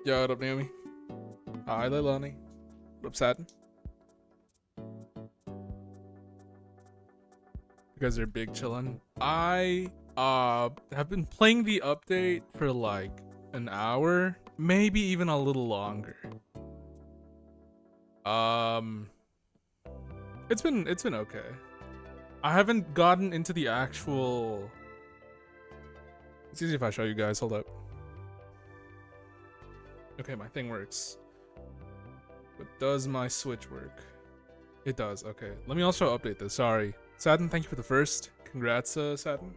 Yo, what up, Naomi? Hi, Leilani. What up, Satin? You guys are big chillin'. I have been playing the update for like an hour, maybe even a little longer. It's been okay. I haven't gotten into the actual. It's easy if I show you guys. Hold up. Okay, my thing works. But does my Switch work? It does. Okay. Let me also update this. Sorry. Satin, thank you for the first. Congrats, Satin.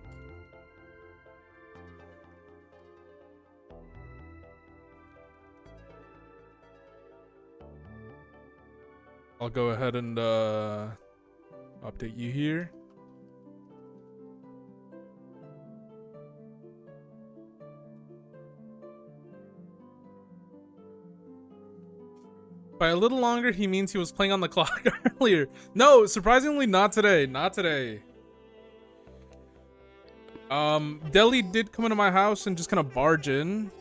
I'll go ahead and update you here. By a little longer, he means he was playing on the clock earlier. No, surprisingly, not today. Not today. Deli did come into my house and just kind of barge in,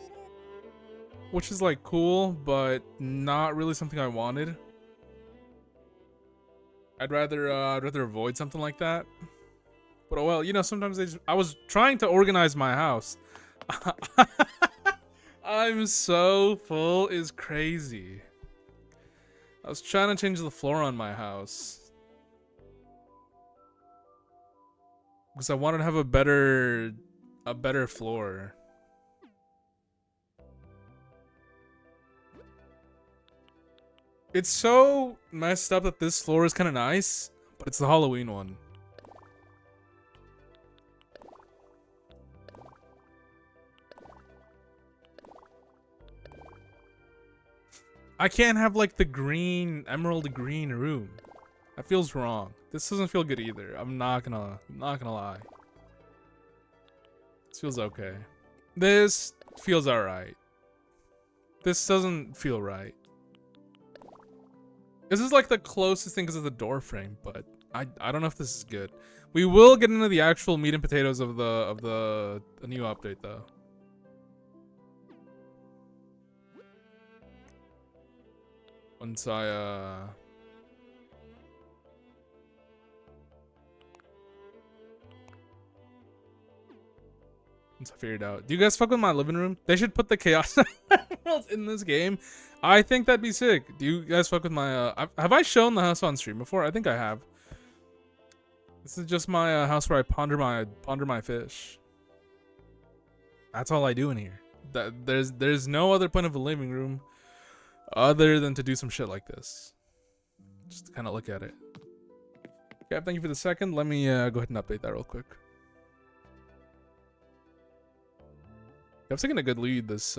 which is like cool, but not really something I wanted. I'd rather avoid something like that. But oh well, you know, sometimes I was trying to organize my house. I'm so full is crazy. I was trying to change the floor on my house because I wanted to have a better floor. It's so messed up that this floor is kind of nice, but it's the Halloween one. I can't have like the green, emerald green room. That feels wrong. This doesn't feel good either. I'm not gonna lie. This feels okay. This feels alright. This doesn't feel right. This is like the closest thing because of the door frame, but I don't know if this is good. We will get into the actual meat and potatoes of the new update though. Once I figured out. Do you guys fuck with my living room? They should put the chaos emeralds in this game. I think that'd be sick. Do you guys fuck with my have I shown the house on stream before? I think I have. This is just my house where I ponder my fish. That's all I do in here. There's no other point of a living room other than to do some shit like this. Just to kind of look at it. Okay, thank you for the second. Let me go ahead and update that real quick. I've taken a good lead this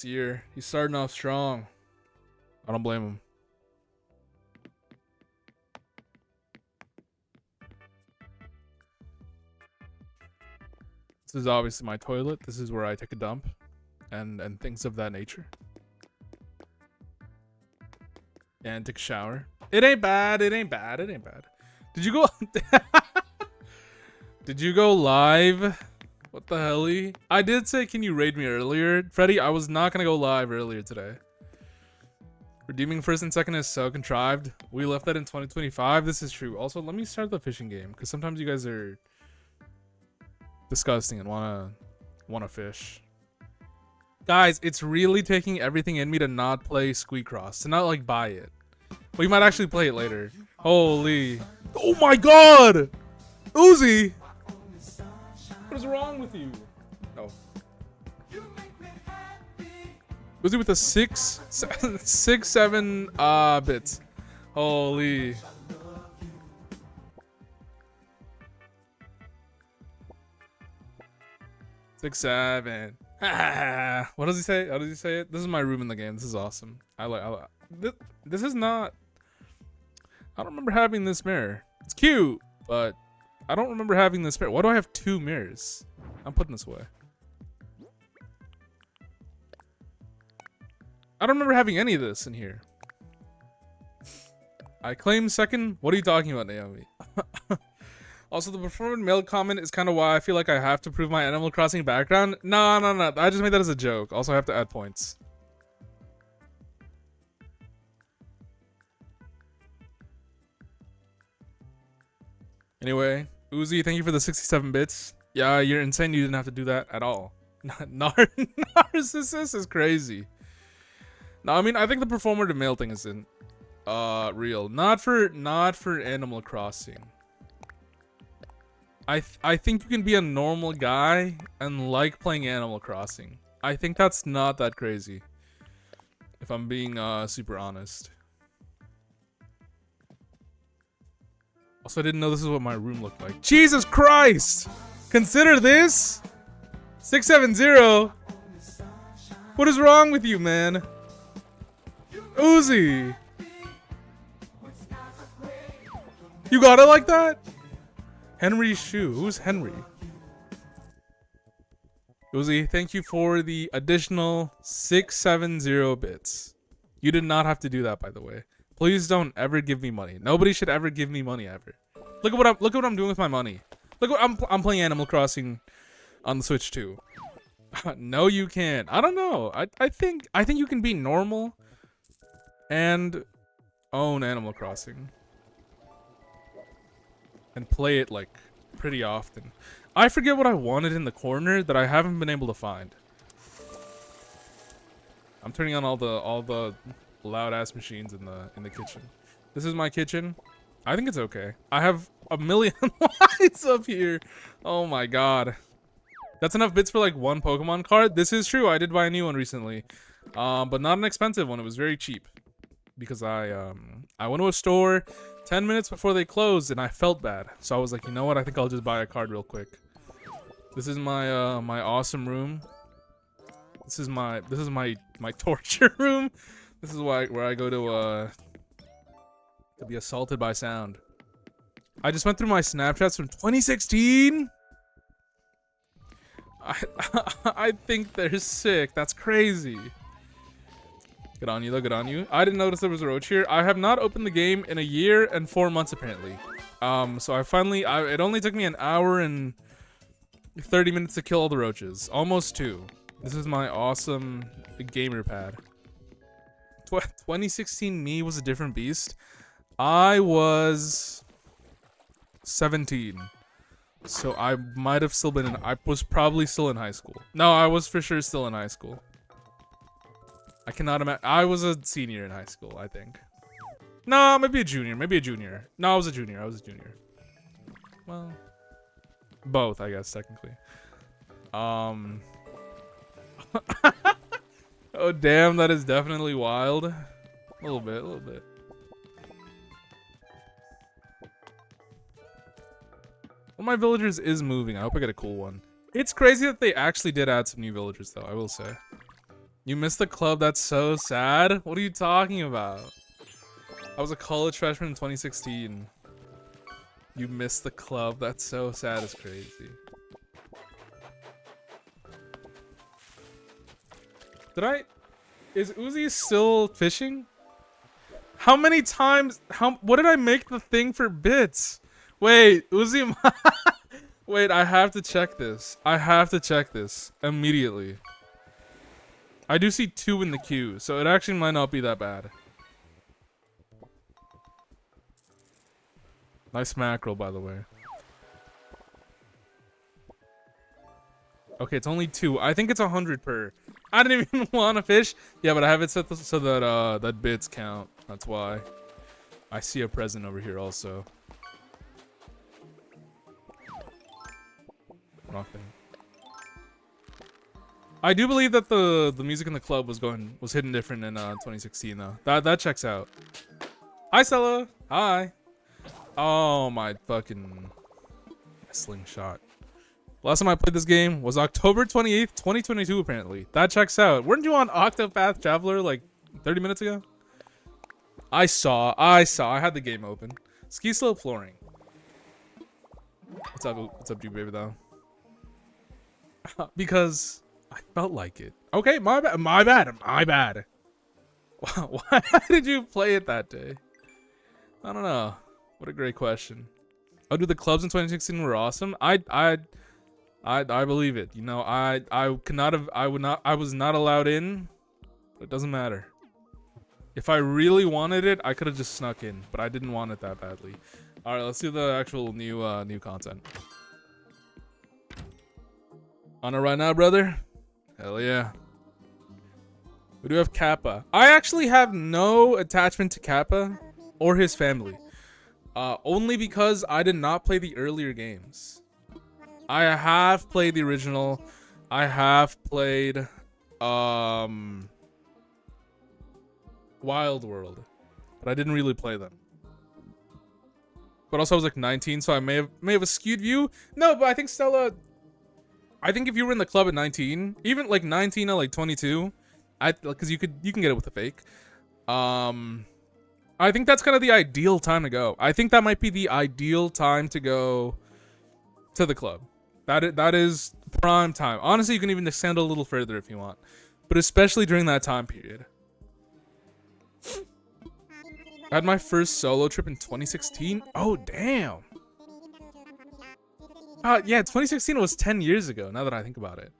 year. He's starting off strong. I don't blame him. This is obviously my toilet. This is where I take a dump and things of that nature. And take a shower. It ain't bad. It ain't bad. It ain't bad. Did you go? Did you go live? What the hell? I did say, can you raid me earlier? Freddy, I was not going to go live earlier today. Redeeming first and second is so contrived. We left that in 2025. This is true. Also, let me start the fishing game because sometimes you guys are disgusting and wanna fish. Guys, it's really taking everything in me to not play squeakross, to not like buy it. We might actually play it later. Holy. Oh my god! Uzi! What is wrong with you? No. Uzi with a 7 bits. Holy. Six, 7. What does he say? How does he say it? This is my room in the game. This is awesome. I like. This is not. I don't remember having this mirror. It's cute, but I don't remember having this mirror. Why do I have 2 mirrors? I'm putting this away. I don't remember having any of this in here. I claim second. What are you talking about, Naomi? Also, the performative male comment is kind of why I feel like I have to prove my Animal Crossing background. No, no, no. I just made that as a joke. Also, I have to add points. Anyway, Uzi, thank you for the 67 bits. Yeah, you're insane. You didn't have to do that at all. Narcissist is crazy. No, I mean, I think the performative male thing isn't real. Not for Animal Crossing. I think you can be a normal guy and like playing Animal Crossing. I think that's not that crazy. If I'm being super honest. Also, I didn't know this is what my room looked like. Jesus Christ! Consider this! 670. What is wrong with you, man? Uzi! You got it like that? Henry's shoe. Who's Henry? Uzi, thank you for the additional 670 bits. You did not have to do that, by the way. Please don't ever give me money. Nobody should ever give me money ever. Look at what I'm doing with my money. Look what I'm playing Animal Crossing on the Switch too. No, you can't. I don't know. I think you can be normal and own Animal Crossing and play it like pretty often. I forget what I wanted in the corner that I haven't been able to find. I'm turning on all the loud ass machines in the kitchen. This is my kitchen. I think it's okay. I have a million lights up here. Oh my god. That's enough bits for like one Pokemon card. This is true. I did buy a new one recently. But not an expensive one. It was very cheap. Because I went to a store 10 minutes before they closed and I felt bad. So I was like, you know what? I think I'll just buy a card real quick. This is my my awesome room. This is my torture room. This is where I go to be assaulted by sound. I just went through my Snapchats from 2016. I think they're sick. That's crazy. Good on you, though. Good on you. I didn't notice there was a roach here. I have not opened the game in a year and 4 months, apparently. So I finally... it only took me an hour and 30 minutes to kill all the roaches. Almost 2. This is my awesome gamer pad. 2016 me was a different beast. I was 17. So I might have still been in... I was probably still in high school. No, I was for sure still in high school. I cannot imagine. I was a senior in high school, I think. No, maybe a junior. Maybe a junior. No, I was a junior. I was a junior. Well, both, I guess, technically. Oh, damn. That is definitely wild. A little bit, a little bit. One of my villagers is moving. I hope I get a cool one. It's crazy that they actually did add some new villagers, though, I will say. You missed the club? That's so sad. What are you talking about? I was a college freshman in 2016. You missed the club? That's so sad. It's crazy. Is Uzi still fishing? How many times? What did I make the thing for bits? Wait, Uzi. Wait, I have to check this. I have to check this immediately. I do see 2 in the queue, so it actually might not be that bad. Nice mackerel, by the way. Okay, it's only 2. I think it's 100 per. I didn't even want to fish. Yeah, but I have it set so that that bits count. That's why. I see a present over here also. Wrong thing. I do believe that the music in the club was hidden different in 2016 though. That checks out. Hi Stella. Hi. Oh my fucking slingshot. Last time I played this game was October 28th, 2022 apparently. That checks out. Weren't you on Octopath Traveler like 30 minutes ago? I saw. I had the game open. Ski slope flooring. What's up, G baby though? Because I felt like it. Okay, my bad. My bad. Why did you play it that day? I don't know. What a great question. Oh, dude, the clubs in 2016 were awesome. I believe it. You know, I could not have. I was not allowed in. It doesn't matter. If I really wanted it, I could have just snuck in, but I didn't want it that badly. All right, let's do the actual new content. On it right now, brother. Hell yeah. We do have Kappa. I actually have no attachment to Kappa or his family. Only because I did not play the earlier games. I have played the original. I have played Wild World, but I didn't really play them. But also I was like 19, so I may have a skewed view. No, but I think Stella. I think if you were in the club at 19, even like 19 or like 22, because you can get it with a fake. I think that's kind of the ideal time to go. I think that might be the ideal time to go to the club. That is prime time. Honestly, you can even extend a little further if you want, but especially during that time period. I had my first solo trip in 2016. Oh damn. Yeah, 2016 was 10 years ago. Now that I think about it.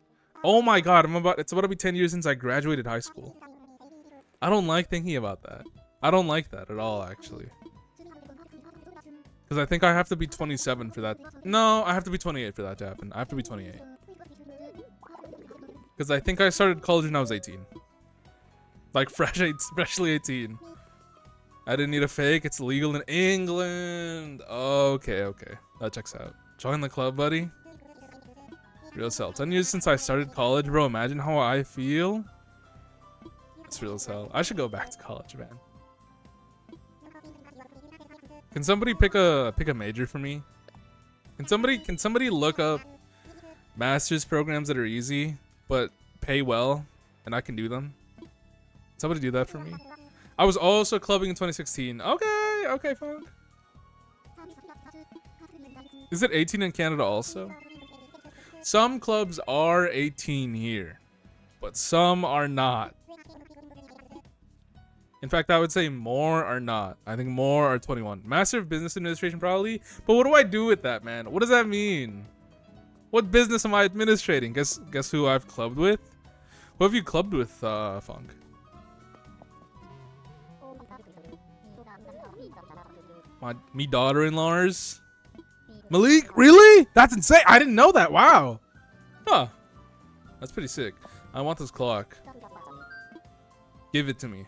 Oh my god, it's about to be 10 years since I graduated high school. I don't like thinking about that. I don't like that at all, actually. Because I think I have to be 27 for that. No, I have to be 28 for that to happen. I have to be 28. Because I think I started college when I was 18. Like freshly 18. I didn't need a fake. It's legal in England. Okay. That checks out. Join the club, buddy. Real as hell. 10 years since I started college, bro. Imagine how I feel. It's real as hell. I should go back to college, man. Can somebody pick a major for me? Can somebody look up master's programs that are easy but pay well and I can do them? Somebody do that for me. I was also clubbing in 2016. Okay, fine. Is it 18 in Canada also? Some clubs are 18 here, but some are not. In fact, I would say more are not. I think more are 21. Master of Business Administration probably. But what do I do with that, man? What does that mean? What business am I administrating? Guess who I've clubbed with? Who have you clubbed with, Funk? Me daughter-in-laws? Malik? Really? That's insane. I didn't know that. Wow. Huh. That's pretty sick. I want this clock. Give it to me.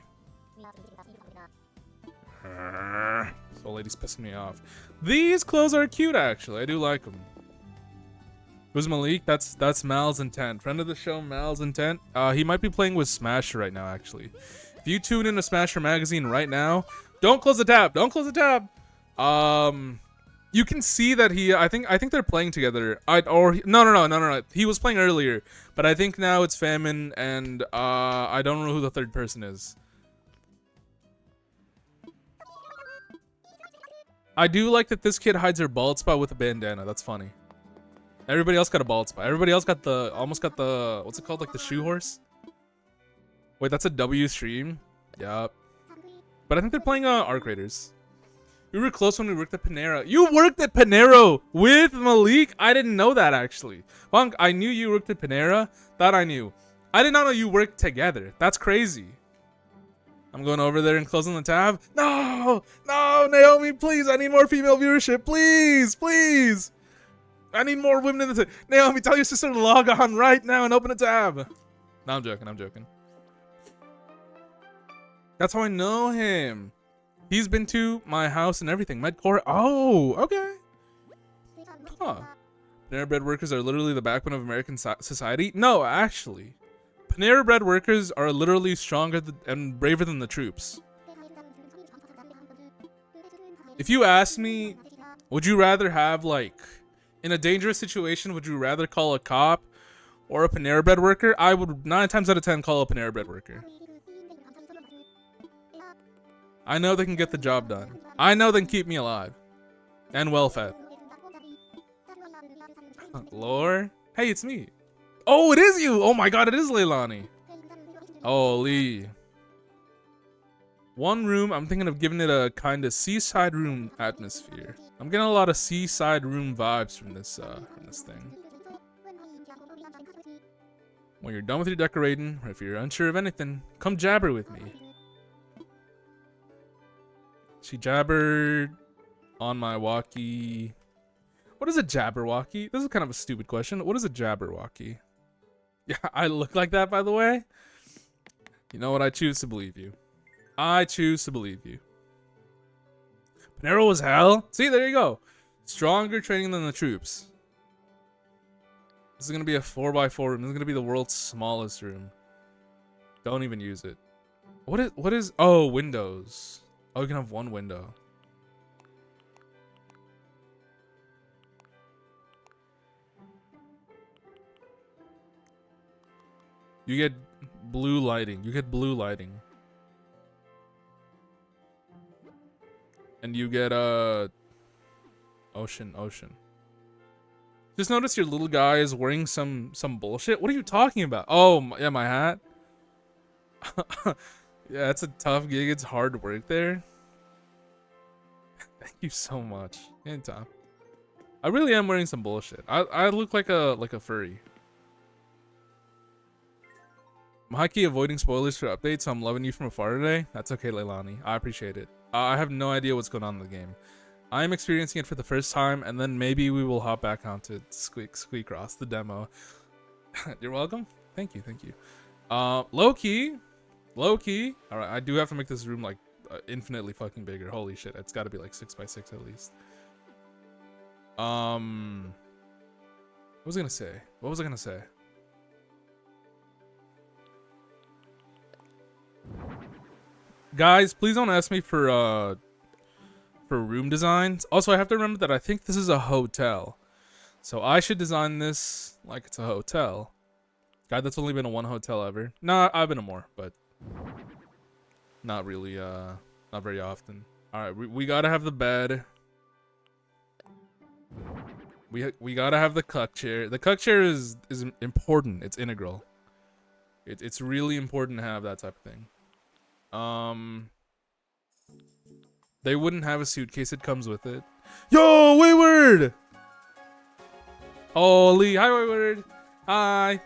This old lady's pissing me off. These clothes are cute, actually. I do like them. Who's Malik? That's Mal's intent. Friend of the show, Mal's intent. He might be playing with Smasher right now, actually. If you tune in to Smasher Magazine right now, don't close the tab. Don't close the tab. You can see that I think they're playing together. No. He was playing earlier, but I think now it's Famine, and I don't know who the third person is. I do like that this kid hides her bald spot with a bandana. That's funny. Everybody else got a bald spot. Everybody else got almost got the, what's it called? Like the shoe horse? Wait, that's a W stream? Yup. But I think they're playing Arc Raiders. We were close when we worked at Panera. You worked at Panera with Malik? I didn't know that, actually. Funk, I knew you worked at Panera. That I knew. I did not know you worked together. That's crazy. I'm going over there and closing the tab. No, Naomi, please. I need more female viewership. Please. I need more women in the tab. Naomi, tell your sister to log on right now and open a tab. No, I'm joking. That's how I know him. He's been to my house and everything. Medcore. Oh, okay. Huh. Panera bread workers are literally the backbone of American society. No, actually. Panera bread workers are literally stronger and braver than the troops. If you ask me, would you rather have, like, in a dangerous situation, would you rather call a cop or a Panera bread worker? I would 9 times out of 10 call a Panera bread worker. I know they can get the job done. I know they can keep me alive. And well fed. Lore? Hey, it's me. Oh, it is you! Oh my god, it is Leilani. Holy. One room, I'm thinking of giving it a kind of seaside room atmosphere. I'm getting a lot of seaside room vibes from this thing. When you're done with your decorating, or if you're unsure of anything, come jabber with me. She jabbered on my walkie. What is a jabberwocky? This is kind of a stupid question. What is a jabberwocky? Yeah, I look like that, by the way. You know what? I choose to believe you. I choose to believe you. Panero was hell. See, there you go. Stronger training than the troops. This is gonna be a 4x4 room. This is gonna be the world's smallest room. Don't even use it. What is? Oh, windows. Oh, you can have one window. You get blue lighting. You get blue lighting. And you get ocean. Just notice your little guy is wearing some bullshit. What are you talking about? Oh, yeah, my hat. Yeah, it's a tough gig. It's hard work there. Thank you so much. Anytime. I really am wearing some bullshit. I look like a furry. I'm high-key avoiding spoilers for updates, so I'm loving you from afar today. That's okay, Leilani. I appreciate it. I have no idea what's going on in the game. I am experiencing it for the first time, and then maybe we will hop back onto squeakross, the demo. You're welcome. Thank you. Low key. All right, I do have to make this room like infinitely fucking bigger. Holy shit, it's got to be like 6x6 at least. What was I gonna say? Guys, please don't ask me for room designs. Also, I have to remember that I think this is a hotel, so I should design this like it's a hotel. God, that's only been a one hotel ever. Nah, I've been to more, but not really. Not very often. All right, we gotta have the bed. We gotta have the cuck chair. The cuck chair is important. It's integral. It's really important to have that type of thing. They wouldn't have a suitcase. It comes with it. Yo, Wayward! Holy, hi, Wayward. Hi.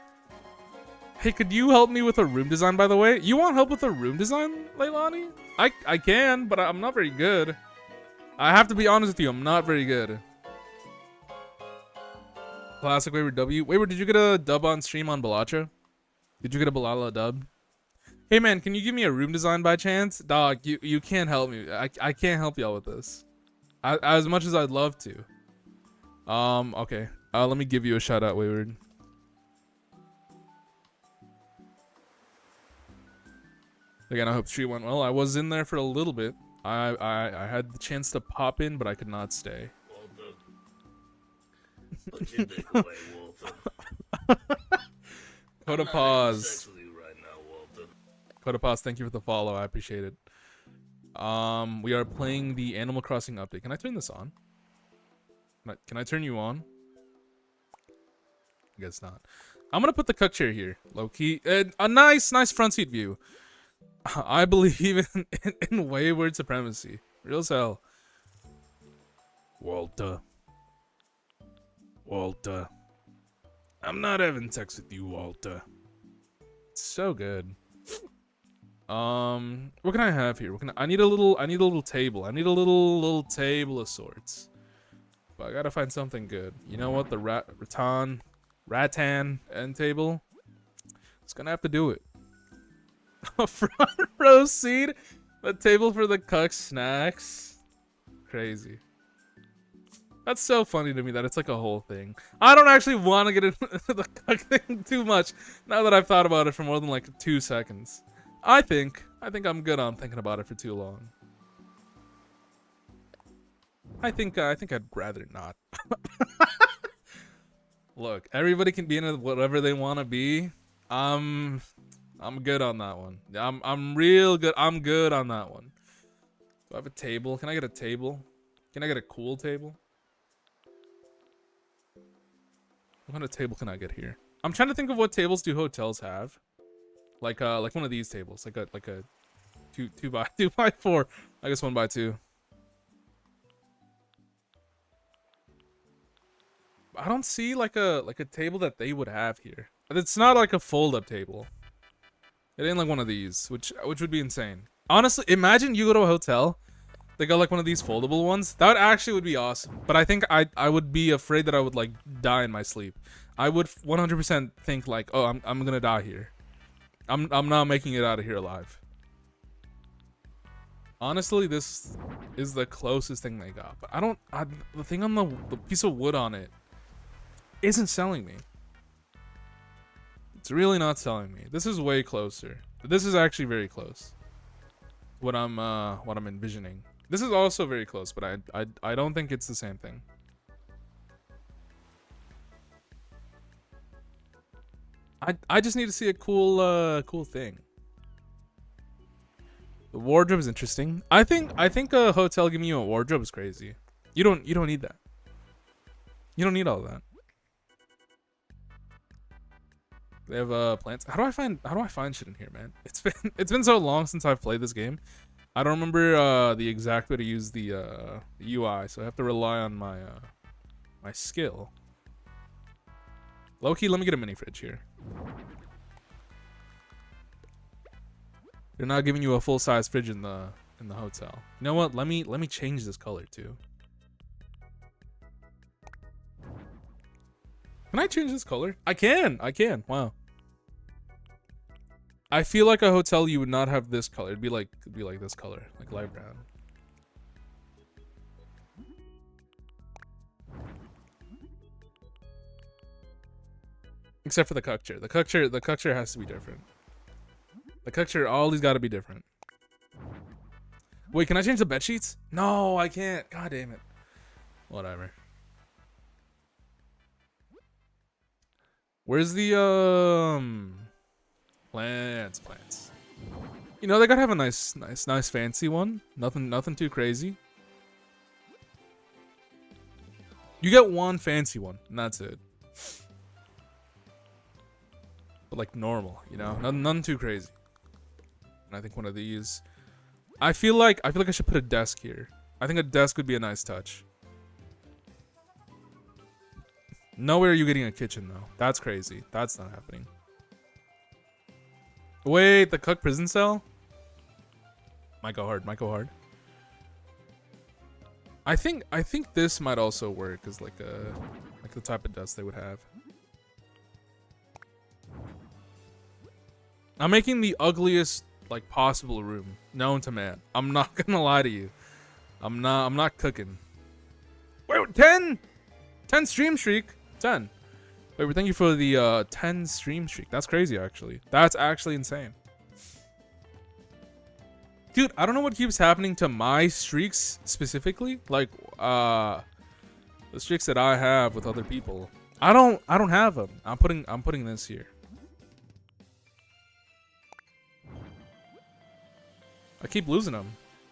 Hey, could you help me with a room design, by the way? You want help with a room design, Leilani? I can, but I'm not very good. I have to be honest with you. I'm not very good. Classic Wayward W. Wayward, did you get a dub on stream on Balacha? Did you get a Balala dub? Hey man, can you give me a room design by chance? Dog, you can't help me. I can't help y'all with this. As much as I'd love to. Okay. Let me give you a shout out, Wayward. Again, I hope stream went well. I was in there for a little bit. I had the chance to pop in, but I could not stay. Coda pause. Coda pause, thank you for the follow. I appreciate it. We are playing the Animal Crossing update. Can I turn this on? Can I turn you on? I guess not. I'm gonna put the cuck chair here, low key. A nice front seat view. I believe in Wayward supremacy. Real as hell. Walter. I'm not having sex with you, Walter. It's so good. What can I have here? I need a little table. I need a little table of sorts. But I gotta find something good. You know what? The rattan end table. It's gonna have to do it. A front row seat. The table for the cuck snacks. Crazy. That's so funny to me that it's like a whole thing. I don't actually want to get into the cuck thing too much now that I've thought about it for more than like 2 seconds. I think I'm good on thinking about it for too long. I think I'd rather not. Look, everybody can be into whatever they want to be. I'm good on that one. I'm real good. I'm good on that one. Do I have a table? Can I get a table? Can I get a cool table? What kind of table can I get here? I'm trying to think of what tables do hotels have. Like one of these tables, like a 2x4. I guess 1x2. I don't see like a table that they would have here. It's not like a fold-up table. It ain't like one of these, which would be insane. Honestly, imagine you go to a hotel, they got like one of these foldable ones. That actually would be awesome. But I think I would be afraid that I would like die in my sleep. I would 100% think like, oh, I'm gonna die here. I'm not making it out of here alive. Honestly, this is the closest thing they got. But the thing on the piece of wood on it isn't selling me. It's really not selling me. This is way closer. This is actually very close. What I'm envisioning. This is also very close, but I don't think it's the same thing. I just need to see a cool thing. The wardrobe is interesting. I think a hotel giving you a wardrobe is crazy. You don't need that. You don't need all that. They have plants. How do I find shit in here, man? It's been so long since I've played this game. I don't remember the exact way to use the UI, so I have to rely on my my skill. Low-key, let me get a mini fridge here. They're not giving you a full-size fridge in the hotel. You know what? Let me change this color too. Can I change this color? I can. Wow. I feel like a hotel you would not have this color. It'd be like this color, like light brown. Except for the cuck chair. The cuck chair has to be different. The cuck chair, all these gotta be different. Wait, can I change the bed sheets? No, I can't. God damn it. Whatever. Where's the plants? You know, they gotta have a nice fancy one. Nothing too crazy. You get one fancy one, and that's it. But like normal, you know, none too crazy. And I think one of these. I feel like I should put a desk here. I think a desk would be a nice touch. Nowhere are you getting a kitchen though. That's crazy. That's not happening. Wait, the cook prison cell? Might go hard. I think this might also work as like the type of desk they would have. I'm making the ugliest like possible room known to man. I'm not gonna lie to you. I'm not cooking. Wait, 10 stream streak. 10. Wait, thank you for the 10 stream streak. That's crazy, actually. That's actually insane. Dude, I don't know what keeps happening to my streaks specifically. Like, the streaks that I have with other people. I don't have them. I'm putting this here. I keep losing them.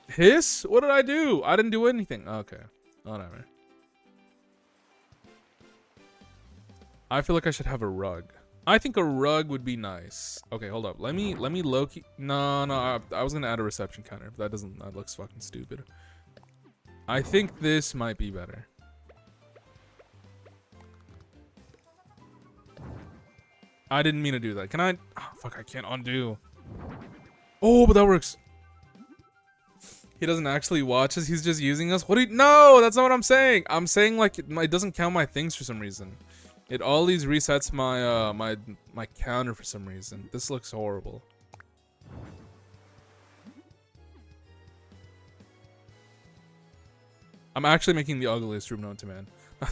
Hiss? What did I do? I didn't do anything. Okay. Whatever. I feel like I should have a rug. I think a rug would be nice. Okay, hold up. Let me low-key. No. I was gonna add a reception counter, but that looks fucking stupid. I think this might be better. I didn't mean to do that. Can I? Oh, fuck, I can't undo. Oh, but that works. He doesn't actually watch us. He's just using us. What do you? No, that's not what I'm saying. I'm saying like it doesn't count my things for some reason. It always resets my my counter for some reason. This looks horrible. I'm actually making the ugliest room known to man.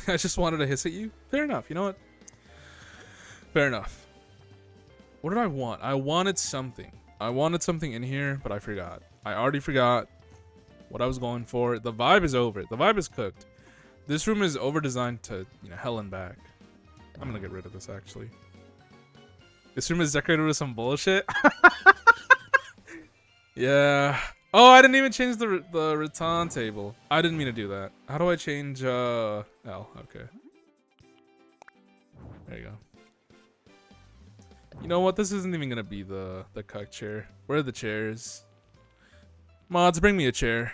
I just wanted to hiss at you. Fair enough. You know what? Fair enough. What did I want? I wanted something. I wanted something in here, but I forgot. I already forgot what I was going for. The vibe is over. The vibe is cooked. This room is over designed to, you know, hell and back. I'm gonna get rid of this actually. This room is decorated with some bullshit. Yeah. Oh, I didn't even change the rattan table. I didn't mean to do that. How do I change L? Okay. There you go. You know what? This isn't even gonna be the cuck chair. Where are the chairs? Mods, bring me a chair.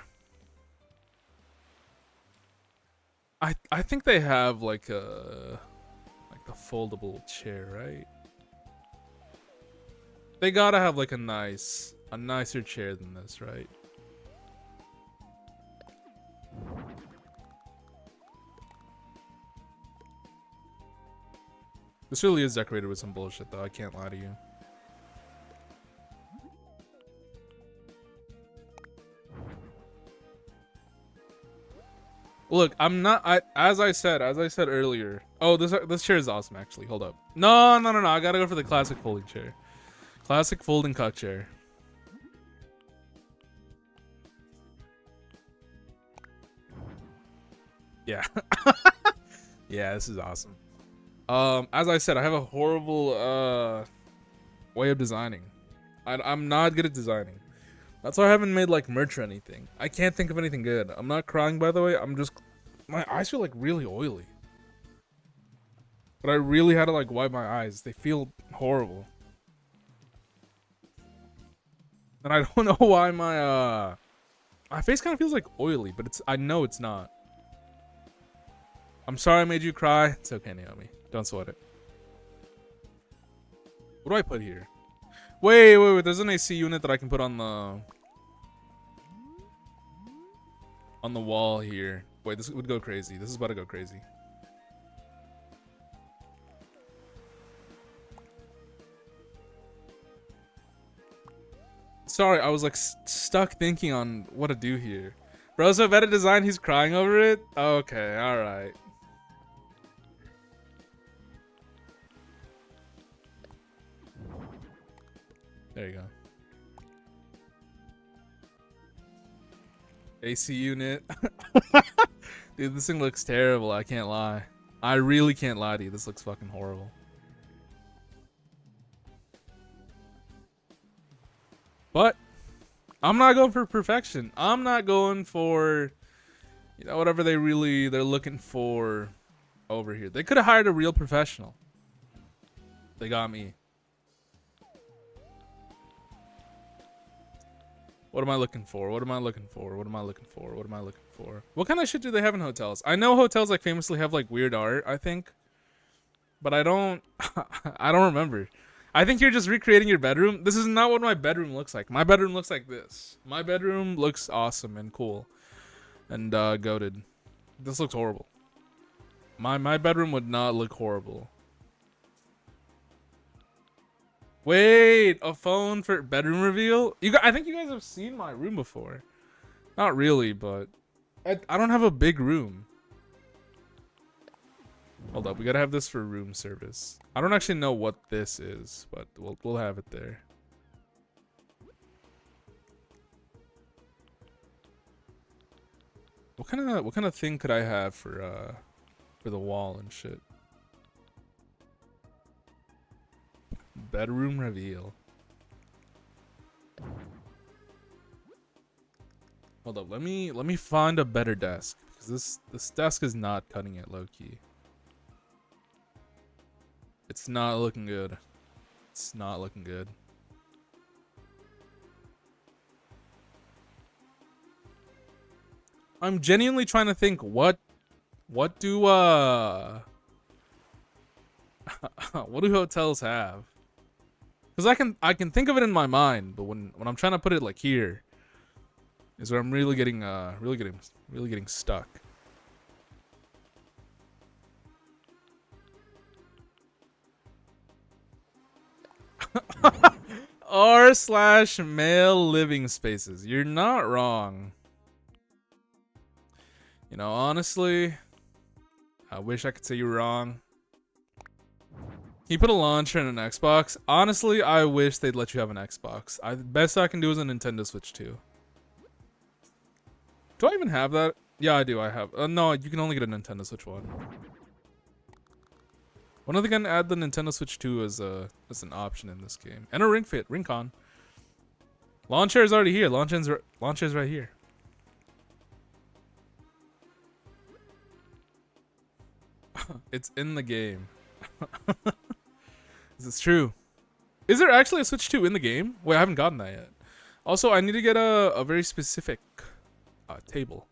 I think they have like the foldable chair, right? They gotta have like a nicer chair than this, right? This really is decorated with some bullshit, though. I can't lie to you. Look, I'm not. As I said earlier. Oh, this chair is awesome. Actually, hold up. No. I gotta go for the classic folding chair. Classic folding cuck chair. Yeah. Yeah, this is awesome. As I said, I have a horrible way of designing. I'm not good at designing. That's why I haven't made like merch or anything. I can't think of anything good. I'm not crying, by the way. I'm just, my eyes feel like really oily. But I really had to like wipe my eyes. They feel horrible. And I don't know why my face kind of feels like oily, but I know it's not. I'm sorry I made you cry. It's okay, Naomi. Don't sweat it. What do I put here? Wait. There's an AC unit that I can put on the wall here. Wait, this would go crazy. This is about to go crazy. Sorry, I was like stuck thinking on what to do here. Bro, so better design, he's crying over it? Okay, alright. There you go. AC unit. Dude, this thing looks terrible. I can't lie. I really can't lie to you. This looks fucking horrible. But I'm not going for perfection. I'm not going for, you know, whatever they're looking for over here. They could have hired a real professional. They got me. What am I looking for? What kind of shit do they have in hotels? I know hotels like famously have like weird art, I think. But I don't I don't remember. I think you're just recreating your bedroom. This is not what my bedroom looks like. My bedroom looks like this. My bedroom looks awesome and cool. And goated. This looks horrible. My bedroom would not look horrible. Wait, a phone for bedroom reveal? I think you guys have seen my room before. Not really, but I don't have a big room. Hold up, we gotta have this for room service. I don't actually know what this is, but we'll have it there. What kind of thing could I have for the wall and shit? Bedroom reveal. Hold up, let me find a better desk, because this desk is not cutting it, low key. It's not looking good. It's not looking good. I'm genuinely trying to think what do what do hotels have? Because I can think of it in my mind, but when I'm trying to put it like here is where I'm really getting stuck. r/male living spaces. You're not wrong. You know, honestly, I wish I could say you're wrong. Can you put a launcher in an Xbox? Honestly, I wish they'd let you have an Xbox. The best I can do is a Nintendo Switch 2. Do I even have that? Yeah, I do. I have. No, you can only get a Nintendo Switch 1. When are they gonna add the Nintendo Switch 2 as an option in this game? And a Ring Fit, Ring Con. Lawn chair is already here. Lawn chair's right here. It's in the game. Is this true? Is there actually a Switch 2 in the game? Wait, I haven't gotten that yet. Also, I need to get a very specific table.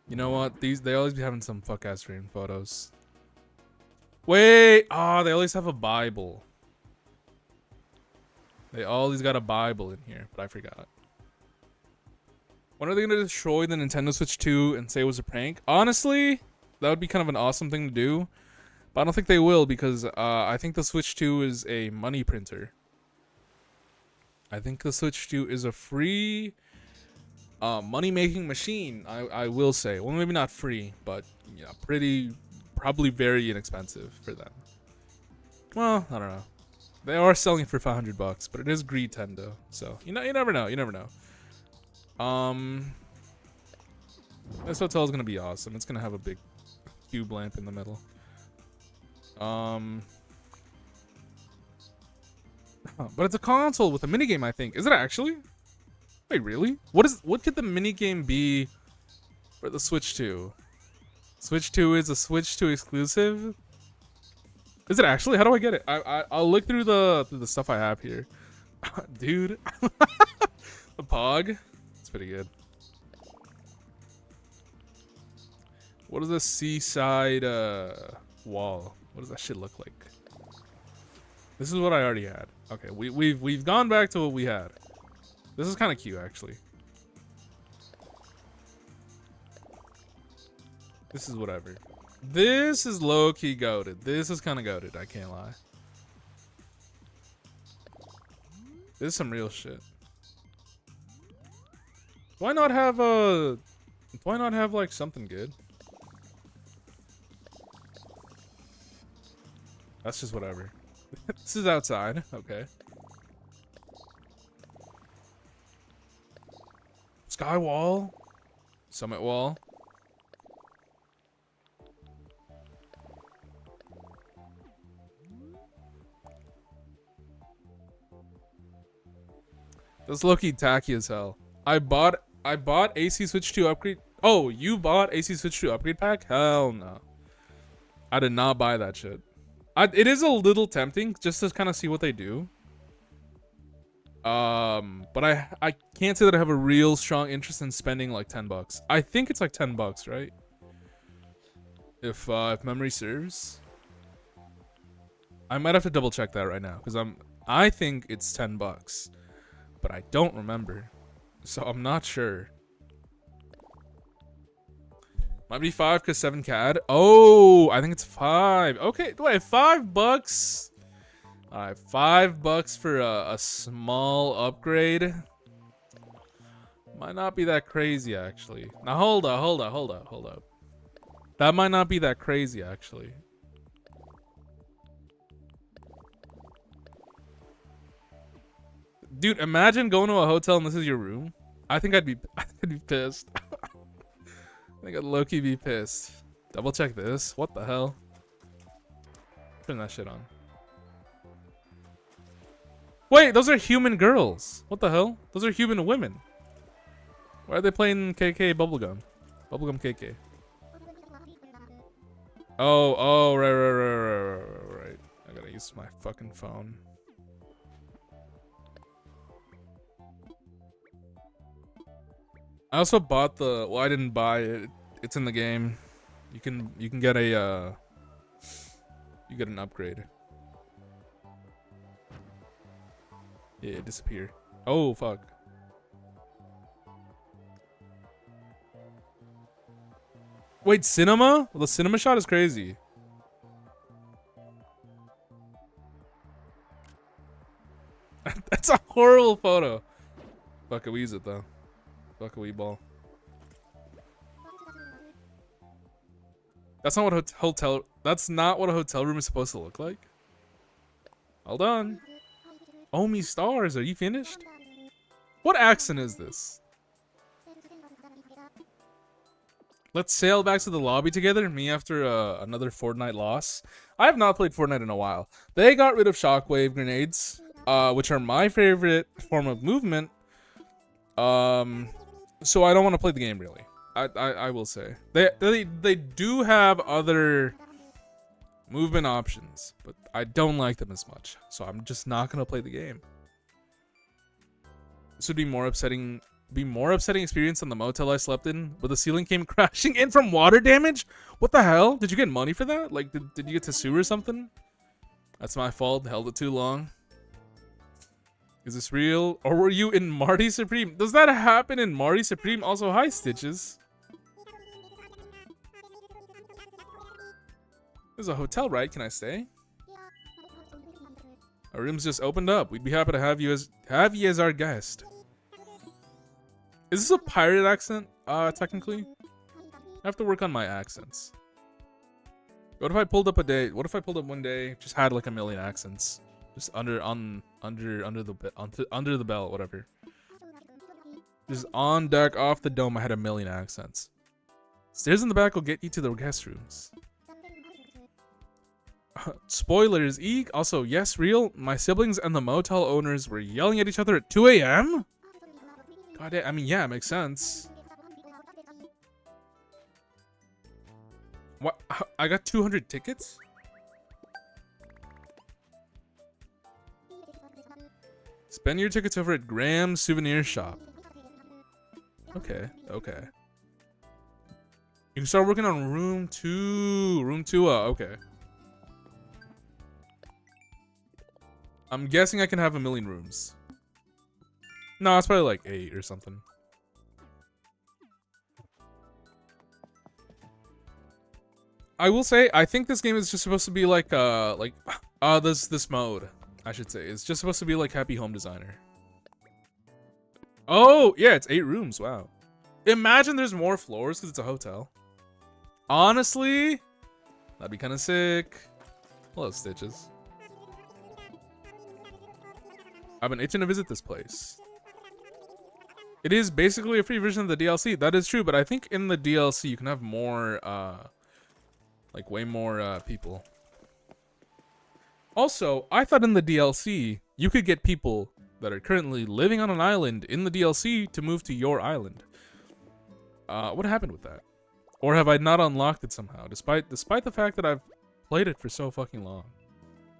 You know what? They always be having some fuck ass stream photos. Wait, they always have a Bible. They always got a Bible in here, but I forgot. When are they gonna destroy the Nintendo Switch 2 and say it was a prank? Honestly, that would be kind of an awesome thing to do. But I don't think they will because I think the Switch 2 is a money printer. I think the Switch 2 is a free money-making machine, I will say. Well, maybe not free, but yeah, probably very inexpensive for them. Well, I don't know. They are selling it for $500, but it is Greedtendo, so you never know. You never know. This hotel is gonna be awesome. It's gonna have a big cube lamp in the middle. But it's a console with a minigame, I think. Is it actually? Wait, really? What could the minigame be for the Switch 2? Switch 2 is a Switch 2 exclusive? Is it actually? How do I get it? I'll look through the stuff I have here. Dude. The Pog. It's pretty good. What is this seaside wall? What does that shit look like? This is what I already had. Okay, we've gone back to what we had. This is kind of cute, actually. This is whatever. This is low-key goated. This is kind of goated, I can't lie. This is some real shit. Why not have like something good? That's just whatever. This is outside. Okay. Sky wall. Summit wall. That's low-key tacky as hell. I bought AC Switch 2 upgrade. Oh, you bought AC Switch 2 upgrade pack? Hell no. I did not buy that shit. It is a little tempting just to kind of see what they do. But I can't say that I have a real strong interest in spending like $10. I think it's like $10, right? If memory serves. I might have to double check that right now because I think it's $10, but I don't remember, so I'm not sure. Might be 5 because 7 CAD. Oh, I think it's 5. Okay, wait, $5. All right, $5 for a small upgrade. Might not be that crazy, actually. Now hold up. That might not be that crazy, actually. Dude, imagine going to a hotel and this is your room. I think I'd be pissed. I think I'd low-key be pissed. Double check this. What the hell? Turn that shit on. Wait, those are human girls. What the hell? Those are human women. Why are they playing KK Bubblegum? Bubblegum KK. Oh, right. I gotta use my fucking phone. I also bought the. Well, I didn't buy it. It's in the game. You can get a. You get an upgrade. Yeah, disappear. Oh fuck. Wait, cinema? Well, the cinema shot is crazy. That's a horrible photo. Fuck it, we use it though. Fuck a wee ball. That's not what hotel. That's not what a hotel room is supposed to look like. Hold on. Oh me stars, are you finished? What accent is this? Let's sail back to the lobby together. Me after another Fortnite loss. I have not played Fortnite in a while. They got rid of shockwave grenades, which are my favorite form of movement. So I don't want to play the game really. I will say they do have other movement options, but I don't like them as much. So I'm just not gonna play the game. This would be more upsetting be more upsetting experience than the motel I slept in, where the ceiling came crashing in from water damage? What the hell? Did you get money for that? Like, did you get to sue or something? That's my fault. Held it too long. Is this real? Or were you in Marty Supreme? Does that happen in Marty Supreme? Also, hi, Stitches. There's a hotel, right? Can I stay? Our room's just opened up. We'd be happy to have you as our guest. Is this a pirate accent? Technically, I have to work on my accents. What if I pulled up one day, just had like a million accents, just under the belt, whatever. Just on deck, off the dome, I had a million accents. Stairs in the back will get you to the guest rooms. Spoilers, eek. Also, yes, real. My siblings and the motel owners were yelling at each other at 2 a.m. God, I mean, yeah, it makes sense. What? I got 200 tickets? Spend your tickets over at Graham's Souvenir Shop. Okay, okay. You can start working on room 2. Room 2, okay. I'm guessing I can have 1,000,000 rooms. No, it's probably like 8 or something. I will say, I think this game is just supposed to be like this mode, I should say. It's just supposed to be like Happy Home Designer. Oh, yeah, it's 8 rooms, wow. Imagine there's more floors because it's a hotel. Honestly, that'd be kind of sick. Hello, Stitches. I've been itching to visit this place. It is basically a free version of the DLC. That is true, but I think in the DLC you can have more, like way more people. Also, I thought in the DLC you could get people that are currently living on an island in the DLC to move to your island. What happened with that? Or have I not unlocked it somehow, despite the fact that I've played it for so fucking long?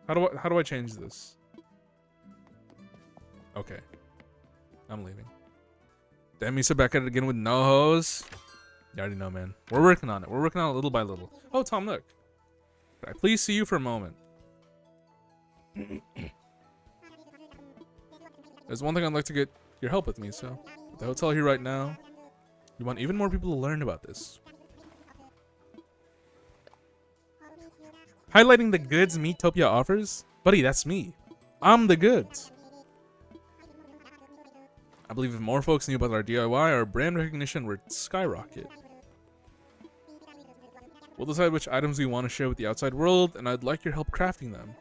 How do I change this? Okay, I'm leaving. Damn, you sit back at it again with no hose. You already know, man. We're working on it. We're working on it little by little. Oh, Tom Nook. Could I please see you for a moment? There's one thing I'd like to get your help with me, so. At the hotel here right now, we want even more people to learn about this. Highlighting the goods Metopia offers? Buddy, that's me. I'm the goods. I believe if more folks knew about our DIY, our brand recognition would skyrocket. We'll decide which items we want to share with the outside world, and I'd like your help crafting them.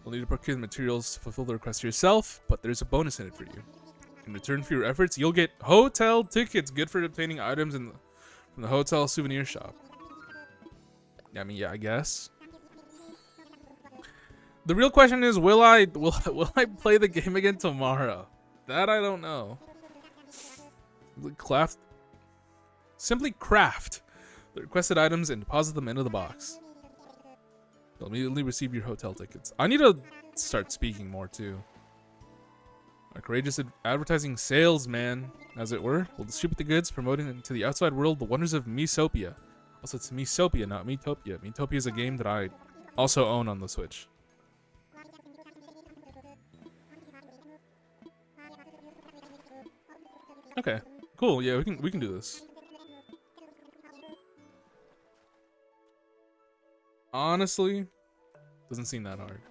You'll need to procure the materials to fulfill the request yourself, but there's a bonus in it for you. In return for your efforts, you'll get hotel tickets, good for obtaining items from the hotel souvenir shop. I mean, yeah, I guess. The real question is, will I play the game again tomorrow? That I don't know. Simply craft the requested items and deposit them into the box. You'll immediately receive your hotel tickets. I need to start speaking more too. A courageous advertising salesman, as it were, will distribute the goods, promoting to the outside world the wonders of Mesopia. Also, it's Mesopia, not Metopia. Metopia is a game that I also own on the Switch. Okay, cool. Yeah, we can do this. Honestly, doesn't seem that hard.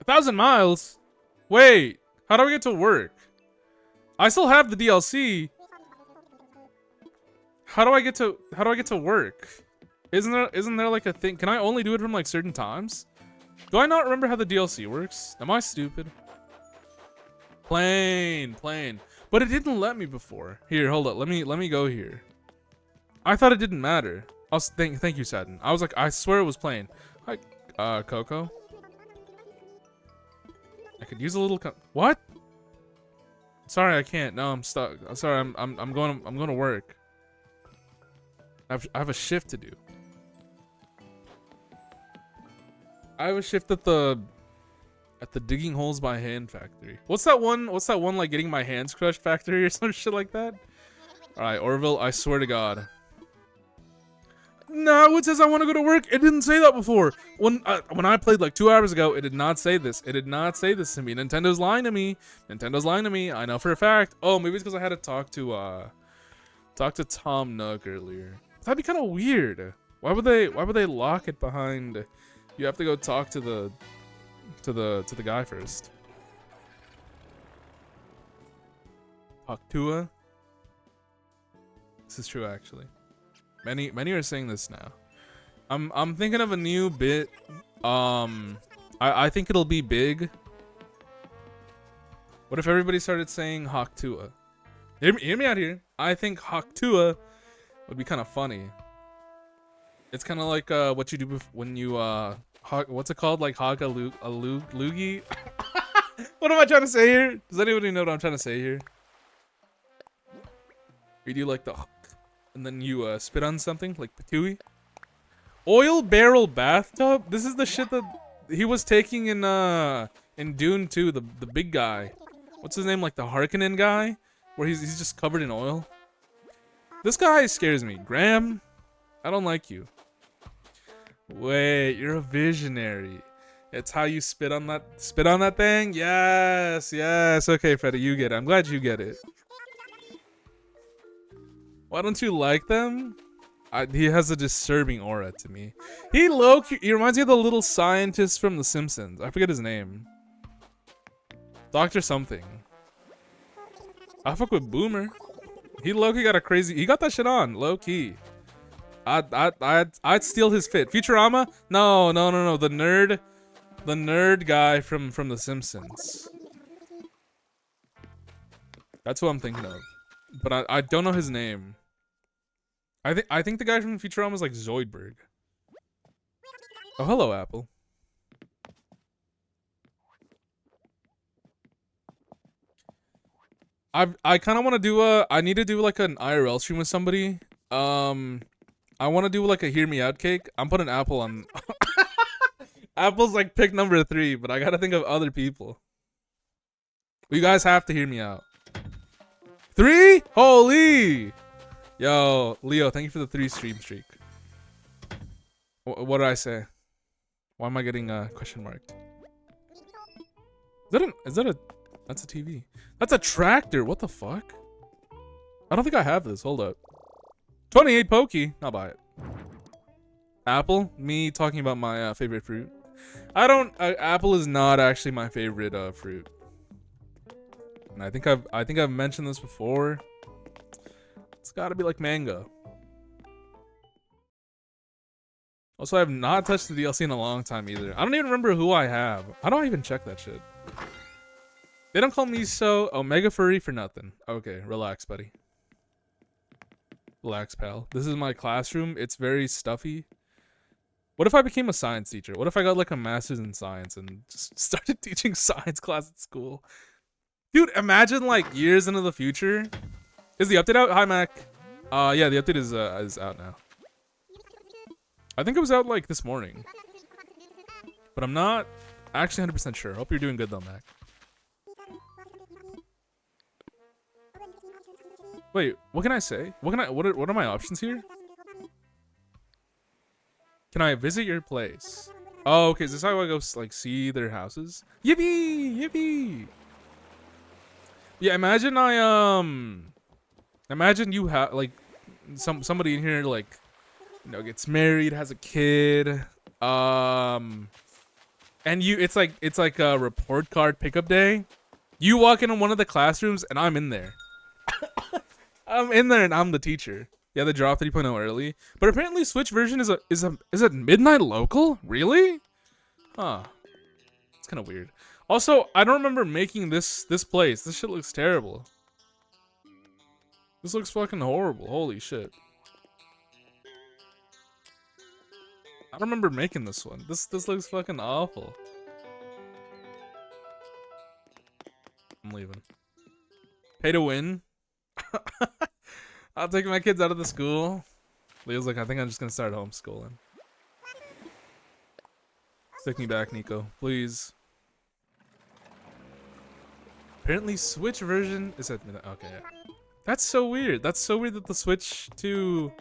1,000 miles? Wait, how do I get to work? I still have the DLC. How do I get to work? Isn't there like a thing? Can I only do it from like certain times? Do I not remember how the DLC works? Am I stupid? Plane. But it didn't let me before. Here, hold up. Let me go here. I thought it didn't matter. Thank you, Satin. I was like, I swear it was plane. Hi, Coco. I could use a little. What? Sorry, I can't. No, I'm stuck. I'm sorry. I'm going to work. I have a shift to do. I have a shift at the At the digging holes by hand factory. What's that one like getting my hands crushed factory or some shit like that? Alright, Orville, I swear to God. No, it says I want to go to work. It didn't say that before. When I played like 2 hours ago, it did not say this. It did not say this to me. Nintendo's lying to me. Nintendo's lying to me. I know for a fact. Oh, maybe it's because I had to talk to Tom Nook earlier. That'd be kind of weird. Why would they lock it behind? You have to go talk to the guy first. Paktua. This is true actually. Many are saying this now. I'm thinking of a new bit. I think it'll be big. What if everybody started saying Haktua? Hear me out here. I think Haktua would be kind of funny. It's kind of like what you do when you what's it called? Like hog a loogie? What am I trying to say here? Does anybody know what I'm trying to say here? You do like the and then you spit on something like patooey. Oil barrel bathtub? This is the shit that he was taking in Dune 2, the big guy. What's his name? Like the Harkonnen guy? Where he's just covered in oil. This guy scares me. Graham, I don't like you. Wait, you're a visionary. It's how you spit on that thing? Yes. Okay, Freddy, you get it. I'm glad you get it. Why don't you like them? He has a disturbing aura to me. He reminds me of the little scientist from The Simpsons. I forget his name. Dr. something. I fuck with Boomer. He low-key got he got that shit on, low-key. I'd steal his fit. Futurama? No. The nerd guy from The Simpsons. That's who I'm thinking of. But I don't know his name. I think the guy from Futurama is like Zoidberg. Oh, hello, Apple. I kind of want to do I need to do like an IRL stream with somebody. I want to do like a hear me out cake. I'm putting Apple on. Apple's like pick number 3, but I gotta think of other people. You guys have to hear me out. 3? Holy! Yo, Leo, thank you for the 3 stream streak. What did I say? Why am I getting question marked? Is that a that's a TV. That's a tractor. What the fuck? I don't think I have this. Hold up. 28 Pokey. I'll buy it. Apple. Me talking about my favorite fruit. I don't. Apple is not actually my favorite fruit. And I think I've mentioned this before. It's got to be like mango. Also, I have not touched the DLC in a long time either. I don't even remember who I have. How do I even check that shit? They don't call me so Omega Furry for nothing. Okay, relax, buddy. Relax, pal. This is my classroom. It's very stuffy. What if I became a science teacher? What if I got like a master's in science and just started teaching science class at school? Dude, imagine like years into the future. Is the update out? Hi, Mac. Yeah, the update is out now. I think it was out like this morning. But I'm not actually 100% sure. Hope you're doing good though, Mac. Wait, what can I say? What are my options here? Can I visit your place? Oh, okay. Is this how I go like see their houses? Yippee! Yippee! Yeah, imagine imagine you have like somebody in here like, you know, gets married, has a kid, and it's like a report card pickup day. You walk in one of the classrooms and I'm in there. I'm in there and I'm the teacher. Yeah, they dropped 3.0 early, but apparently Switch version is a midnight local. Really? Huh. It's kind of weird. Also, I don't remember making this place. This shit looks terrible. This looks fucking horrible. Holy shit. I don't remember making this one. This looks fucking awful. I'm leaving. Pay to win. I'll take my kids out of the school. Leo's like, I think I'm just gonna start homeschooling. Take me back, Nico, please. Apparently, Switch version is at midnight. Okay, that's so weird. That's so weird that the Switch 2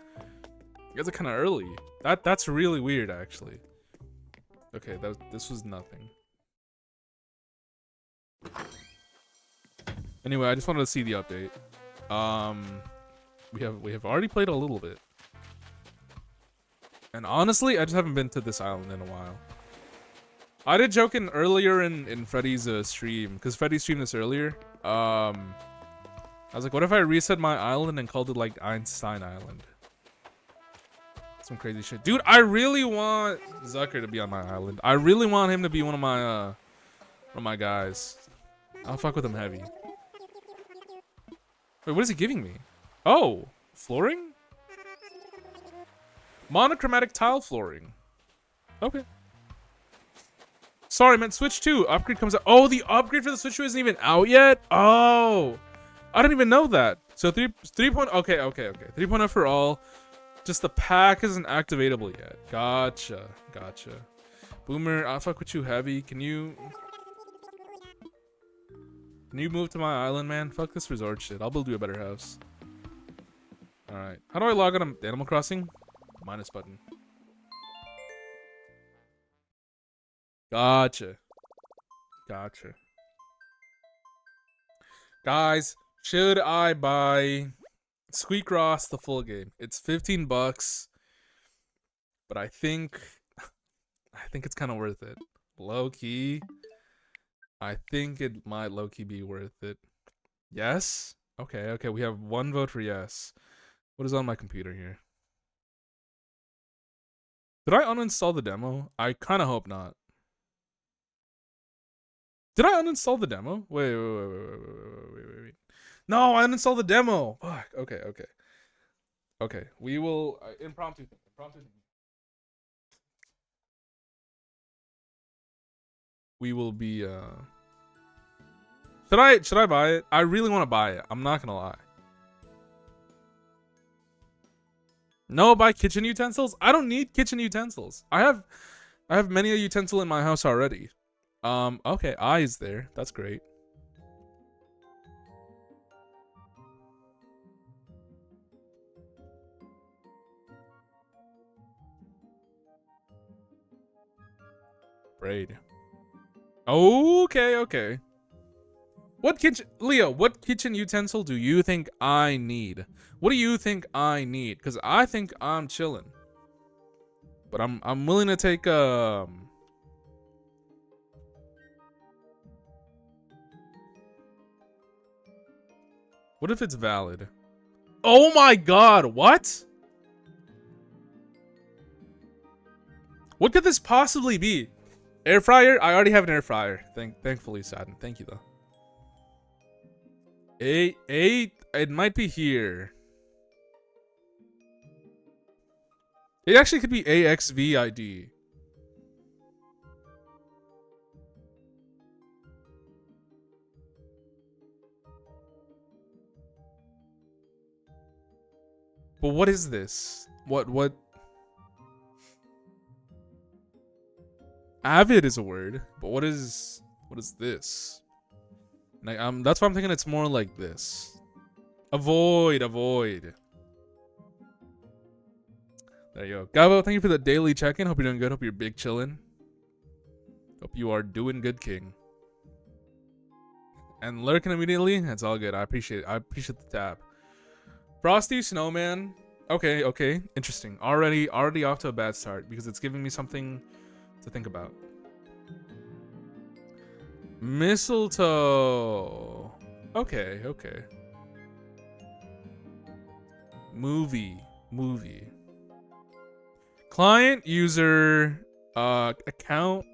gets it kind of early. That's really weird, actually. Okay, this was nothing. Anyway, I just wanted to see the update. We have already played a little bit, and honestly, I just haven't been to this island in a while. I did joke earlier in Freddy's stream, because Freddy streamed this earlier. I was like, what if I reset my island and called it like Einstein Island? Some crazy shit. Dude, I really want Zucker to be on my island. I really want him to be one of my guys. I'll fuck with him heavy. Wait, what is he giving me? Oh, flooring? Monochromatic tile flooring. Okay. Sorry, I meant Switch 2. Upgrade comes out. Oh, the upgrade for the Switch 2 isn't even out yet? Oh. I didn't even know that. So 3. Okay. 3.0 for all. Just the pack isn't activatable yet. Gotcha. Boomer, I'll fuck with you heavy. Can you move to my island, man? Fuck this resort shit. I'll build you a better house. Alright. How do I log on to Animal Crossing? Minus button. Gotcha. Guys, should I buy Squeakross the full game? It's $15, but I think it's kind of worth it. Low key, I think it might low key be worth it. Yes? Okay. We have 1 vote for yes. What is on my computer here? Did I uninstall the demo? I kind of hope not. Did I uninstall the demo? Wait. No, I uninstalled the demo. Fuck. Okay. We will impromptu. We will be Should I buy it? I really want to buy it. I'm not gonna lie. No, buy kitchen utensils? I don't need kitchen utensils. I have many a utensil in my house already. Okay, eyes there. That's great. Braid. Okay. What kitchen utensil do you think I need? What do you think I need? Because I think I'm chilling. But I'm willing to take what if it's valid? Oh my god, what? What could this possibly be? Air fryer? I already have an air fryer. Thankfully, Sadden. Thank you though. 8. It might be here. It actually could be AXVID. But what is this? What? Avid is a word, but what is this? Like, that's why I'm thinking it's more like this. Avoid. There you go. Gabo, thank you for the daily check-in. Hope you're doing good. Hope you're big chillin'. Hope you are doing good, King. And lurking immediately. That's all good. I appreciate it. I appreciate the tap. Frosty Snowman. Okay. Interesting. Already off to a bad start because it's giving me something to think about. Mistletoe. Okay. Movie. Client user account.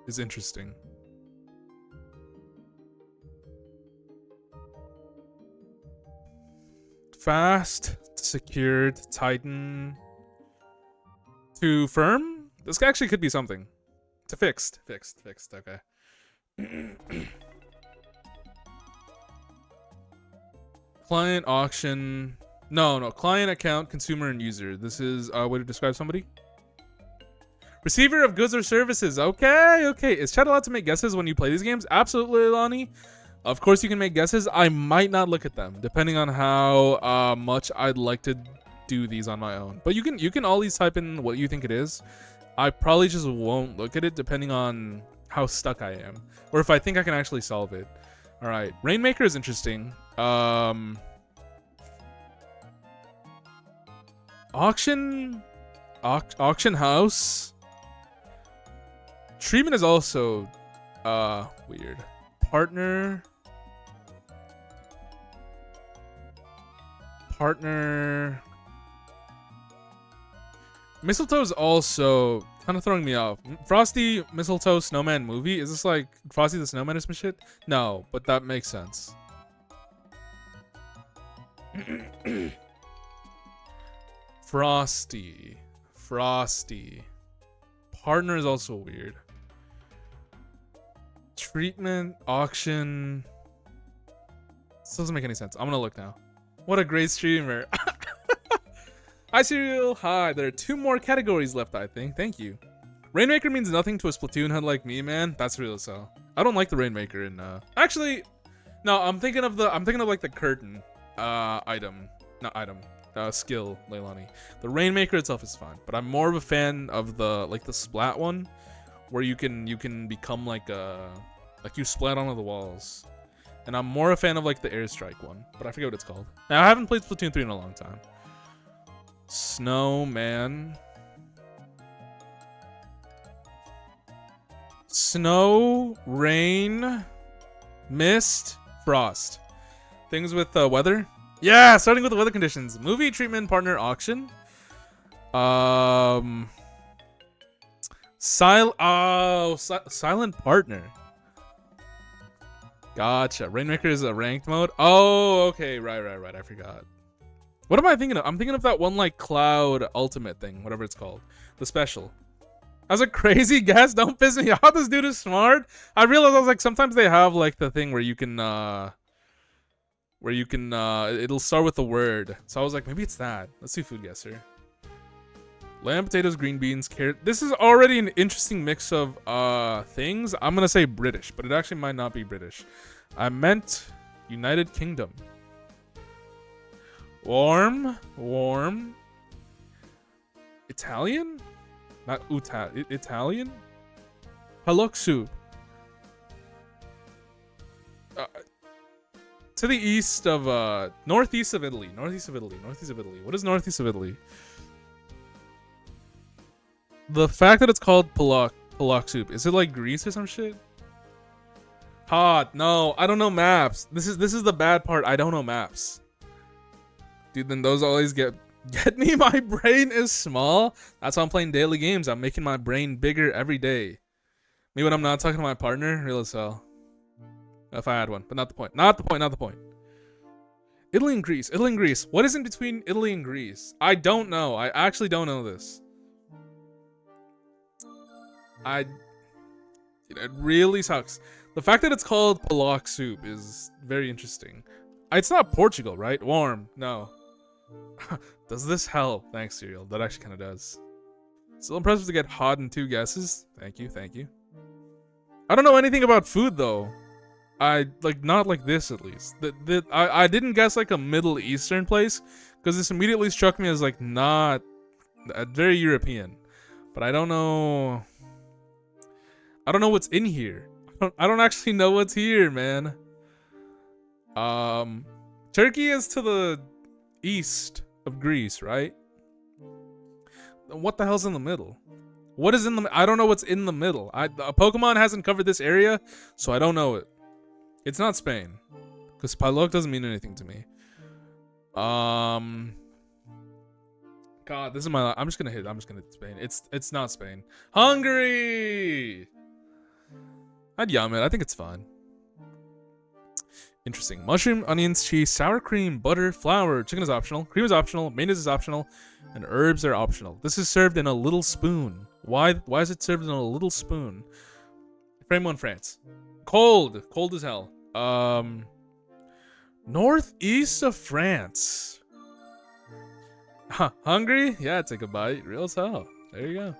Is interesting. Fast, secured, Titan. To firm? This actually could be something. To fixed. Okay. Client auction. No. Client account, consumer, and user. This is a way to describe somebody. Receiver of goods or services. Okay, okay. Is chat allowed to make guesses when you play these games? Absolutely, Lonnie. Of course you can make guesses. I might not look at them, depending on how much I'd like to do these on my own. But you can always type in what you think it is. I probably just won't look at it, depending on how stuck I am, or if I think I can actually solve it. All right, Rainmaker is interesting. Auction house. Treatment is also weird. Partner. Mistletoe is also kind of throwing me off. Frosty Mistletoe Snowman movie? Is this like Frosty the Snowman or some shit? No, but that makes sense. Frosty. Partner is also weird. Treatment, auction. This doesn't make any sense. I'm gonna look now. What a great streamer. Hi, Serial. Hi. There are 2 more categories left, I think. Thank you. Rainmaker means nothing to a Splatoon head like me, man. That's real as hell. I don't like the Rainmaker in actually, no, I'm thinking of like the curtain skill, Leilani. The Rainmaker itself is fine, but I'm more of a fan of the splat one, where you can become like you splat onto the walls. And I'm more a fan of like the airstrike one, but I forget what it's called. Now, I haven't played Splatoon 3 in a long time. Snowman. Snow, rain, mist, frost. Things with weather. Yeah, starting with the weather conditions. Movie, treatment, partner, auction. Silent partner. Gotcha. Rainmaker is a ranked mode. Oh, okay. Right. I forgot. What am I thinking of? I'm thinking of that one like cloud ultimate thing, whatever it's called. The special. As a crazy guess, don't piss me off. This dude is smart. I realized I was like, sometimes they have like the thing where you can it'll start with the word. So I was like, maybe it's that. Let's see food guesser. Lamb, potatoes, green beans, carrot. This is already an interesting mix of things. I'm gonna say British, but it actually might not be British. I meant United Kingdom. Warm. Italian? Not Italian? Haluk soup. To the east of northeast of Italy. What is northeast of Italy? The fact that it's called Palak soup, is it like Greece or some shit? Hot. No, I don't know maps. This is the bad part. I don't know maps. Dude, then those always get me. My brain is small. That's why I'm playing daily games. I'm making my brain bigger every day. Me when I'm not talking to my partner, real as hell. If I had one, but not the point. Italy and Greece. What is in between Italy and Greece? I don't know. I actually don't know this. It really sucks. The fact that it's called Palak soup is very interesting. It's not Portugal, right? Warm. No. Does this help? Thanks, Serial. That actually kind of does. Still impressive to get hot in 2 guesses. Thank you. I don't know anything about food though. Not like this at least. I didn't guess like a Middle Eastern place because this immediately struck me as like not very European. But I don't know what's in here. I don't actually know what's here, man. Turkey is to the east of Greece, right? What the hell's in the middle? What is in the? I don't know what's in the middle. Pokemon hasn't covered this area, so I don't know it. It's not Spain, because Palok doesn't mean anything to me. God, this is my. I'm just gonna hit Spain. It's not Spain. Hungary. I'd yum it. I think it's fine. Interesting. Mushroom, onions, cheese, sour cream, butter, flour. Chicken is optional. Cream is optional. Mayonnaise is optional, and herbs are optional. This is served in a little spoon. Why is it served in a little spoon? Frame 1, France. Cold as hell. Northeast of France. Hungry? Yeah, take a bite. Real as hell. There you go.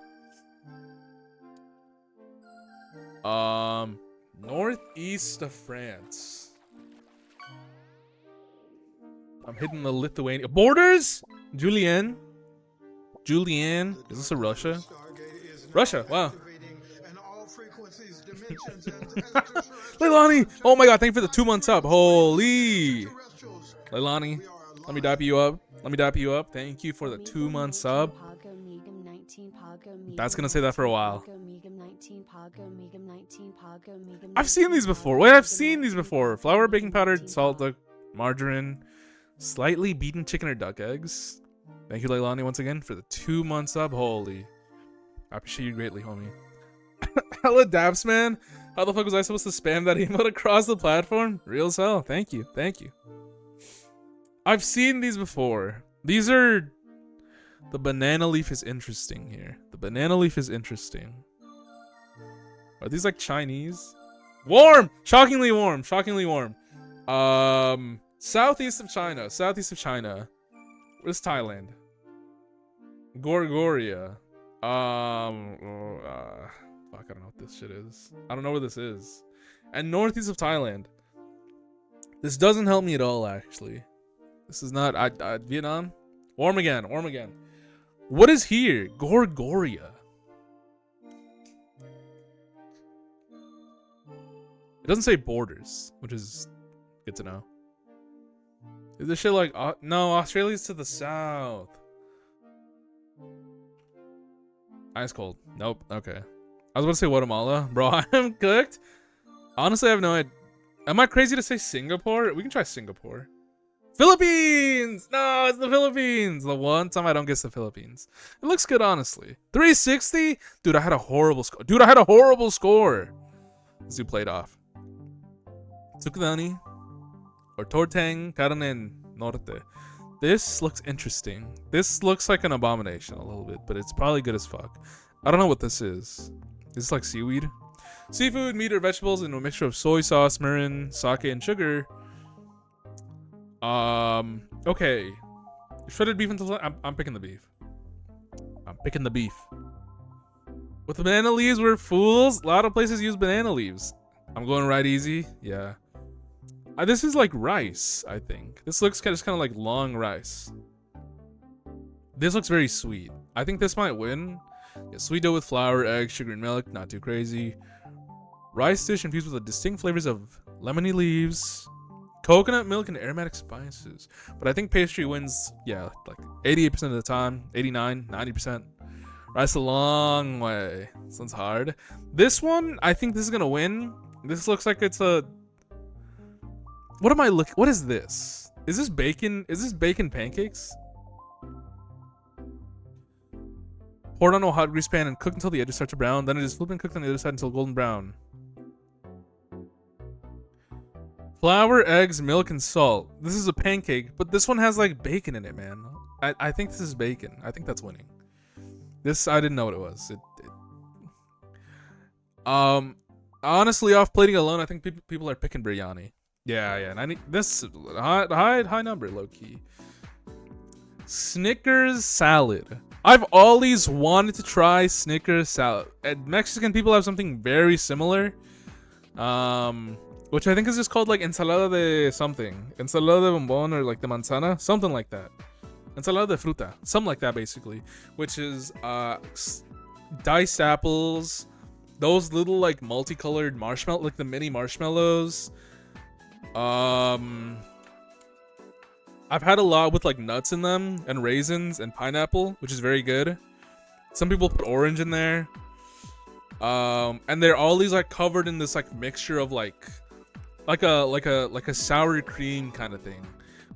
Northeast of France. I'm hitting the Lithuania borders. Julian. Is this a Russia? Russia. Wow. Leilani. Oh my God. Thank you for the 2 months up. Holy. Leilani. Let me dap you up. Thank you for the 2 months sub. That's gonna say that for a while. I've seen these before. Wait, I've seen these before. Flour, baking powder, salt, margarine, slightly beaten chicken or duck eggs. Thank you, Leilani, once again for the 2 months sub. Holy. I appreciate you greatly, homie. Hella daps, man. How the fuck was I supposed to spam that emote across the platform? Real as hell. Thank you. I've seen these before. These are... The banana leaf is interesting here. Are these like Chinese? Warm! Shockingly warm. Southeast of China. Where's Thailand? Gorgoria. Fuck, I don't know what this shit is. I don't know where this is. And northeast of Thailand. This doesn't help me at all, actually. This is not Vietnam. Warm again. What is here? Gorgoria. It doesn't say borders, which is good to know. Is this shit like... no, Australia's to the south. Ice cold. Nope. Okay. I was about to say Guatemala. Bro, I'm cooked. Honestly, I have no idea. Am I crazy to say Singapore? We can try Singapore. Philippines! No, it's the Philippines. The one time I don't guess the Philippines. It looks good, honestly. 360? Dude, I had a horrible score. This dude played off. Tsukudani. Or Tortang Karanen Norte. This looks interesting. This looks like an abomination a little bit, but it's probably good as fuck. I don't know what this is. Is this like seaweed? Seafood, meat, or vegetables in a mixture of soy sauce, mirin, sake, and sugar. Okay. Shredded beef until I'm picking the beef. With the banana leaves, we're fools. A lot of places use banana leaves. I'm going right easy. Yeah. This is like rice, I think. This looks kind of like long rice. This looks very sweet. I think this might win. Yeah, sweet dough with flour, eggs, sugar, and milk. Not too crazy. Rice dish infused with the distinct flavors of lemony leaves, coconut milk, and aromatic spices. But I think pastry wins, yeah, like 88% of the time. 89, 90%. Rice a long way. This one's hard. This one, I think this is gonna win. This looks like it's a... What am I looking... What is this? Is this bacon? Is this bacon pancakes? Pour it on a hot grease pan and cook until the edges start to brown. Then it is flipped and cooked on the other side until golden brown. Flour, eggs, milk, and salt. This is a pancake, but this one has like bacon in it, man. I think this is bacon. I think that's winning. This, I didn't know what it was. Honestly, off plating alone, I think people are picking biryani. Yeah, and I need this high number, low key. Snickers salad. I've always wanted to try Snickers salad. And Mexican people have something very similar, which I think is just called like ensalada de something, ensalada de bombón, or like de manzana, something like that. Ensalada de fruta, something like that, basically, which is diced apples, those little like multicolored marshmallow, like the mini marshmallows. I've had a lot with like nuts in them and raisins and pineapple, which is very good. Some people put orange in there. And they're all these like covered in this like mixture of like a sour cream kind of thing.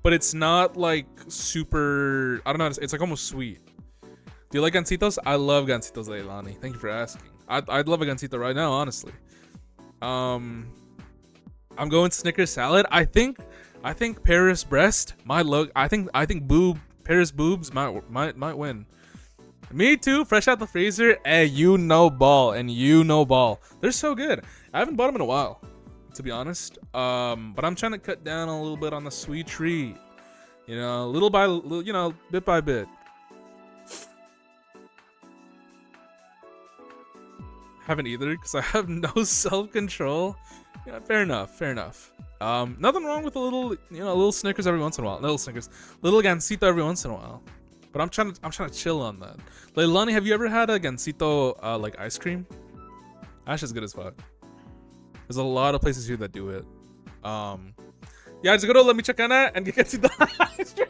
But it's not like super, I don't know, it's like almost sweet. Do you like gancitos? I love gancitos, Leilani. Thank you for asking. I'd love a gancito right now, honestly. I'm going Snickers salad. I think Paris breast might look. I think Paris boobs might win. Me too. Fresh out the freezer. Hey, ball. They're so good. I haven't bought them in a while, to be honest. But I'm trying to cut down a little bit on the sweet treat. You know, little by little, you know, bit by bit. Haven't either, because I have no self-control. Yeah, fair enough, fair enough. Nothing wrong with a little, a little Snickers every once in a while. Little Snickers, little gansito every once in a while. But I'm trying to chill on that. Leilani, have you ever had a gansito like ice cream? That's just good as fuck. There's a lot of places here that do it. Yeah, just go to La Michoacana and get gansito ice cream.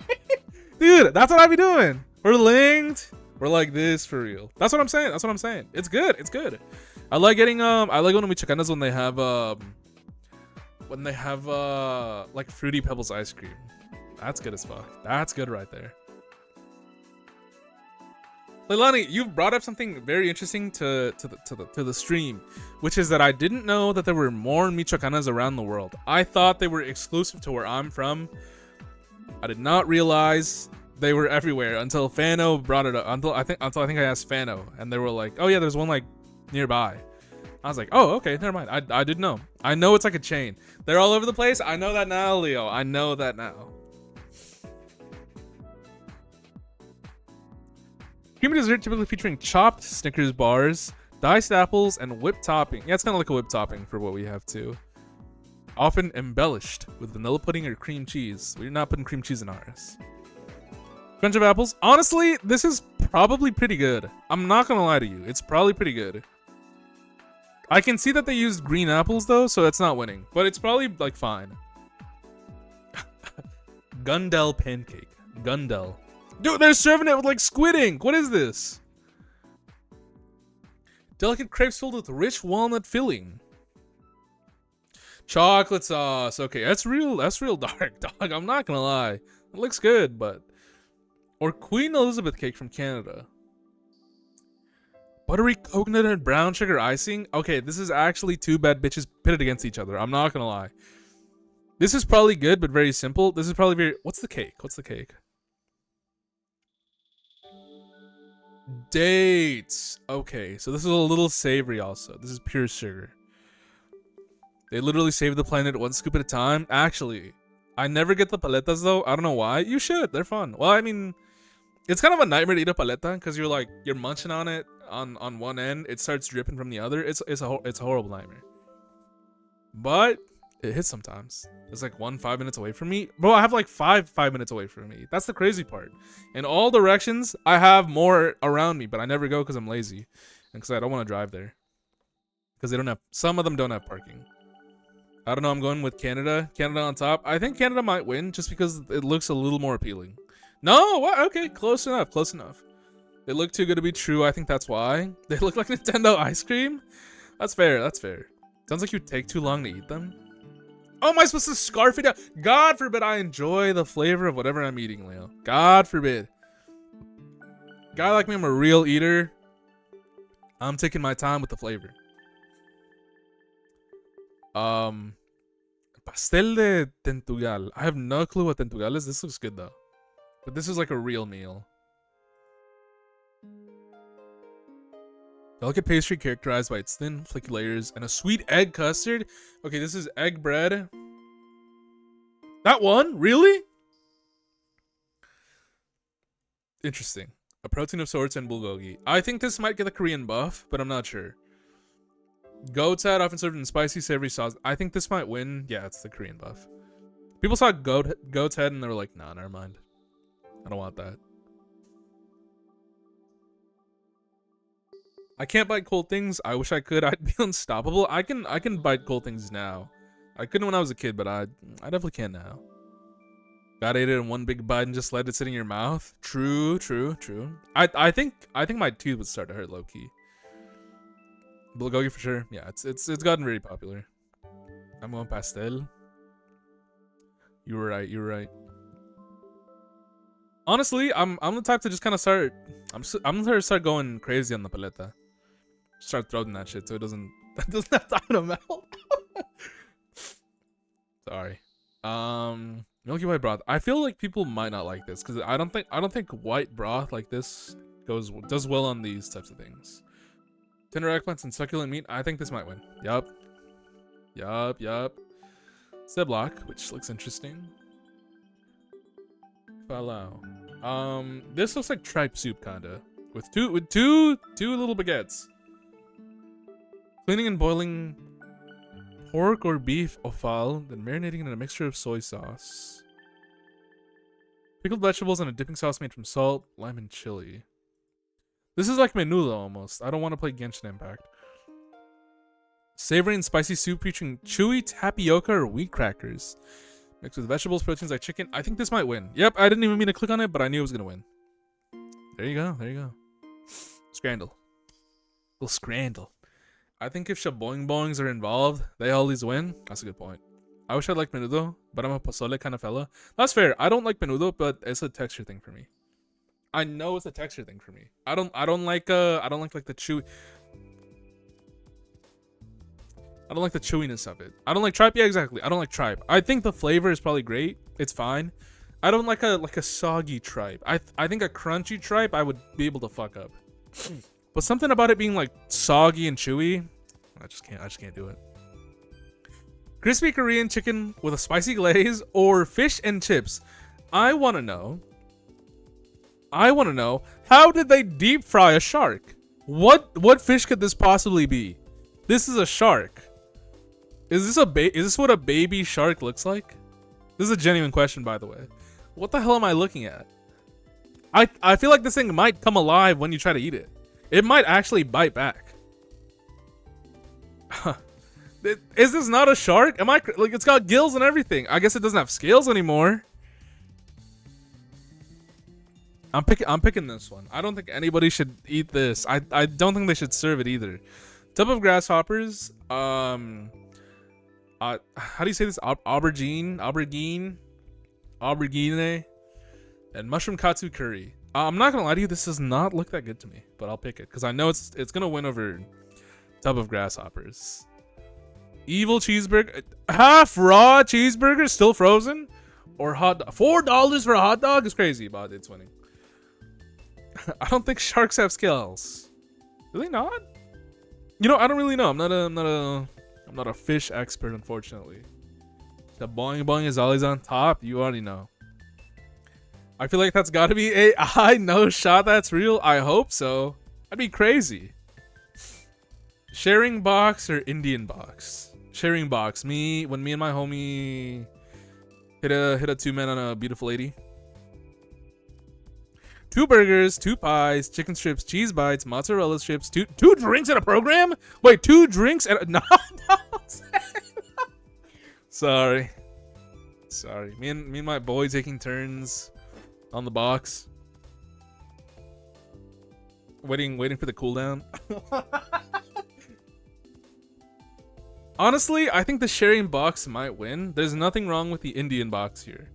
Dude, that's what I be doing. We're linked. We're like this for real. That's what I'm saying. That's what I'm saying. It's good. It's good. I like getting I like going to Michoacanas when they have like Fruity Pebbles ice cream. That's good as fuck. That's good right there. Leilani, you've brought up something very interesting to the stream, which is that I didn't know that there were more Michoacanas around the world. I thought they were exclusive to where I'm from. I did not realize they were everywhere until Fano brought it up. Until I think I asked Fano, and they were like, "Oh yeah, there's one like nearby." I was like, "Oh okay, never mind." I didn't know. I know it's like a chain. They're all over the place. I know that now, Leo. I know that now. Creamy dessert typically featuring chopped Snickers bars, diced apples, and whipped topping. Yeah, it's kind of like a whipped topping for what we have too. Often embellished with vanilla pudding or cream cheese. We're not putting cream cheese in ours. Crunch of apples. Honestly, this is probably pretty good. I'm not gonna lie to you. It's probably pretty good. I can see that they used green apples though, so it's not winning. But it's probably like fine. Gundel pancake. Gundel. Dude, they're serving it with like squid ink. What is this? Delicate crepes filled with rich walnut filling. Chocolate sauce. Okay, that's real dark, dog. I'm not gonna lie. It looks good, but... Or Queen Elizabeth cake from Canada. Buttery coconut and brown sugar icing. Okay, this is actually two bad bitches pitted against each other. I'm not gonna lie. This is probably good, but very simple. This is probably very... What's the cake? What's the cake? Dates. Okay, so this is a little savory also. This is pure sugar. They literally save the planet one scoop at a time. Actually, I never get the paletas though. I don't know why. You should. They're fun. Well, I mean, it's kind of a nightmare to eat a paleta because you're munching on it on one end. It starts dripping from the other. It's a horrible nightmare. But it hits sometimes. It's like 5 minutes away from me. Bro, I have like 5 minutes away from me. That's the crazy part. In all directions, I have more around me, but I never go because I'm lazy and because I don't want to drive there. Because some of them don't have parking. I don't know. I'm going with Canada. Canada on top. I think Canada might win just because it looks a little more appealing. No, what? Okay, close enough. Close enough. They look too good to be true. I think that's why. They look like Nintendo ice cream. That's fair. That's fair. Sounds like you take too long to eat them. Oh, am I supposed to scarf it out? God forbid I enjoy the flavor of whatever I'm eating, Leo. God forbid. Guy like me, I'm a real eater. I'm taking my time with the flavor. Pastel de tentugal. I have no clue what tentugal is. This looks good though. But this is like a real meal. Delicate pastry characterized by its thin, flaky layers and a sweet egg custard. Okay, this is egg bread. That one? Really? Interesting. A protein of sorts and bulgogi. I think this might get a Korean buff, but I'm not sure. Goat's head, often served in spicy, savory sauce. I think this might win. Yeah, it's the Korean buff. People saw goat's head and they were like, nah, never mind. I don't want that. I can't bite cold things. I wish I could. I'd be unstoppable. I can bite cold things now. I couldn't when I was a kid, but I definitely can now. Got ate it in one big bite and just let it sit in your mouth. True. I think my tooth would start to hurt low key. Bulgogi for sure. Yeah, it's gotten very popular. I'm going pastel. You were right. Honestly, I'm the type to just kind of start. I'm gonna start going crazy on the paleta. Start throwing that shit so it doesn't have time to melt. Sorry. Milky white broth. I feel like people might not like this because I don't think white broth like this does well on these types of things. Tender eggplants and succulent meat. I think this might win. Yup. Seblock, which looks interesting. Falau. This looks like tripe soup kinda with two little baguettes. Cleaning and boiling pork or beef offal, then marinating in a mixture of soy sauce. Pickled vegetables and a dipping sauce made from salt, lime, and chili. This is like menudo almost. I don't want to play Genshin Impact. Savory and spicy soup featuring chewy tapioca or wheat crackers. Mixed with vegetables, proteins like chicken. I think this might win. Yep, I didn't even mean to click on it, but I knew it was going to win. There you go. There you go. Scrandle. Little scrandle. I think if shaboing boings are involved, they always win. That's a good point. I wish I liked menudo, but I'm a pozole kind of fella. That's fair. I don't like menudo, but it's a texture thing for me. I know it's a texture thing for me. I don't like like the chewy. I don't like the chewiness of it. I don't like tripe. Yeah, exactly. I don't like tripe. I think the flavor is probably great. It's fine. I don't like a soggy tripe. I think a crunchy tripe I would be able to fuck up. But something about it being like soggy and chewy, I just can't do it. Crispy Korean chicken with a spicy glaze or fish and chips. I want to know, how did they deep fry a shark? What fish could this possibly be? This is a shark. Is this what a baby shark looks like? This is a genuine question, by the way. What the hell am I looking at? I feel like this thing might come alive when you try to eat it. It might actually bite back. Is this not a shark? Am I like, it's got gills and everything? I guess it doesn't have scales anymore. I'm picking this one. I don't think anybody should eat this. I don't think they should serve it either. Tub of grasshoppers. How do you say this? Aubergine, and mushroom katsu curry. I'm not gonna lie to you, this does not look that good to me, but I'll pick it because I know it's gonna win over tub of grasshoppers. Evil cheeseburger, half raw cheeseburger, still frozen, or hot dog. $4 for a hot dog is crazy, but it's winning. I don't think sharks have scales. Do they not? You know, I don't really know. I'm not a fish expert, unfortunately. The boing boing is always on top. You already know. I feel like that's got to be AI. No shot that's real. I hope so. That'd be crazy. Sharing box or Indian box? Sharing box. When me and my homie hit a two men on a beautiful lady. 2 burgers, 2 pies, chicken strips, cheese bites, mozzarella strips, two drinks at a program? Wait, 2 drinks at a... No. Sorry. Me and my boy taking turns on the box. Waiting for the cooldown. Honestly, I think the sharing box might win. There's nothing wrong with the Indian box here.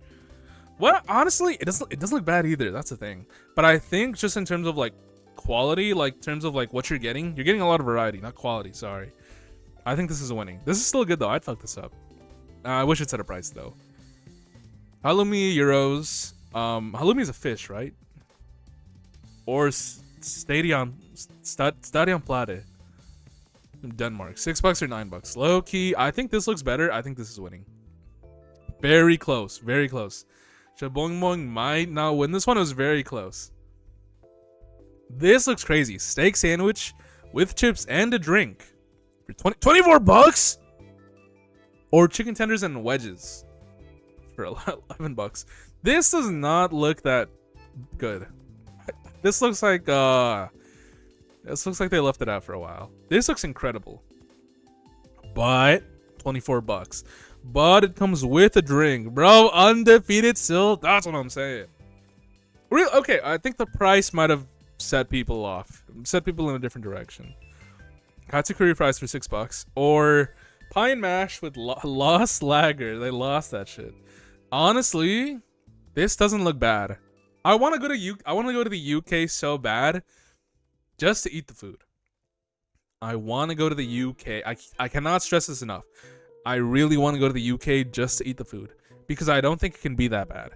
What? Honestly, it doesn't look bad either. That's the thing. But I think just in terms of like quality, like in terms of like what you're getting a lot of variety, not quality. Sorry. I think this is winning. This is still good though. I'd fuck this up. I wish it set a price though. Halloumi euros. Halloumi is a fish, right? Or stadion plate. Denmark. $6 or $9. Low key. I think this looks better. I think this is winning. Very close. Very close. Shabong Mong might not win. This one was very close. This looks crazy. Steak sandwich with chips and a drink for $24? Or chicken tenders and wedges for $11. This does not look that good. This looks like they left it out for a while. This looks incredible. But $24. But it comes with a drink, bro. Undefeated still. That's what I'm saying. Okay, I think the price might have set people off, set people in a different direction. Katsu curry fries for $6, or pie and mash with lost lager. They lost that shit. Honestly, this doesn't look bad. I want to go to the UK so bad, just to eat the food. I want to go to the UK. I cannot stress this enough. I really want to go to the UK just to eat the food, because I don't think it can be that bad.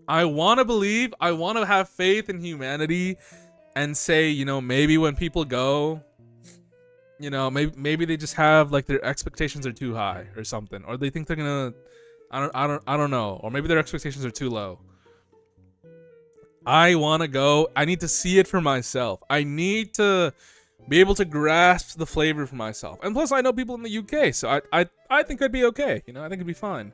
I want to believe, I want to have faith in humanity and say, you know, maybe when people go, you know, maybe they just have like their expectations are too high or something, or they think they're gonna, I don't know, or maybe their expectations are too low. I want to go. I need to see it for myself. I need to be able to grasp the flavor for myself. And plus, I know people in the UK, so I think I'd be okay. You know, I think it'd be fine.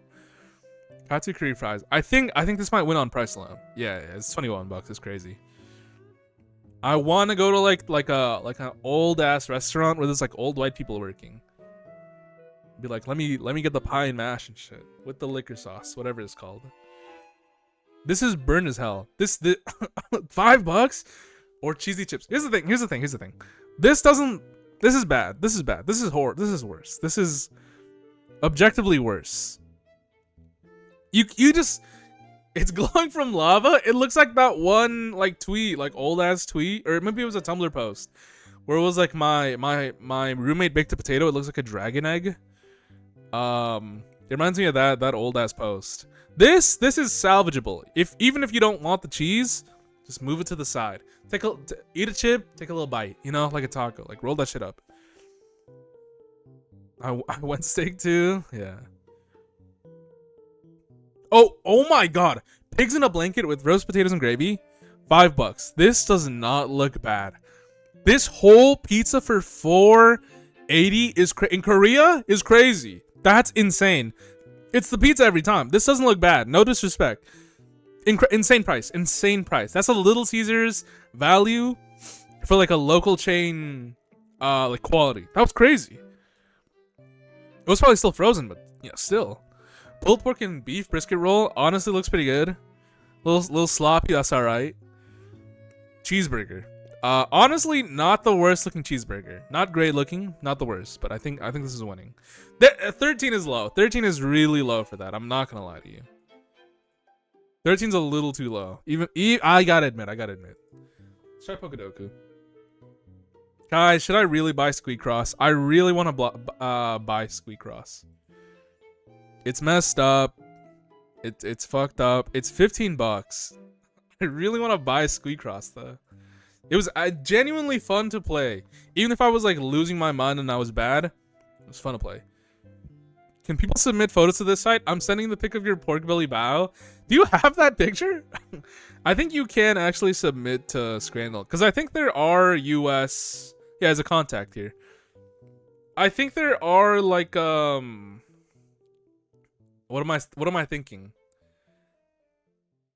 Katsu curry fries. I think this might win on price alone. Yeah, it's $21. It's crazy. I want to go to like an old ass restaurant where there's like old white people working. Be like, let me get the pie and mash and shit with the liquor sauce, whatever it's called. This is burnt as hell. This $5 or cheesy chips. Here's the thing. This is bad. This is bad. This is horrible. This is worse. This is objectively worse. You just, it's glowing from lava. It looks like that one like tweet, like old ass tweet, or maybe it was a Tumblr post where it was like my roommate baked a potato. It looks like a dragon egg. It reminds me of that old ass post. This is salvageable. Even if you don't want the cheese, just move it to the side. Eat a chip, take a little bite. You know, like a taco. Like roll that shit up. I went steak too. Yeah. Oh my god. Pigs in a blanket with roast potatoes and gravy. $5. This does not look bad. This whole pizza for $4.80 is in Korea is crazy. That's insane. It's the pizza every time. This doesn't look bad. No disrespect. Insane price. Insane price. That's a Little Caesars value for like a local chain like quality. That was crazy. It was probably still frozen, but yeah, still. Pulled pork and beef brisket roll honestly looks pretty good. Little sloppy, that's alright. Cheeseburger. Honestly, not the worst looking cheeseburger. Not great looking, not the worst, but I think this is winning. 13 is low. 13 is really low for that. I'm not gonna lie to you. 13's a little too low. I gotta admit. Let's try Pokedoku. Guys, should I really buy squeakross? I really want to buy squeakross. It's messed up. It's fucked up. It's $15. I really want to buy squeakross though. It was genuinely fun to play. Even if I was like losing my mind and I was bad, it was fun to play. Can people submit photos to this site? I'm sending the pic of your pork belly bow. Do you have that picture? I think you can actually submit to Scrandal. Because I think there are US... Yeah, as a contact here. I think there are like... What am I thinking?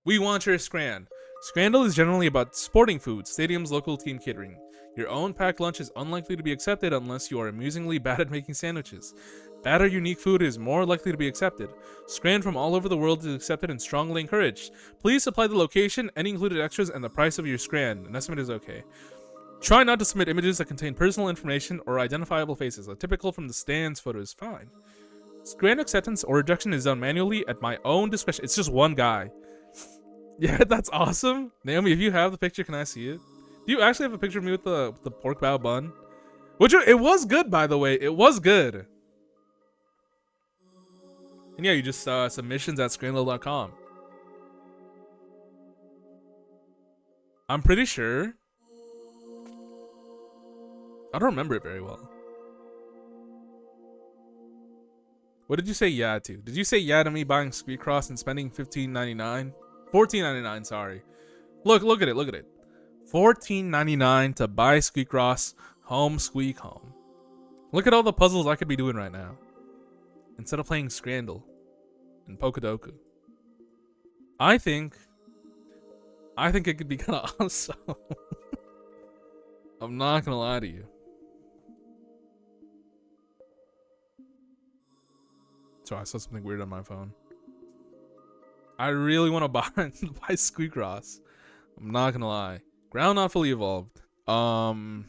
We want your Scran. Scrandal is generally about sporting foods, stadiums, local team catering. Your own packed lunch is unlikely to be accepted unless you are amusingly bad at making sandwiches. Bad or unique food is more likely to be accepted. Scran from all over the world is accepted and strongly encouraged. Please supply the location, any included extras, and the price of your Scran. An estimate is okay. Try not to submit images that contain personal information or identifiable faces. A typical from the stands photo is fine. Scran acceptance or rejection is done manually at my own discretion. It's just one guy. Yeah, that's awesome. Naomi, if you have the picture, can I see it? Do you actually have a picture of me with the pork bow bun? Which it was good, by the way. It was good. And yeah, you just submissions at scrandal.com. I'm pretty sure. I don't remember it very well. What did you say yeah to? Did you say yeah to me buying Squeakross and spending $15.99? $14.99, sorry. Look at it, $14.99 to buy Squeakross, home squeak home. Look at all the puzzles I could be doing right now. Instead of playing Scrandal and Pokedoku. I think it could be kind of awesome. I'm not gonna lie to you. Sorry, I saw something weird on my phone. I really want to buy Squeakross. I'm not gonna lie. Ground not fully evolved. Golet.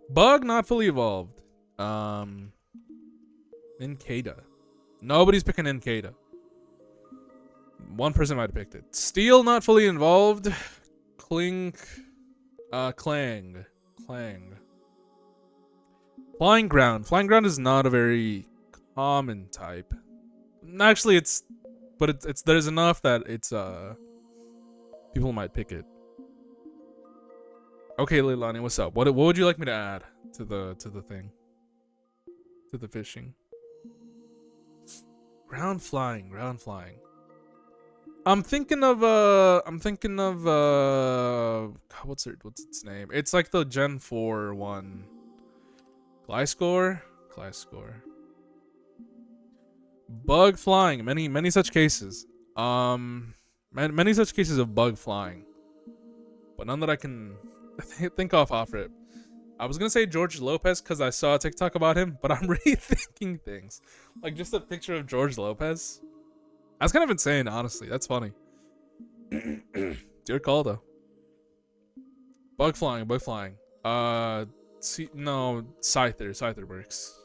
Bug not fully evolved. Incada. Nobody's picking Incada. One person might have picked it. Steel not fully involved. Clink. Clang. Flying ground. Flying ground is not a very common type. Actually, it's there's enough that it's people might pick it. Okay, Leilani, what's up? What would you like me to add to the thing? To the fishing. Ground flying. I'm thinking of what's its name? It's like the Gen 4 one. Glyscore? Bug flying. Many such cases. Many such cases of bug flying. But none that I can think off rip. I was gonna say George Lopez because I saw a TikTok about him, but I'm rethinking things. Like just a picture of George Lopez. That's kind of insane, honestly. That's funny. Dear call though. Bug flying. No, Scyther works.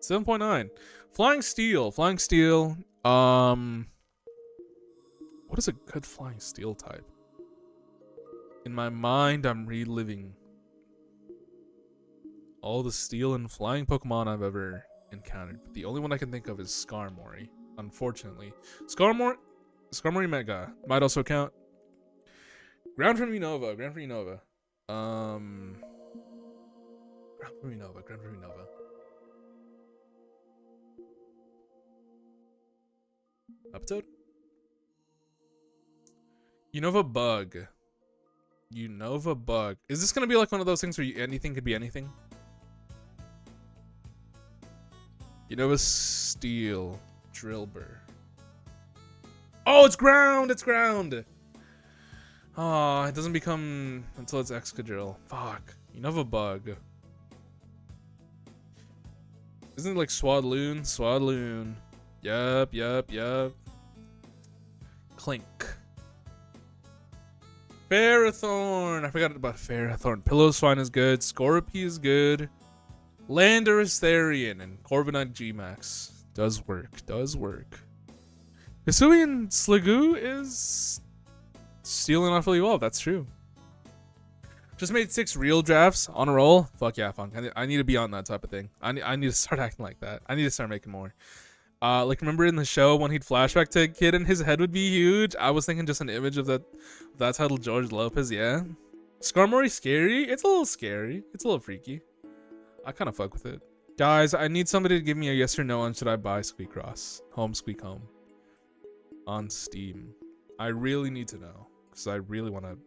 7.9. Flying steel. What is a good flying steel type? In my mind, I'm reliving all the steel and flying Pokemon I've ever encountered. But the only one I can think of is Skarmory, unfortunately. Skarmory Mega might also count. Ground from Unova. Uptoad? Unova Bug. Is this gonna be like one of those things where anything could be anything? Unova Steel. Drillbur. Oh, it's ground! Oh, it doesn't become until it's Excadrill. Fuck. Unova Bug. Isn't it like Swadloon? Yup. Clink. Ferrothorn. I forgot about Ferrothorn. Pillowswine is good. Scorpy is good. Landorus Therian and Corviknight Gmax. Does work. Hisuian Sliggoo is stealing off really well. That's true. Just made 6 real drafts on a roll. Fuck yeah, Funk. I need to be on that type of thing. I need to start acting like that. I need to start making more. Like remember in the show when he'd flashback to a kid and his head would be huge? I was thinking just an image of that title, George Lopez. Yeah. Skarmory scary? It's a little scary. It's a little freaky. I kind of fuck with it. Guys, I need somebody to give me a yes or no on should I buy Squeakross? Home Squeak Home. On Steam. I really need to know. Because I really want to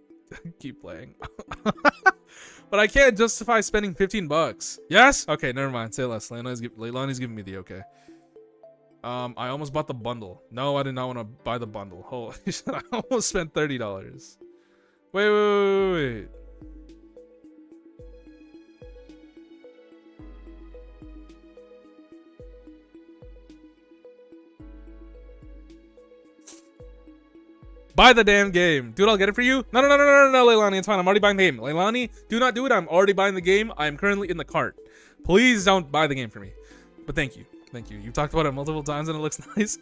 keep playing. But I can't justify spending $15. Yes? Okay, never mind. Say less. Leilani's giving me the okay. I almost bought the bundle. No, I did not want to buy the bundle. Holy shit, I almost spent $30. Wait. Buy the damn game. Dude, I'll get it for you. No, Leilani, it's fine. I'm already buying the game. Leilani, do not do it. I'm already buying the game. I am currently in the cart. Please don't buy the game for me. But thank you. You've talked about it multiple times and it looks nice.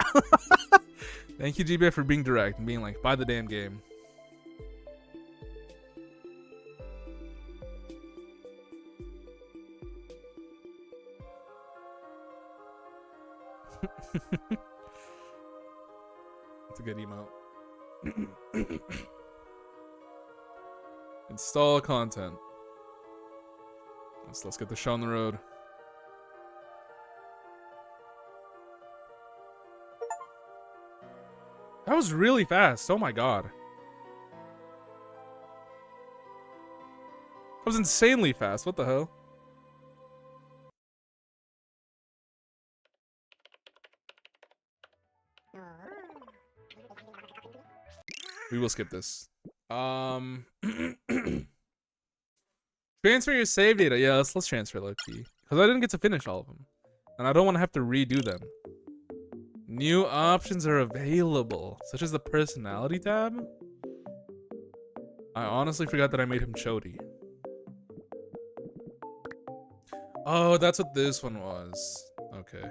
Thank you, GBF, for being direct and being like, buy the damn game. That's a good emote. Install content. Let's get the show on the road. That was really fast. Oh my god. That was insanely fast. What the hell? We will skip this. Transfer your save data. Yeah, let's transfer low-key. Because I didn't get to finish all of them. And I don't want to have to redo them. New options are available, such as the personality tab. I honestly forgot that I made him Chody. Oh, that's what this one was. Okay.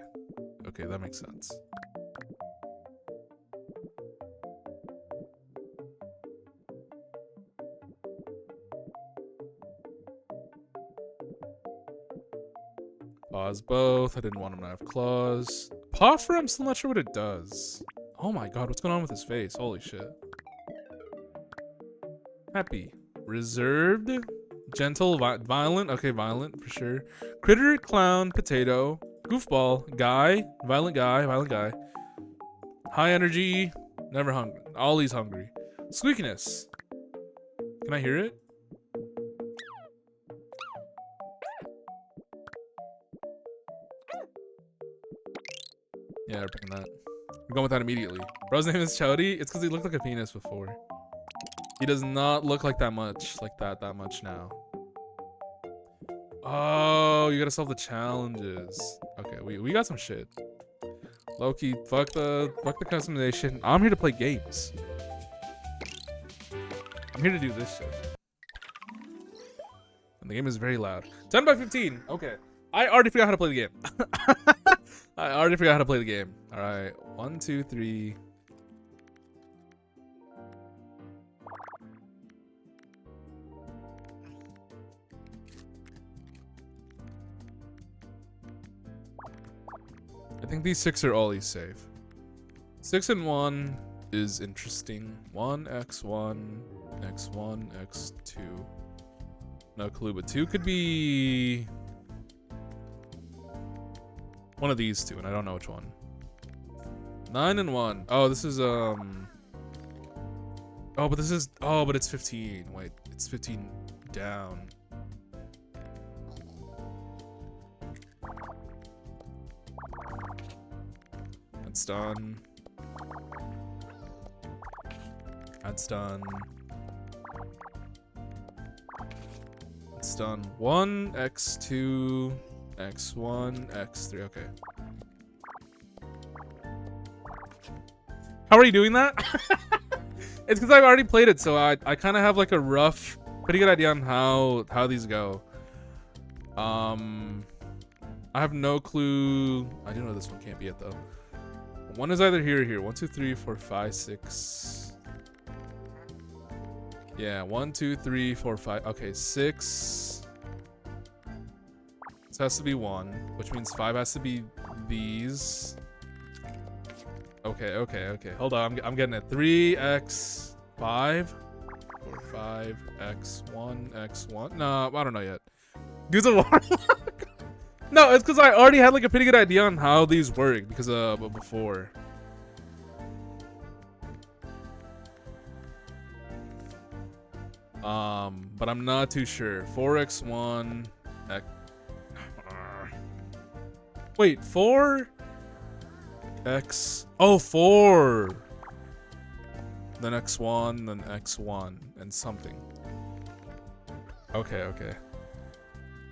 Okay, that makes sense. Pause both. I didn't want him to have claws. Poffer, I'm still not sure what it does. Oh my god, what's going on with his face? Holy shit. Happy. Reserved. Gentle. Violent. Okay, violent for sure. Critter, clown, potato. Goofball. Guy. Violent guy. High energy. Never hungry. Ollie's hungry. Squeakiness. Can I hear it? Yeah, we're picking that. We're going with that immediately. Bro's name is Chowdy. It's because he looked like a penis before. He does not look like that much. Like that much now. Oh, you gotta solve the challenges. Okay, we got some shit. Loki, fuck the customization. I'm here to play games. I'm here to do this shit. And the game is very loud. 10 by 15. Okay. I already forgot how to play the game. I already forgot how to play the game. All right. 1, 2, 3. I think these 6 are all safe. 6 and 1 is interesting. 1x1, x1, x2. No clue, but 2 could be one of these 2, and I don't know which one. 9 and 1. Oh, this is oh, but this is but it's 15. Wait, it's 15 down. That's done. That's done. That's done. 1, x2, x1, x3. Okay. How are you doing that? It's because I've already played it, so I kind of have like a rough, pretty good idea on how these go. I have no clue. I do know this one can't be it though. One is either here or here. 1, 2, 3, 4, 5, 6. Yeah, 1, 2, 3, 4, 5. Okay, 6. This has to be 1, which means 5 has to be these. Okay. Hold on, I'm getting it. 3x 5 or 5x 1x1. No, I don't know yet. Use a warlock. No, it's because I already had like a pretty good idea on how these work because before. But I'm not too sure. 4x1. Wait, 4 x. Oh, 4. Then x1, then x1, and something. Okay.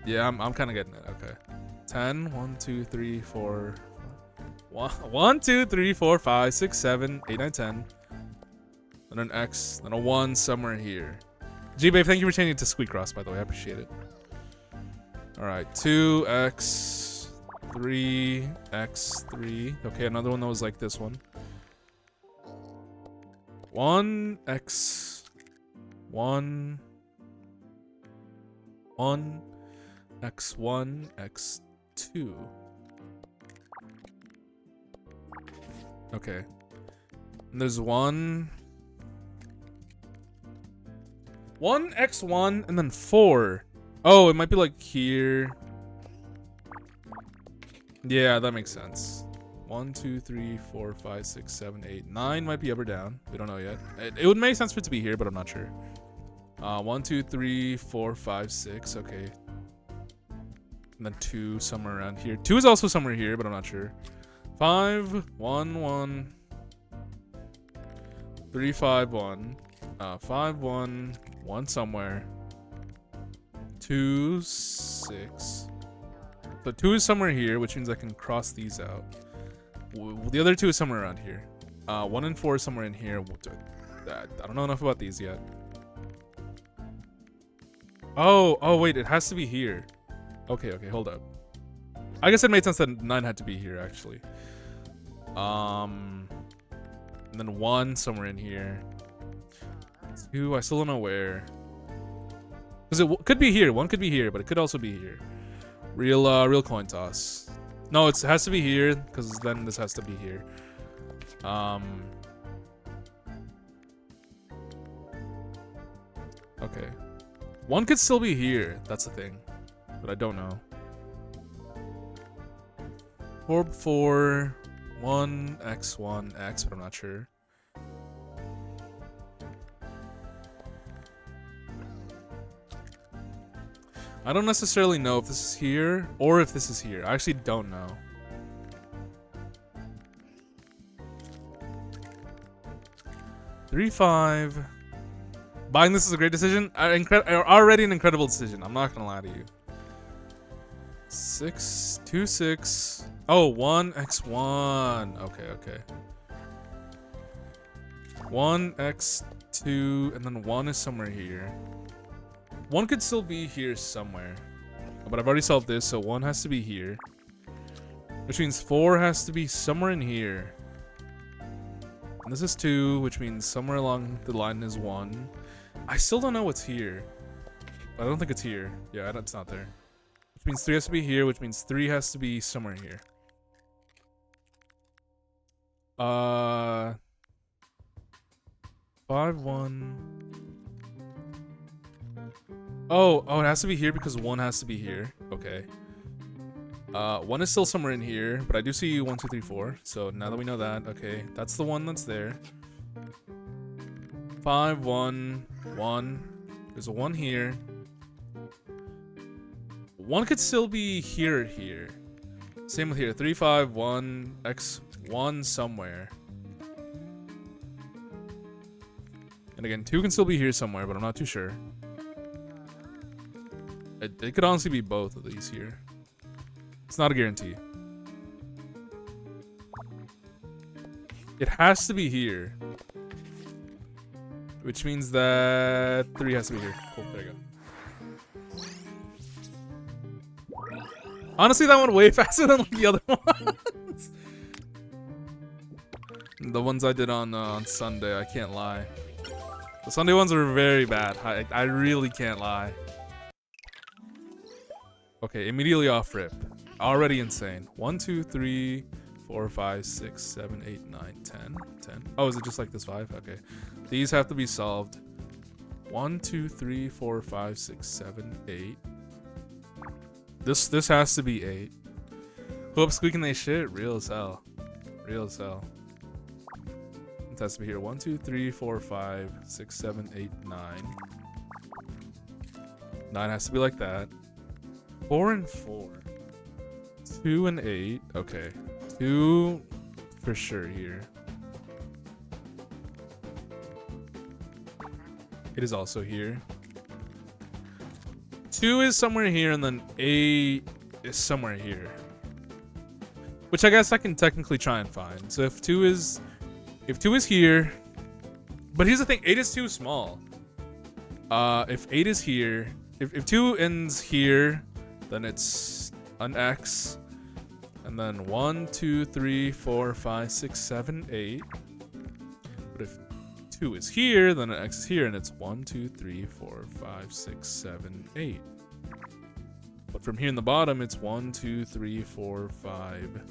Yeah, I'm kind of getting it. Okay. 10. 1, 2, 3, 4. 1, 2, 3, 4, 5, 6, 7, 8, 9, 10. And an X, then a 1 somewhere here. G-Babe, thank you for changing it to squeakross, by the way. I appreciate it. Alright, 2x, 3x3. Okay, another one that was like this one. 1x, 1, 1, x1, x2. Okay. And there's 1, x1, and then 4. Oh, it might be like here. Yeah, that makes sense. 1, 2, 3, 4, 5, 6, 7, 8, 9 might be up or down. We don't know yet. It would make sense for it to be here, but I'm not sure. 1, 2, 3, 4, 5, 6. Okay. And then 2 somewhere around here. 2 is also somewhere here, but I'm not sure. 5, 1, 1. 3, 5, 1. 5, 1. 1 somewhere. 2, 6. So 2 is somewhere here, which means I can cross these out. The other 2 is somewhere around here. 1 and 4 is somewhere in here. I don't know enough about these yet. Oh wait, it has to be here. Okay, hold up. I guess it made sense that 9 had to be here, actually. And then 1 somewhere in here. 2, I still don't know where. Because it could be here. 1 could be here, but it could also be here. Real coin toss. No, it has to be here, because then this has to be here. Okay. 1 could still be here. That's the thing. But I don't know. 4, 1, x1, x, but I'm not sure. I don't necessarily know if this is here or if this is here. I actually don't know. Three, 5. Buying this is a great decision. Already an incredible decision. I'm not gonna lie to you. 6, 2, 6. Oh, 1x1. Okay. 1x2, and then 1 is somewhere here. 1 could still be here somewhere. But I've already solved this, so 1 has to be here. Which means 4 has to be somewhere in here. And this is 2, which means somewhere along the line is 1. I still don't know what's here. I don't think it's here. Yeah, it's not there. Which means 3 has to be here, which means 3 has to be somewhere here. 5, 1. Oh, it has to be here because 1 has to be here. Okay. 1 is still somewhere in here, but I do see 1, 2, 3, 4. So now that we know that, okay, that's the one that's there. 5, 1, 1. There's a 1 here. 1 could still be here. Same with here. 3, 5, 1, x 1 somewhere. And again, 2 can still be here somewhere, but I'm not too sure. It could honestly be both of these here. It's not a guarantee. It has to be here. Which means that 3 has to be here. Cool, there you go. Honestly, that went way faster than like the other ones. The ones I did on Sunday, I can't lie. The Sunday ones were very bad. I really can't lie. Okay, immediately off rip. Already insane. 1, 2, 3, 4, 5, 6, 7, 8, 9, 10. 10. Oh, is it just like this 5? Okay. These have to be solved. 1, 2, 3, 4, 5, 6, 7, 8. This has to be 8. Who up squeaking they shit? Real as hell. Real as hell. It has to be here. 1, 2, 3, 4, 5, 6, 7, 8, 9. 9 has to be like that. 4 and 4. 2 and 8. Okay. 2 for sure here. It is also here. 2 is somewhere here, and then 8 is somewhere here. Which I guess I can technically try and find. So if 2 is here, but here's the thing, 8 is too small. If 8 is here, if 2 ends here, then it's an X, and then 1, 2, 3, 4, 5, 6, 7, 8. But if 2 is here, then an X is here, and it's 1, 2, 3, 4, 5, 6, 7, 8. But from here in the bottom, it's 1, 2, 3, 4, 5,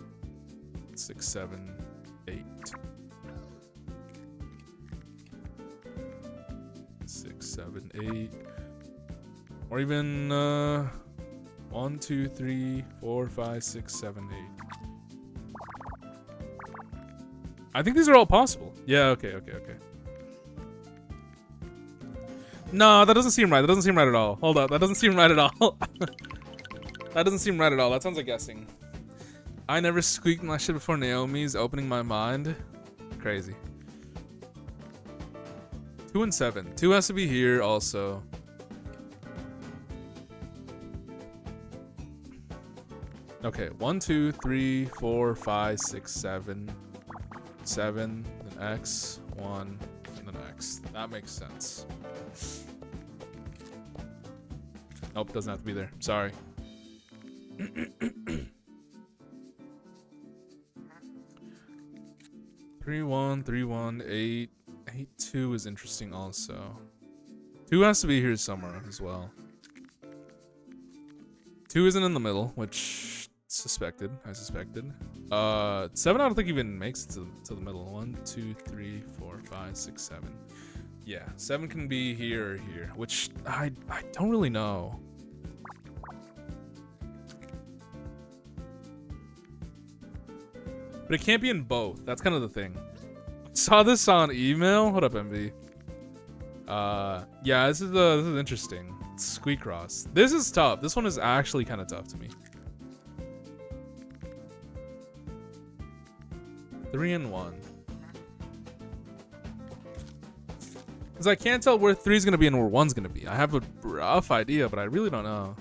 6, 7, 8. 6, 7, 8. Or even 1, 2, 3, 4, 5, 6, 7, 8. I think these are all possible. Yeah, okay. No, that doesn't seem right. That doesn't seem right at all. Hold up. That doesn't seem right at all. That doesn't seem right at all. That sounds like guessing. I never squeaked my shit before Naomi's opening my mind. Crazy. 2 and 7. 2 has to be here also. Okay, 1, 2, 3, 4, 5, 6, 7. 7, then X, 1, and then X. That makes sense. Nope, doesn't have to be there. Sorry. 3, 1, 3, 1, 8. 8, 2 is interesting also. 2 has to be here somewhere as well. 2 isn't in the middle, which I suspected. 7 I don't think even makes it to the middle. 1, 2, 3, 4, 5, 6, 7. Yeah, 7 can be here or here, which I don't really know. But it can't be in both. That's kind of the thing. Saw this on email. What up, MV? Yeah, this is interesting. squeakross. This is tough. This one is actually kind of tough to me. 3 and 1. Because I can't tell where 3 is going to be and where 1's going to be. I have a rough idea, but I really don't know.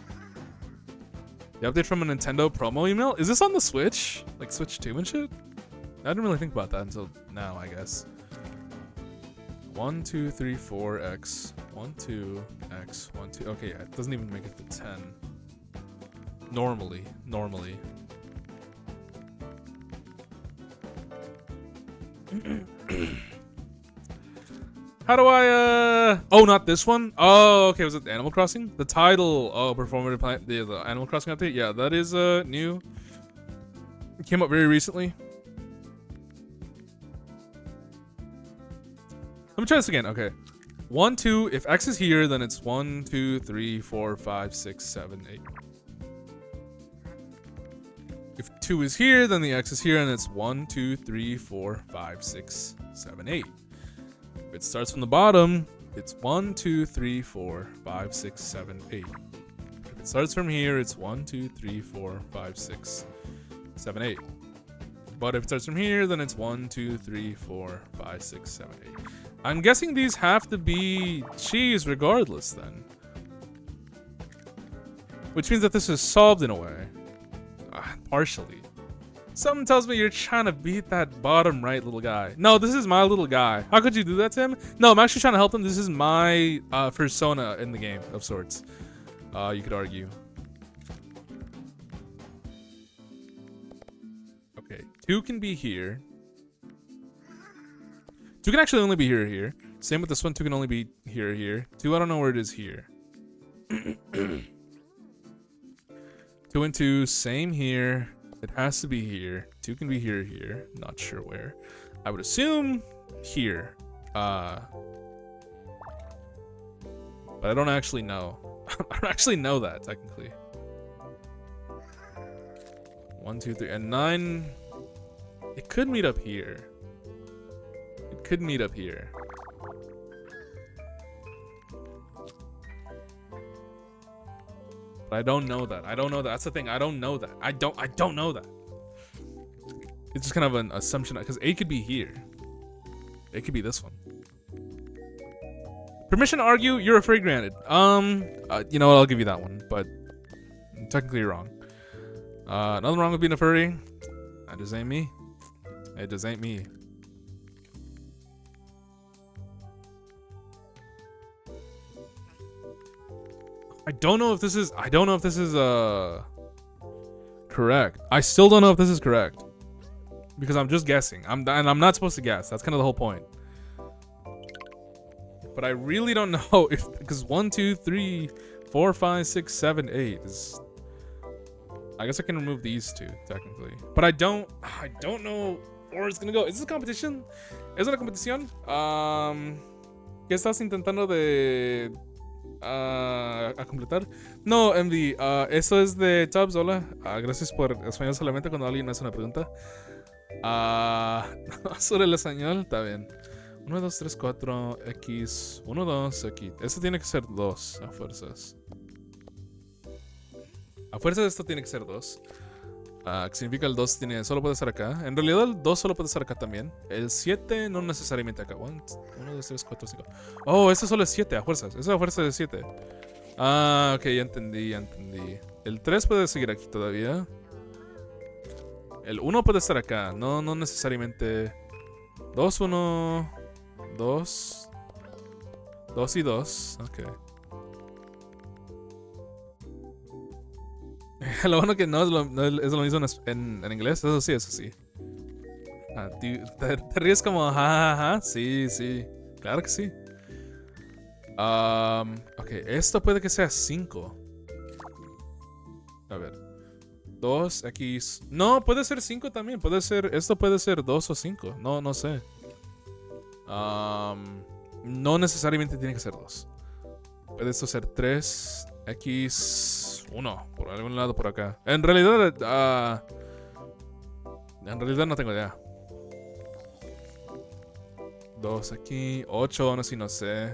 The update from a Nintendo promo email? Is this on the Switch? Like Switch 2 and shit? I didn't really think about that until now, I guess. 1, 2, 3, 4, X. 1, 2, X. 1, 2. Okay, yeah, it doesn't even make it to 10. Normally. How do I, oh, not this one? Oh, okay, was it Animal Crossing? The title, oh, Performative Planet, the Animal Crossing update? Yeah, that is, new. It came up very recently. Let me try this again, okay. 1, 2, if X is here, then it's 1, 2, 3, 4, 5, 6, 7, 8. If 2 is here, then the X is here, and it's 1, 2, 3, 4, 5, 6, 7, 8. If it starts from the bottom, it's 1, 2, 3, 4, 5, 6, 7, 8. If it starts from here, it's 1, 2, 3, 4, 5, 6, 7, 8. But if it starts from here, then it's 1, 2, 3, 4, 5, 6, 7, 8. I'm guessing these have to be cheese regardless then. Which means that this is solved in a way. Partially. Something tells me you're trying to beat that bottom right little guy. No, this is my little guy. How could you do that to him? No, I'm actually trying to help him. This is my persona in the game of sorts. You could argue. Okay, 2 can be here. 2 can actually only be here or here. Same with this one, 2 can only be here or here. 2, I don't know where it is here. 2 and 2, same here. It has to be here. 2 can be here or here. Not sure where. I would assume here. But I don't actually know. I don't actually know that, technically. 1, 2, 3, and 9. It could meet up here. It could meet up here. But I don't know that. I don't know that. That's the thing. I don't know that. I don't know that. It's just kind of an assumption because 8 could be here. 8 could be this one. Permission to argue, you're afraid granted. You know what? I'll give you that one, but technically you're wrong. Nothing wrong with being a furry. That just ain't me. It just ain't me. I don't know if this is correct. I still don't know if this is correct. Because I'm just guessing. And I'm not supposed to guess. That's kind of the whole point. But I really don't know if, because 1, 2, 3, 4, 5, 6, 7, 8 is, I guess I can remove these 2 technically. But I don't know where it's gonna go. Is this a competition? ¿Es una competición? ¿Qué estás intentando de a completar? No, MD, eso es de Tubbs, hola. Gracias por español solamente cuando alguien me hace una pregunta. Sobre el español, está bien. 1, 2, 3, 4, X. 1, 2, X. Esto tiene que ser 2 a fuerzas. A fuerzas esto tiene que ser 2. Que significa el 2 solo puede estar acá. En realidad el 2 solo puede estar acá también. El 7 no necesariamente acá. 1, 2, 3, 4, 5. Oh, este solo es 7 a fuerzas. Eso a fuerzas es 7. Ok, ya entendí. El 3 puede seguir aquí todavía. El 1 puede estar acá. No necesariamente. 2, 1, 2. 2 y 2. Ok. Lo bueno que no es lo mismo en inglés. Eso sí. Te ríes como jajaja. Sí. Claro que sí. Ok, esto puede que sea 5. A ver. 2, X. No, puede ser 5 también. Esto puede ser 2 o 5. No sé. No necesariamente tiene que ser 2. Puede esto ser 3, X, 1. Por algún lado por acá. En realidad no tengo idea. 2 aquí, 8, aún así no sé.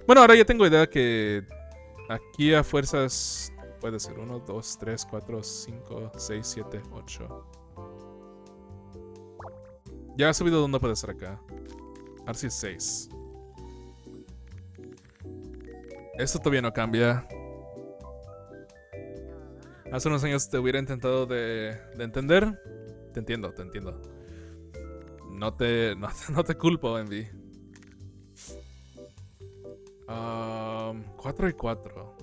Bueno, ahora ya tengo idea que Aquí a fuerzas puede ser 1, 2, 3, 4, 5, 6, 7, 8. Ya ha subido, ¿dónde puede estar acá? A ver si es 6. Esto todavía no cambia. Hace unos años te hubiera intentado de entender. Te entiendo. No te culpo, Envy. 4 y 4.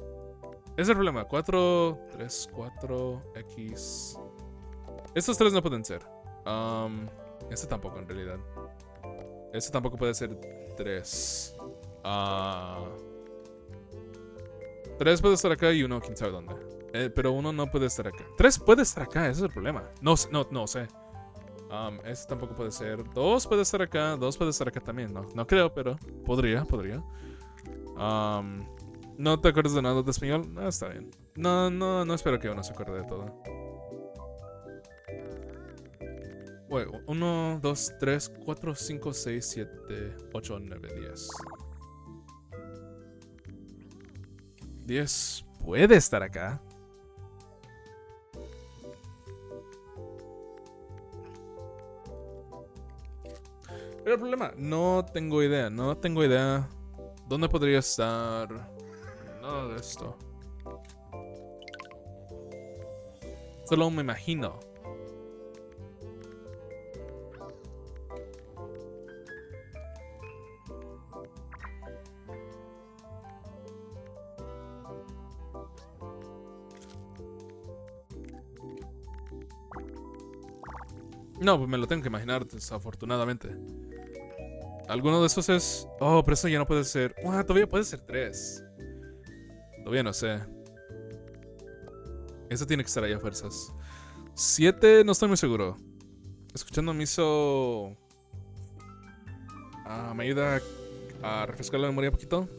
Ese es el problema. 4, 3, 4, X. Estos tres no pueden ser. Este tampoco, en realidad. Este tampoco puede ser 3. 3 puede estar acá y 1 quién sabe dónde. Pero 1 no puede estar acá. 3 puede estar acá, ese es el problema. No sé. Este tampoco puede ser. 2 puede estar acá, 2 puede estar acá también. No creo, pero podría. ¿No te acuerdas de nada de español? No, está bien. No espero que uno se acuerde de todo. 1, 2, 3, 4, 5, 6, 7, 8, 9, 10. 10 puede estar acá. Pero el problema, no tengo idea. ¿Dónde podría estar? Nada de esto. Solo me imagino. No, pues me lo tengo que imaginar, desafortunadamente. Alguno de esos es... Oh, pero eso ya no puede ser... todavía puede ser 3. Todavía no sé. Eso tiene que estar ahí a fuerzas. 7, no estoy muy seguro. Escuchando me hizo... me ayuda a refrescar la memoria un poquito.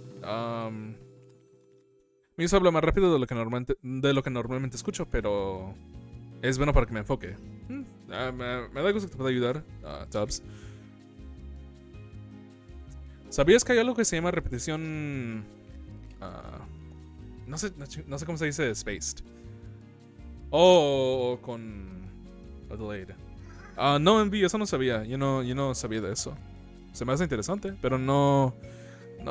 Me hizo hablar más rápido de lo que normalmente escucho, pero... Es bueno para que me enfoque. Me da gusto que te pueda ayudar, Tubbs. ¿Sabías que hay algo que se llama repetición? No sé cómo se dice spaced. Con delayed. No, Envy, eso no sabía. Yo no sabía de eso. Se me hace interesante, pero no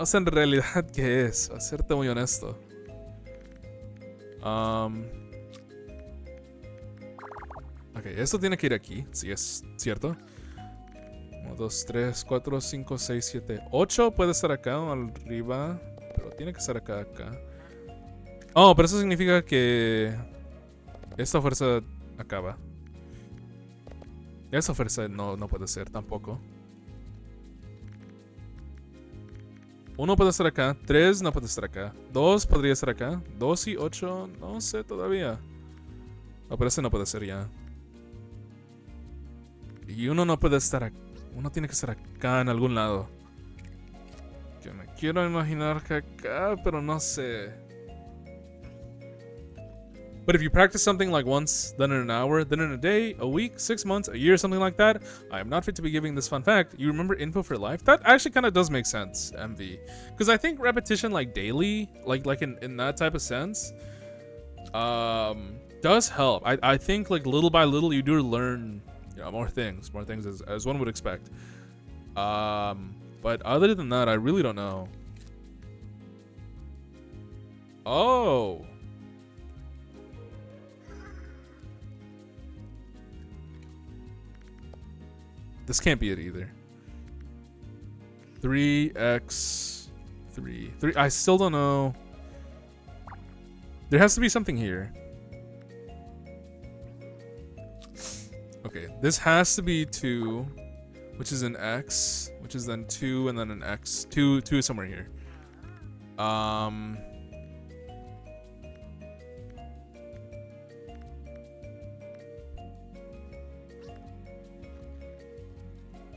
sé en realidad qué es, a serte muy honesto. Ok, esto tiene que ir aquí, si es cierto. 1, 2, 3, 4, 5, 6, 7, 8 puede estar acá o arriba. Pero tiene que estar acá. Oh, pero eso significa que esta fuerza acaba. Esa fuerza no puede ser tampoco. 1 puede estar acá. 3 no puede estar acá. 2 podría estar acá. 2 y 8 no sé todavía. No, pero ese no puede ser ya. Y 1 no puede estar acá. 1 tiene que estar acá en algún lado. Que me quiero imaginar que acá, pero no sé. But if you practice something like once, then in an hour, then in a day, a week, 6 months, a year, something like that, I am not fit to be giving this fun fact. You remember info for life? That actually kind of does make sense, MV. Because I think repetition like daily, like in that type of sense, does help. I think like little by little you do learn, more things as one would expect. But other than that, I really don't know. Oh. This can't be it either. 3x 3. I still don't know. There has to be something here. Okay, this has to be 2, which is an x, which is then 2 and then an x. 2 is somewhere here.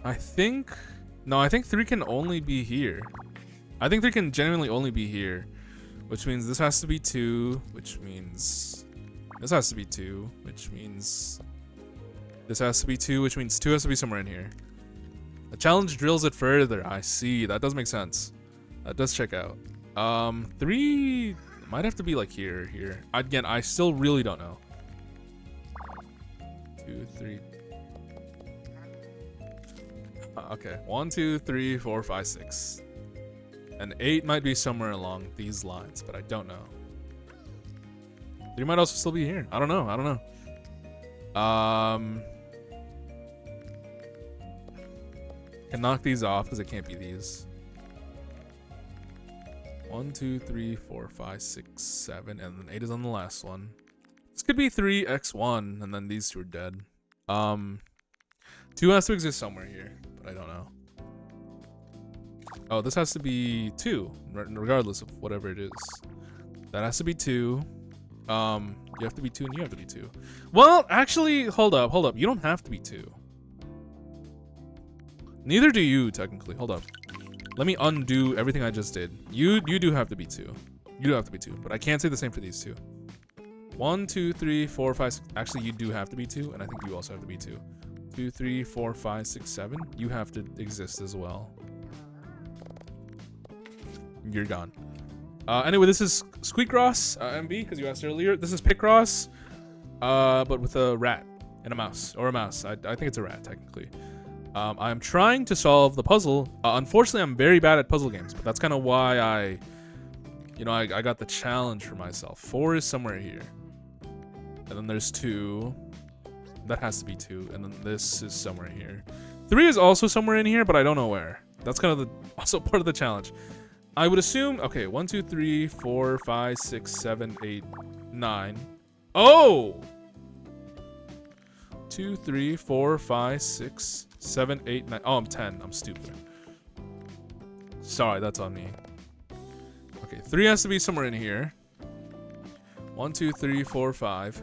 I think 3 can only be here. I think 3 can genuinely only be here, which means this has to be 2, which means this has to be 2, which means this has to be 2, which means 2 has to be somewhere in here. The challenge drills it further. I see. That does make sense. That does check out. 3 might have to be like here. Again, I still really don't know. 2, 3. Okay, 1, 2, 3, 4, 5, 6. And 8 might be somewhere along these lines, but I don't know. 3 might also still be here. I don't know. Can knock these off because it can't be these. 1, 2, 3, 4, 5, 6, 7, and then 8 is on the last one. This could be 3x1, and then these two are dead. 2 has to exist somewhere here, but I don't know. Oh, this has to be 2, regardless of whatever it is. That has to be 2. You have to be 2, and you have to be 2. Well, actually, hold up. You don't have to be 2. Neither do you, technically. Hold up. Let me undo everything I just did. You do have to be 2. You do have to be 2, but I can't say the same for these two. 1, 2, 3, 4, 5, 6. Actually, you do have to be 2, and I think you also have to be 2. 2, 3, 4, 5, 6, 7. You have to exist as well. You're gone. Anyway, this is squeakross, MB, because you asked earlier. This is picross, but with a rat and a mouse, or a mouse. I think it's a rat, technically. I'm trying to solve the puzzle. Unfortunately, I'm very bad at puzzle games, but that's kind of why I got the challenge for myself. 4 is somewhere here. And then there's 2. That has to be 2. And then this is somewhere here. 3 is also somewhere in here, but I don't know where. That's kind of also part of the challenge. I would assume, okay, 1, 2, 3, 4, 5, 6, 7, 8, 9. Oh! 2, 3, 4, 5, 6, 7, 8, 9. Oh, I'm 10. I'm stupid. Sorry, that's on me. Okay, 3 has to be somewhere in here. 1, 2, 3, 4, 5.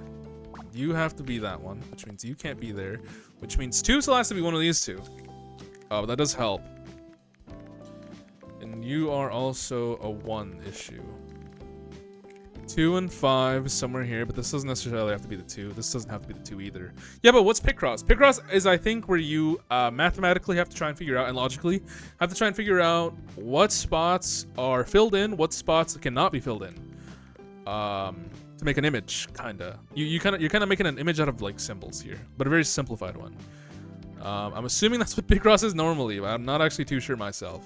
You have to be that one, which means you can't be there. Which means 2 still has to be one of these two. Oh, that does help. And you are also a 1 issue. 2 and 5 somewhere here, but this doesn't necessarily have to be the 2. This doesn't have to be the 2 either. Yeah, but what's picross? Picross is, I think, where you mathematically have to try and figure out, and logically have to try and figure out what spots are filled in, what spots cannot be filled in. To make an image, kinda. You're kind of making an image out of like symbols here, but a very simplified one. I'm assuming that's what picross is normally, but I'm not actually too sure myself.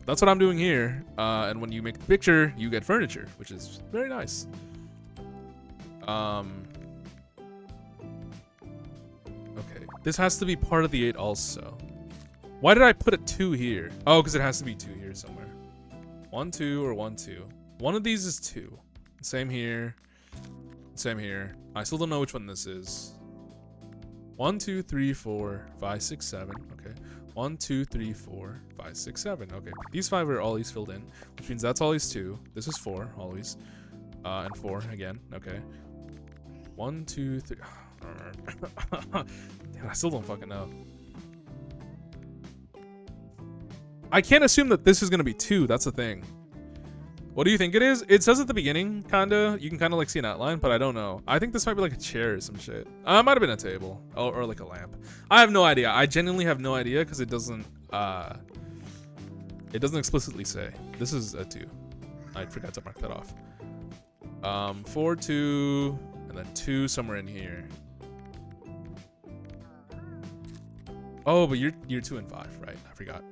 That's what I'm doing here. And when you make the picture, you get furniture, which is very nice. Okay. This has to be part of the 8 also. Why did I put a 2 here? Oh, because it has to be 2 here somewhere. 1, 2, or 1, 2. One of these is 2. Same here. Same here. I still don't know which one this is. 1, 2, 3, 4, 5, 6, 7. Okay. 1, 2, 3, 4, 5, 6, 7. Okay. These 5 are always filled in, which means that's always 2. This is 4, always. And 4 again. Okay. 1, 2, 3. Damn, I still don't fucking know. I can't assume that this is going to be 2. That's the thing. What do you think it is? It says at the beginning, kinda. You can kind of like see an outline, but I don't know. I think this might be like a chair or some shit. It might have been a table or like a lamp. I have no idea. I genuinely have no idea because it doesn't explicitly say. This is a 2. I forgot to mark that off. 4, 2, and then 2 somewhere in here. Oh, but you're 2 and 5, right? I forgot.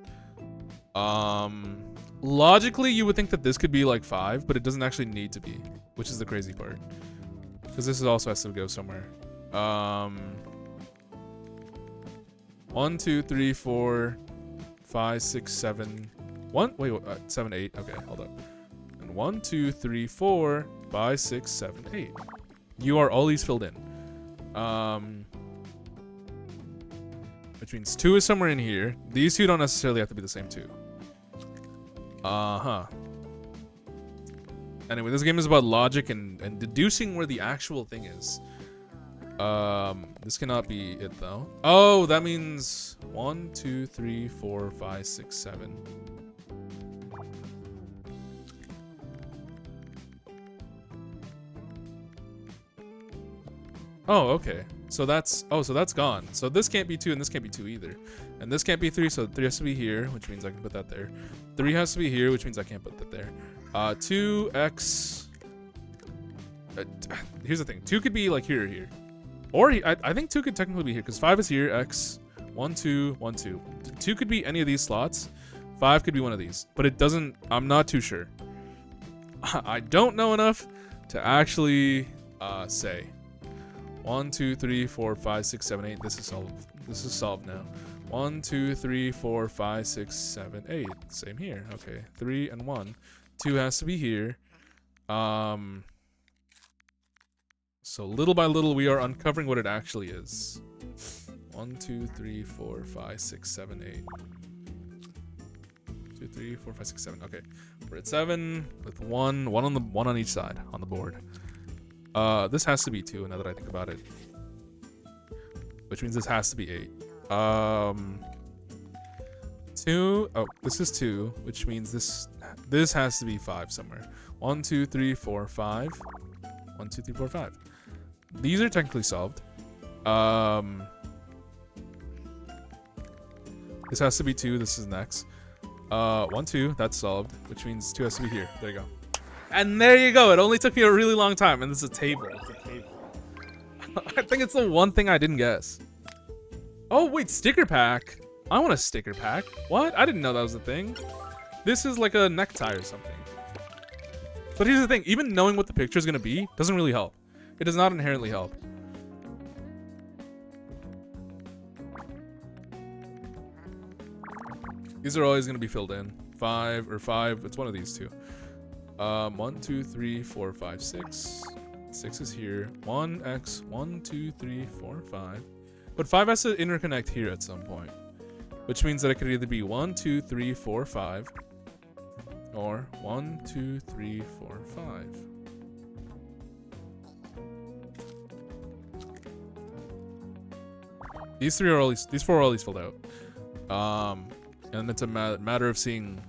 Logically, you would think that this could be like 5, but it doesn't actually need to be, which is the crazy part. Because this also has to go somewhere. 1, 2, 3, 4, 5, 6, 7. 7, 8. Okay, hold up. And 1, 2, 3, 4, 5, 6, 7, 8. You are always filled in. Which means 2 is somewhere in here. These 2 don't necessarily have to be the same 2. Anyway, this game is about logic and deducing where the actual thing is. This cannot be it though. Oh, that means 1, 2, 3, 4, 5, 6, 7. Oh, okay. So that's gone. So this can't be 2 and this can't be 2 either. And this can't be 3, so 3 has to be here, which means I can put that there. 3 has to be here, which means I can't put that there. 2x. Here's the thing. 2 could be like here or here. Or I think 2 could technically be here because 5 is here. X. 1, 2, 1, 2. 2 could be any of these slots. 5 could be one of these. But it doesn't. I'm not too sure. I don't know enough to actually say. 1, 2, 3, 4, 5, 6, 7, 8. This is solved. This is solved now. 1, 2, 3, 4, 5, 6, 7, 8. Same here. Okay. 3 and 1. 2 has to be here. So little by little, we are uncovering what it actually is. 1, 2, 3, 4, 5, 6, 7, 8. 2, 3, 4, 5, 6, 7. Okay. We're at 7 with one on each side on the board. This has to be 2 now that I think about it. Which means this has to be 8. 2. Oh, this is 2, which means this has to be 5 somewhere. 1, 2, 3, 4, 5. 1, 2, 3, 4, 5. These are technically solved. This has to be 2. This is next. 1, 2. That's solved, which means 2 has to be here. There you go. And there you go. It only took me a really long time, and this is a table. It's a table. I think it's the one thing I didn't guess. Oh wait, sticker pack. I want a sticker pack. What? I didn't know that was a thing. This is like a necktie or something. But here's the thing. Even knowing what the picture is going to be doesn't really help. It does not inherently help. These are always going to be filled in. 5 or 5. It's one of these two. 1, 2, 3, 4, 5, 6. 6 is here. 1x. 1, 2, 3, 4, 5. But 5 has to interconnect here at some point. Which means that it could either be 1, 2, 3, 4, 5. Or 1, 2, 3, 4, 5. These 4 are always filled out. And it's a matter of seeing.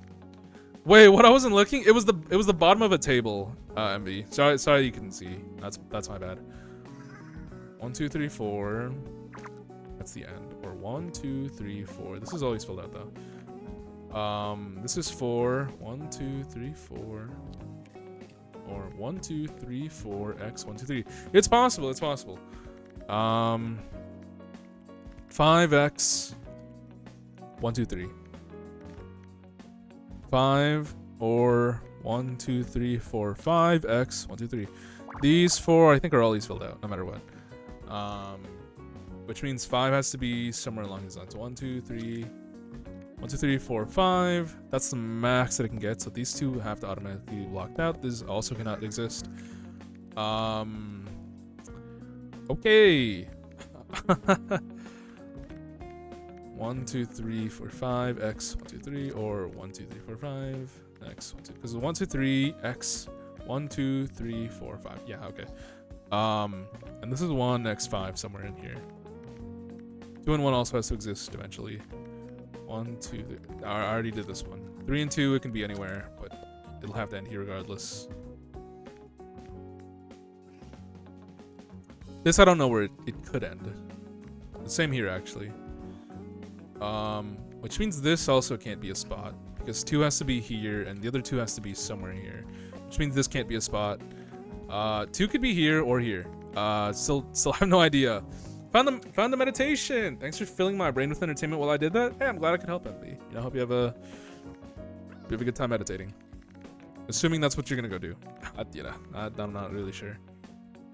Wait, what? I wasn't looking. It was the bottom of a table. MB. Sorry, you couldn't see. That's my bad. 1, 2, 3, 4. That's the end. Or 1, 2, 3, 4. This is always filled out though. This is 4. 1, 2, 3, 4. Or 1, 2, 3, 4. X 1, 2, 3. It's possible. It's possible. 5x 1, 2, 3. 5 or 1, 2, 3, 4, 5 x 1, 2, 3. These 4 I think are always filled out no matter what. Which means 5 has to be somewhere along these lines. 1, 2, 3. 1, 2, 3, 4, 5. That's the max that it can get. So these 2 have to automatically be blocked out. This also cannot exist. Okay. 1, 2, 3, 4, 5 x 1, 2, 3 or 1, 2, 3, 4, 5 x 1, 2 because 1, 2, 3 x 1, 2, 3, 4, 5. Yeah, okay. And this is 1 x 5 somewhere in here. 2 and 1 also has to exist eventually. 1, 2, 3. I already did this one. 3 and 2 it can be anywhere, but it'll have to end here regardless. This I don't know where it could end. The same here actually. Which means this also can't be a spot because 2 has to be here and the other 2 has to be somewhere here. Which means this can't be a spot. 2 could be here or here. Still have no idea. Found the meditation. Thanks for filling my brain with entertainment while I did that. Hey, I'm glad I could help, MB. You know, hope you have a good time meditating. Assuming that's what you're gonna go do. I'm not really sure.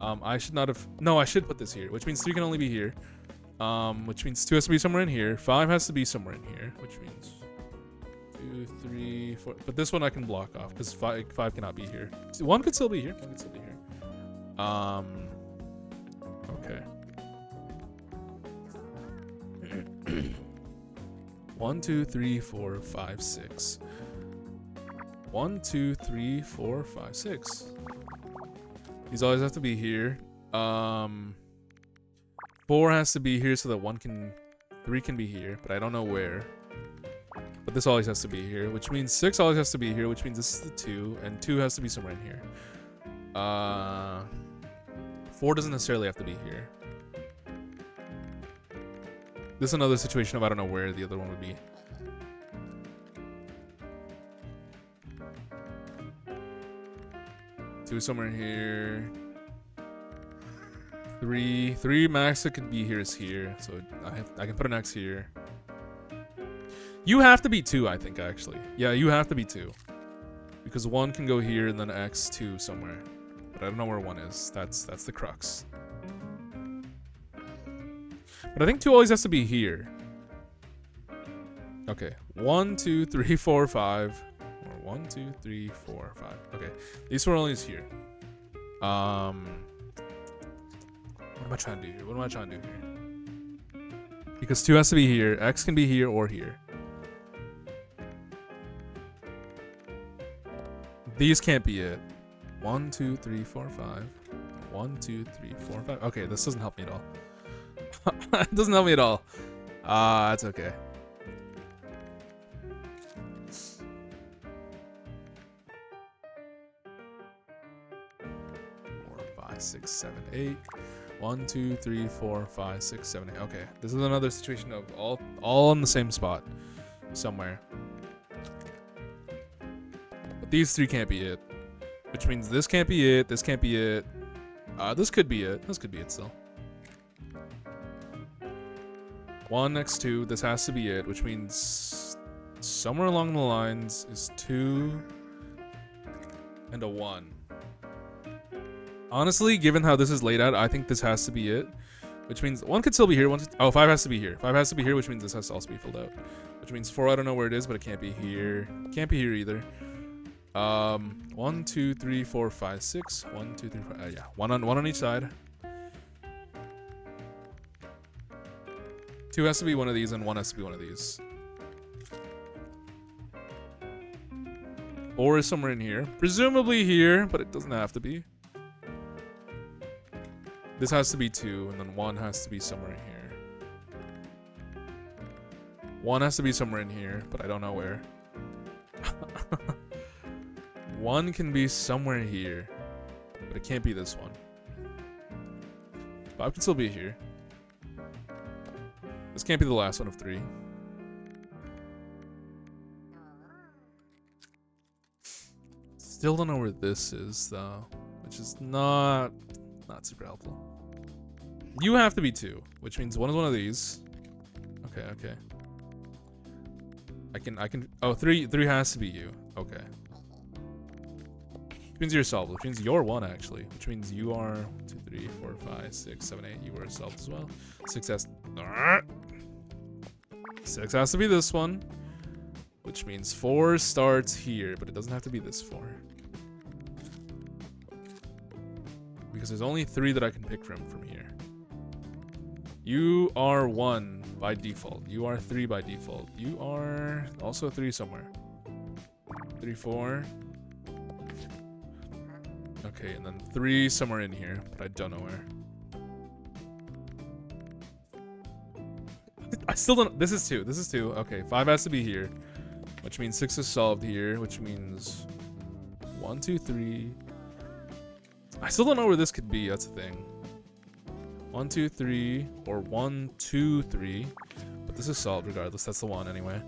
I should not have. No, I should put this here, which means 3 can only be here. Which means 2 has to be somewhere in here. 5 has to be somewhere in here, which means 2, 3, 4. But this one I can block off because 5 cannot be here. 1 could still be here. 1 could still be here. Okay. 1, 2, 3, 4, 5, 6. 1, 2, 3, 4, 5, 6. These always have to be here. 4 has to be here so that 3 can be here, but I don't know where. But this always has to be here, which means 6 always has to be here, which means this is the 2, and 2 has to be somewhere in here. 4 doesn't necessarily have to be here. This is another situation of I don't know where the other one would be. 2 somewhere here. 3 max that could be here is here, so I can put an X here. You have to be 2, I think, actually. Yeah, you have to be 2. Because 1 can go here and then X2 somewhere. But I don't know where 1 is. That's the crux. But I think 2 always has to be here. Okay. 1, 2, 3, 4, 5. Or 1, 2, 3, 4, 5. Okay. These 4 only is here. What am I trying to do here? What am I trying to do here? Because 2 has to be here. X can be here or here. These can't be it. 1, 2, 3, 4, 5. 1, 2, 3, 4, 5. Okay, this doesn't help me at all. It doesn't help me at all. That's okay. Four, 5, 6, 7, 8. 1, 2, 3, 4, 5, 6, 7, 8. Okay, this is another situation of all in the same spot somewhere. But these 3 can't be it, which means this can't be it. This can't be it. This could be it. This could be it still. 1 next 2. This has to be it, which means somewhere along the lines is 2 and a 1. Honestly, given how this is laid out, I think this has to be it. Which means 1 could still be here. 5 has to be here. 5 has to be here, which means this has to also be filled out. Which means 4, I don't know where it is, but it can't be here. Can't be here either. 1, 2, 3, 4, 5, 6. 1, 2, 3, 4. Yeah, one on each side. 2 has to be one of these, and 1 has to be one of these. 4 is somewhere in here. Presumably here, but it doesn't have to be. This has to be 2, and then 1 has to be somewhere in here. 1 has to be somewhere in here, but I don't know where. 1 can be somewhere here, but it can't be this one. 5 can still be here. This can't be the last one of 3. Still don't know where this is, though, which is not super helpful. You have to be 2, which means 1 is one of these. Okay. I can. Oh, 3 has to be you. Okay. Which means you're solved. Which means you're 1 actually. Which means you are 1, 2, 3, 4, 5, 6, 7, 8. You are solved as well. 6 has. 6 has to be this one. Which means 4 starts here, but it doesn't have to be this 4. Because there's only 3 that I can pick from here. You are 1 by default. You are 3 by default. You are also 3 somewhere. 3, 4. Okay, and then 3 somewhere in here, but I don't know where. I still don't. This is 2. This is 2. Okay, 5 has to be here, which means 6 is solved here, which means 1, 2, 3. I still don't know where this could be. That's the thing. 1, 2, 3, or 1, 2, 3. But this is solved regardless. That's the one anyway.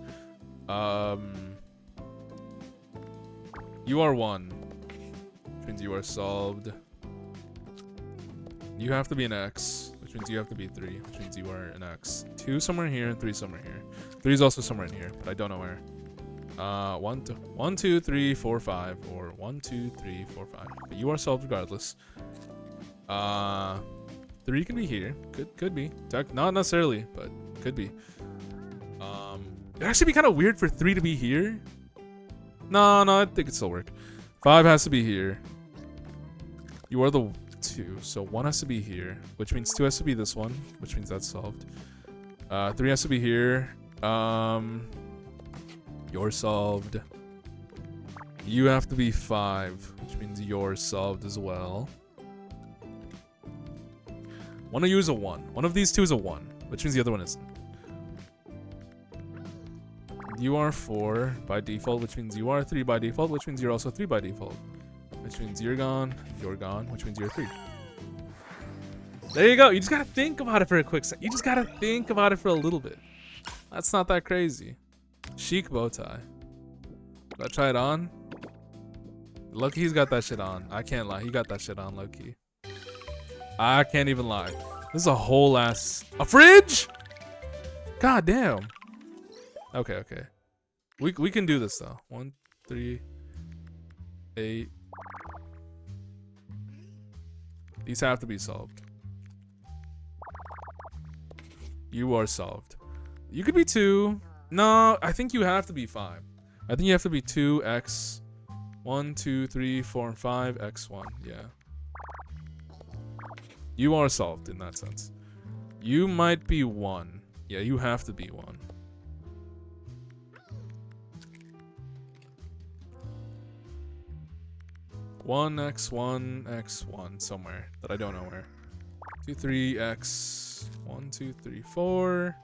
You are 1, which means you are solved. You have to be an X, which means you have to be 3, which means you are an X. 2 somewhere here and 3 somewhere here. 3 is also somewhere in here, but I don't know where. 1, 2, 3, 4, 5, or 1, 2, 3, 4, 5. But you are solved regardless. 3 can be here. Could be. Not necessarily, but could be. It'd actually be kind of weird for 3 to be here. No, I think it'd still work. 5 has to be here. You are the 2, so 1 has to be here, which means 2 has to be this one, which means that's solved. 3 has to be here. You're solved. You have to be 5, which means you're solved as well. One of you is a 1. One of these 2 is a 1, which means the other one isn't. You are 4 by default, which means you are 3 by default, which means you're also 3 by default. Which means you're gone, which means you're 3. There you go. You just gotta think about it for a quick second. You just gotta think about it for a little bit. That's not that crazy. Chic bow tie. Did I try it on? Loki, he's got that shit on. I can't lie. He got that shit on, Loki. I can't even lie. This is a whole ass... A fridge? God damn. Okay, okay. We can do this, though. 1, 3, 8. These have to be solved. You are solved. You could be 2. No, I think you have to be 5. I think you have to be 2x. 1, 2, 3, 4, and 5. x1. Yeah. You are solved in that sense. You might be 1. Yeah, you have to be 1. One x1 somewhere that I don't know where. 2, 3 x 1, 2, 3, 4.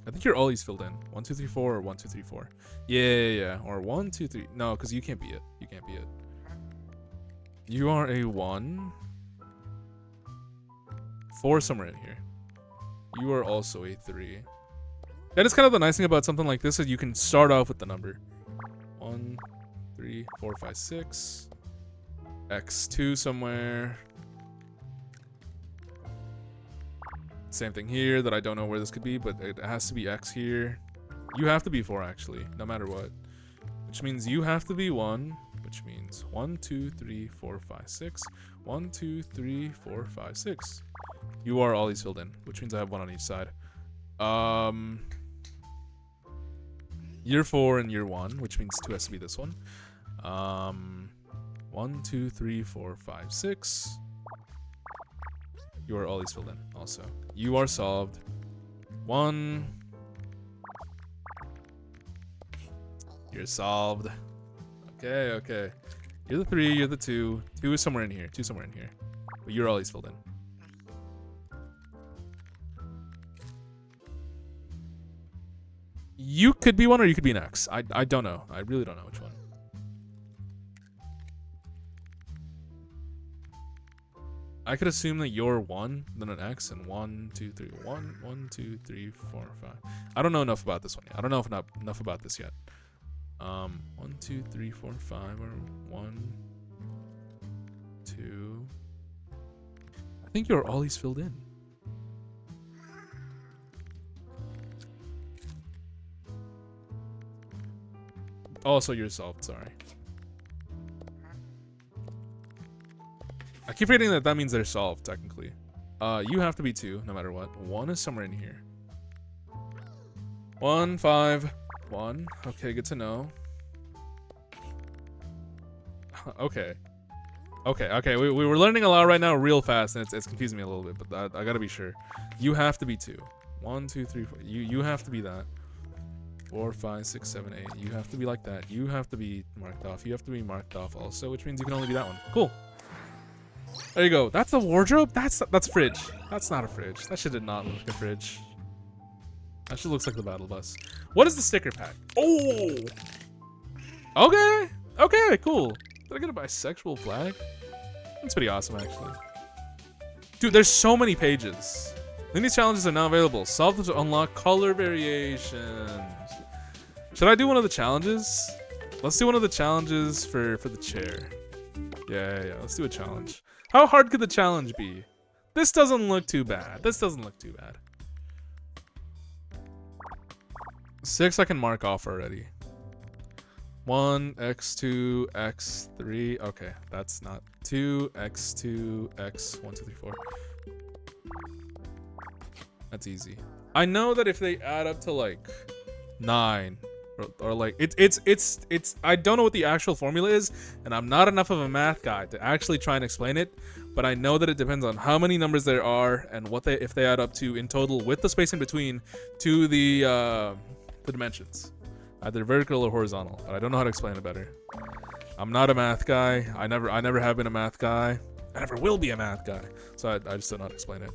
I think you're always filled in. 1, 2, 3, 4 or 1, 2, 3, 4. Yeah. Or 1, 2, 3. No, because you can't be it. You can't be it. You are a 1. 4 somewhere in here. You are also a 3. That is kind of the nice thing about something like this, is you can start off with the number. 1, 3, 4, 5, 6. x2 somewhere. Same thing here that I don't know where this could be, but it has to be x here. You have to be 4 actually, no matter what. Which means you have to be 1, which means 1, 2, 3, 4, 5, 6. 1, 2, 3, 4, 5, 6. You are all these filled in, which means I have 1 on each side. Year 4 and year 1, which means 2 has to be this one. 1, 2, 3, 4, 5, 6. You are always filled in also. You are solved. 1. You're solved. Okay, okay. You're the 3, you're the 2. 2 is somewhere in here. 2 somewhere in here. But you're always filled in. You could be 1 or you could be an X. I don't know. I really don't know which one. I could assume that you're 1, then an X, and 1, 2, 3, 1, 1, 2, 3, 4, 5. I don't know enough about this one yet. I don't know enough about this yet. 1, 2, 3, 4, 5, or 1, 2. I think you're always filled in. Also, you're solved. Sorry. I keep reading that means they're solved, technically. You have to be 2, no matter what. 1 is somewhere in here. 1, 5, 1. Okay, good to know. Okay. We were learning a lot right now real fast, and it's confusing me a little bit, but I gotta be sure. You have to be 2. 1, 2, 3, 4. You have to be that. 4, 5, 6, 7, 8. You have to be like that. You have to be marked off. You have to be marked off also, which means you can only be that one. Cool. There you go. That's a wardrobe? That's fridge. That's not a fridge. That shit did not look like a fridge. That shit looks like the battle bus. What is the sticker pack? Oh! Okay. Okay, cool. Did I get a bisexual flag? That's pretty awesome, actually. Dude, there's so many pages. These challenges are now available. Solve them to unlock color variations. Should I do one of the challenges? Let's do one of the challenges for the chair. Yeah. Let's do a challenge. How hard could the challenge be? This doesn't look too bad. 6 I can mark off already. 1, x2, x3. Okay, that's not 2, x2, x 1, 2, 3, 4. That's easy. I know that if they add up to like 9 or like it's I don't know what the actual formula is, and I'm not enough of a math guy to actually try and explain it, but I know that it depends on how many numbers there are and what if they add up to in total with the space in between to the dimensions, either vertical or horizontal. But I don't know how to explain it better. I'm not a math guy. I never have been a math guy. I never will be a math guy. So I just don't know how to explain it.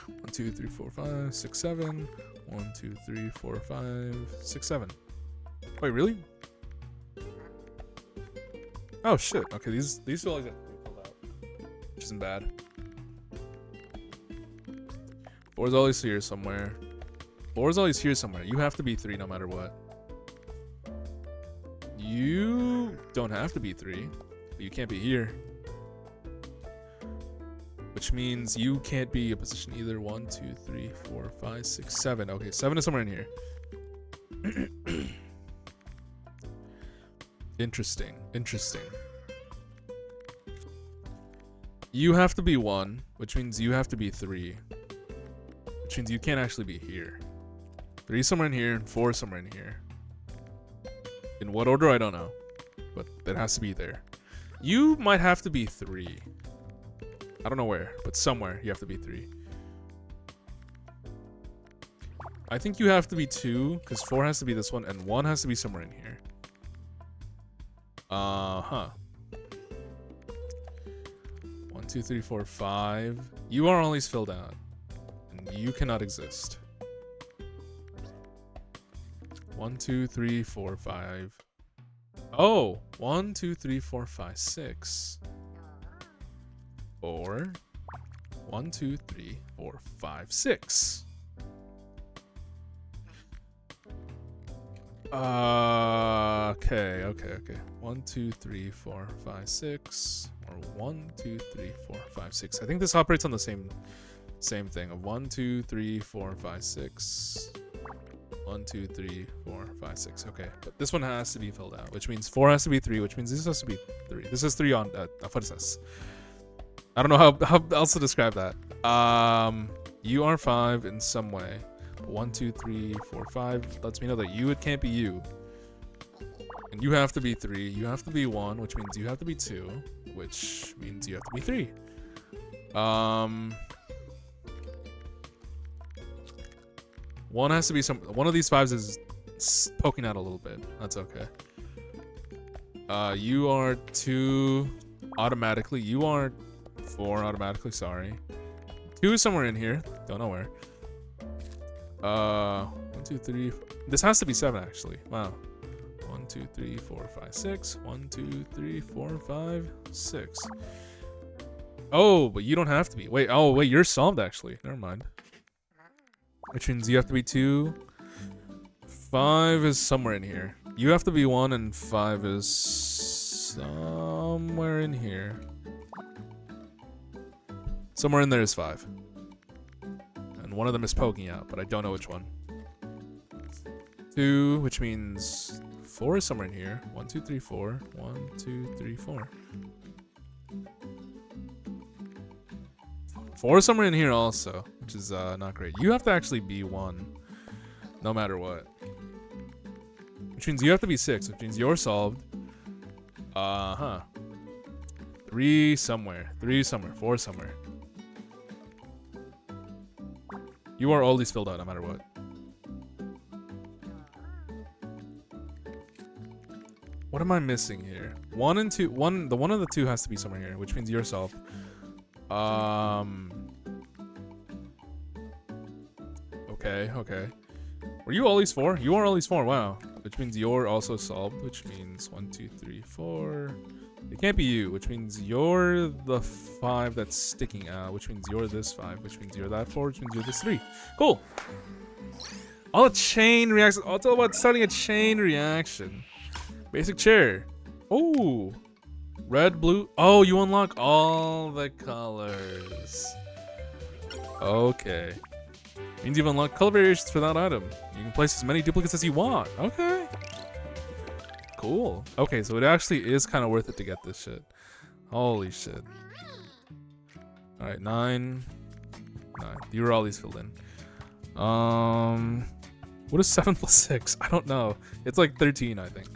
1, 2, 3, 4, 5, 6, 7. 1, 2, 3, 4, 5, 6, 7. Wait, really? Oh shit. Okay, these still always have to be filled out, which isn't bad. 4 is always here somewhere. 4 is always here somewhere. You have to be 3 no matter what. You don't have to be 3, but you can't be here. Which means you can't be a position either. 1, 2, 3, 4, 5, 6, 7. Okay, 7 is somewhere in here. Interesting. Interesting. You have to be 1, which means you have to be 3. Which means you can't actually be here. 3 somewhere in here, and 4 somewhere in here. In what order, I don't know. But that has to be there. You might have to be 3. I don't know where, but somewhere you have to be 3. I think you have to be 2, because 4 has to be this one, and 1 has to be somewhere in here. Uh-huh. 1, 2, 3, 4, 5. You are always filled out. And you cannot exist. 1, 2, 3, 4, 5. Oh! 1, 2, 3, 4, 5, 6. Or 1, 2, 3, 4, 5, 6. Okay. 1, 2, 3, 4, 5, 6. Or 1, 2, 3, 4, 5, 6. I think this operates on the same thing of 1, 2, 3, 4, 5, 6. 1, 2, 3, 4, 5, 6. Okay, but this one has to be filled out, which means 4 has to be 3, which means this has to be 3. This is 3 on what is this? I don't know how else to describe that. You are 5 in some way. 1, 2, 3, 4, 5 lets me know that it can't be you. And you have to be 3. You have to be 1, which means you have to be 2, which means you have to be 3. One has to be one of these 5s is poking out a little bit. That's okay. You are 2 automatically. You are 4 automatically, sorry. 2 is somewhere in here. Don't know where. 1, 2, 3. This has to be 7 actually. Wow. 1, 2, 3, 4, 5, 6. 1, 2, 3, 4, 5, 6. Oh, but you don't have to be. Wait, you're solved actually. Never mind. Which means you have to be 2. 5 is somewhere in here. You have to be 1 and 5 is somewhere in here. Somewhere in there is 5. And one of them is poking out, but I don't know which one. 2, which means 4 is somewhere in here. 1, 2, 3, 4. 1, 2, 3, 4. 4 is somewhere in here also, which is not great. You have to actually be 1, no matter what. Which means you have to be 6, which means you're solved. 3 somewhere. 3 somewhere. 4 somewhere. You are always filled out no matter what. What am I missing here? 1 and 2. The one of the 2 has to be somewhere here, which means you're solved. Okay. Were you always 4? You are always 4, wow. Which means you're also solved, which means 1, 2, 3, 4. It can't be you, which means you're the 5 that's sticking out, which means you're this 5, which means you're that 4, which means you're this 3. Cool. All a chain reaction. It's all about starting a chain reaction. Basic chair. Oh. Red, blue. Oh, you unlock all the colors. Okay. Means you've unlocked color variations for that item. You can place as many duplicates as you want. Okay. Cool. Okay, so it actually is kind of worth it to get this shit. Holy shit. Alright, 9. You were all these filled in. What is 7 plus 6? I don't know. It's like 13, I think.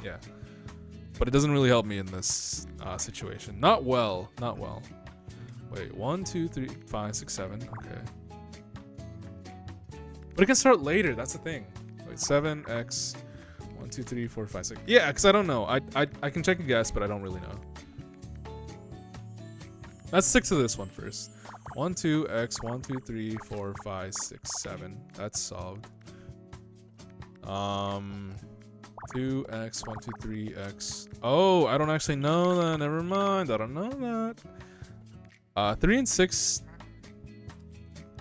Yeah. But it doesn't really help me in this situation. Not well. Wait, 1, 2, 3, 5, 6, 7. Okay. But it can start later. That's the thing. Wait, 7, X, 1, 2, 3, 4, 5, 6. Yeah, because I don't know. I can check a guess, but I don't really know. Let's stick to this one first. 1, 2, X, 1, 2, 3, 4, 5, 6, 7. That's solved. 2x, 1, 2, 3, x. Oh, I don't actually know that. Never mind. I don't know that. 3 and 6.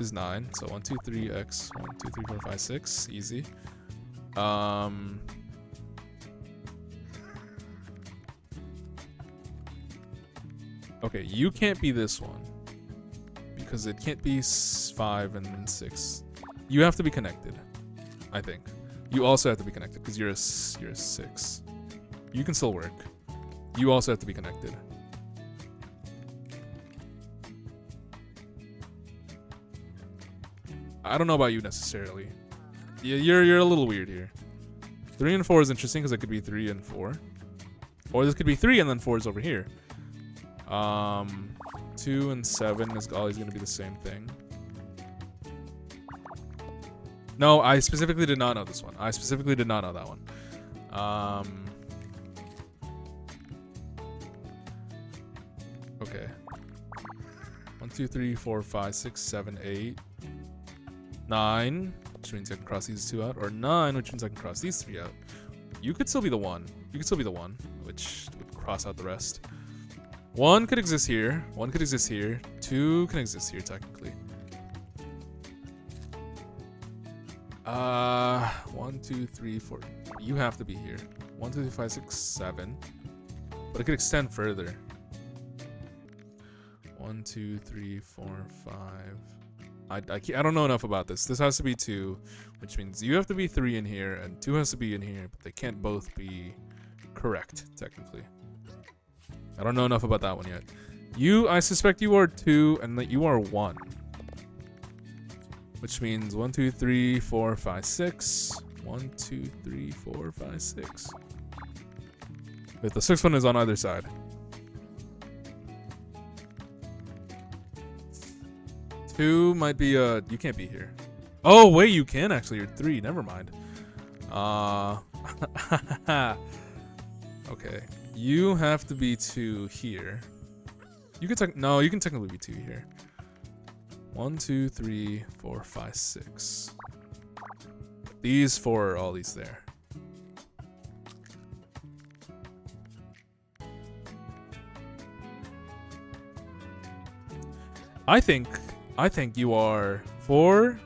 is 9. So 1, 2, 3, x 1, 2, 3, 4, 5, 6. Easy. Okay, you can't be this one because it can't be 5 and 6. You have to be connected, I think. You also have to be connected because you're a 6. You can still work. You also have to be connected. I don't know about you necessarily. Yeah, you're a little weird here. 3 and 4 is interesting because it could be 3 and 4. Or this could be 3 and then 4 is over here. 2 and 7 is always going to be the same thing. No, I specifically did not know this one. I specifically did not know that one. Okay. 1, 2, 3, 4, 5, 6, 7, 8, 9, which means I can cross these 2 out, or 9, which means I can cross these 3 out. You could still be the 1. You could still be the 1, which would cross out the rest. 1 could exist here. 1 could exist here. 2 can exist here, technically. 1, 2, 3, 4. You have to be here. 1, 2, 3, 5, 6, 7. But it could extend further. 1, 2, 3, 4, 5. I don't know enough about this. This has to be 2, which means you have to be 3 in here, and 2 has to be in here, but they can't both be correct, technically. I don't know enough about that one yet. I suspect you are 2, and that you are 1. Which means 1, 2, 3, 4, 5, 6. 1, 2, 3, 4, 5, 6. But the 6th one is on either side. 2 might be you can't be here. Oh wait, you can actually. You're 3. Never mind. Okay. You have to be 2 here. You can you can technically be 2 here. 1, 2, 3, 4, 5, 6. These 4 are all these there. I think you are 4,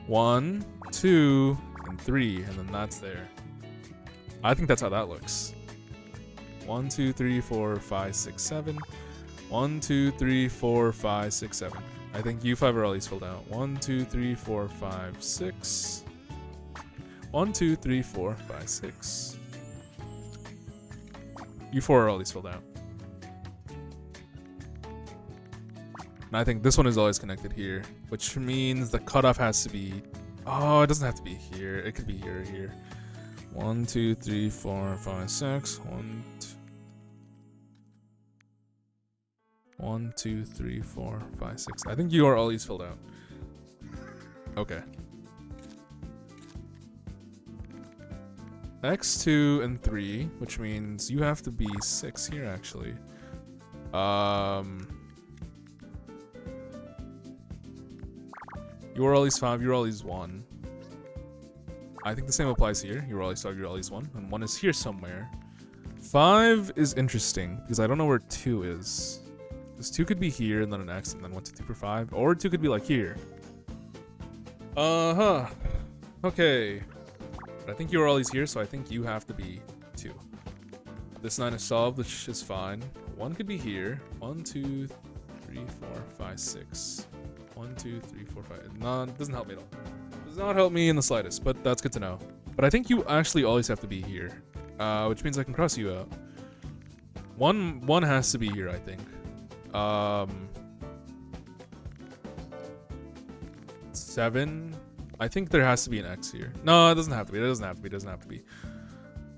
1, 2, and 3, and then that's there. I think that's how that looks. 1, 2, 3, 4, 5, 6, 7. 1, 2, 3, 4, 5, 6, 7. I think you 5 are all these filled out. 1, 2, 3, 4, 5, 6. 1, 2, 3, 4, 5, 6. You 4 are all these filled out. And I think this one is always connected here, which means the cutoff has to be... Oh, it doesn't have to be here. It could be here or here. 1, 2, 3, 4, 5, 6. 1, 2, 3, 4, 5, 6. I think you are all these filled out. Okay. X, 2, and 3, which means you have to be 6 here, actually. You are all these 5, you're all these 1. I think the same applies here. You're all these 5, you're all these 1. And 1 is here somewhere. 5 is interesting, because I don't know where 2 is. Because 2 could be here, and then an X, and then 1, 2, 3, 4, 5. Or 2 could be like here. Okay. But I think you're all these here, so I think you have to be 2. This 9 is solved, which is fine. 1 could be here. 1, 2, 3, 4, 5, 6. 1, 2, 3, 4, 5. No, it doesn't help me at all. Does not help me in the slightest, but that's good to know. But I think you actually always have to be here, which means I can cross you out. One has to be here, I think. 7. I think there has to be an X here. No, it doesn't have to be. It doesn't have to be. It doesn't have to be.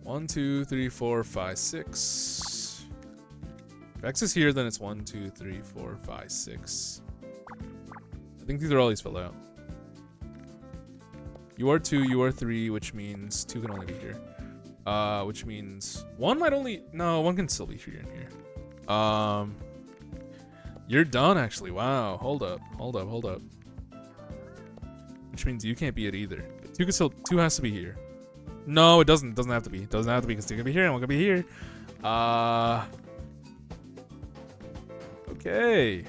1, 2, 3, 4, 5, 6. If X is here, then it's 1, 2, 3, 4, 5, 6. I think these are all these filled out. You are 2, you are 3, which means 2 can only be here. Which means 1 might only... No, 1 can still be here and here. You're done, actually. Wow. Hold up. Which means you can't be it either. 2 can still... 2 has to be here. No, it doesn't. It doesn't have to be. It doesn't have to be because 2 can be here and 1 can be here. Okay.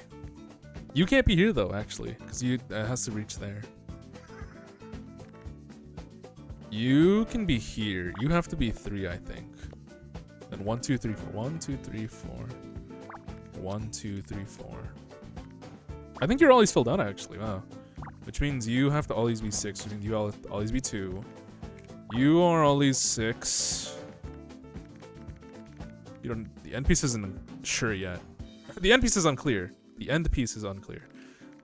You can't be here though, actually, because it has to reach there. You can be here. You have to be 3, I think. Then 1, 2, 3, 4. 1, 2, 3, 4. 1, 2, 3, 4. I think you're always filled out actually. Wow. Which means you have to always be 6. Which means you always be 2. You are always 6. You don't. The end piece isn't sure yet. The end piece is unclear. The end piece is unclear.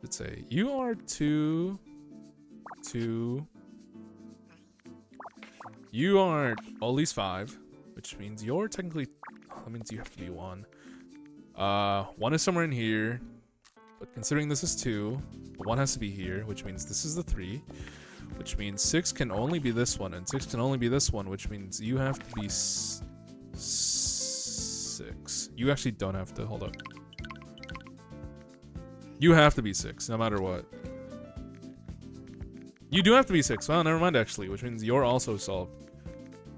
Let's say you are 2. 2. You are always 5, which means you're technically. That means you have to be 1. 1 is somewhere in here, but considering this is 2, 1 has to be here, which means this is the 3, which means 6 can only be this one, and 6 can only be this one, which means you have to be 6. You actually don't have to. Hold up. You have to be 6, no matter what. You do have to be 6. Well, never mind, actually, which means you're also solved.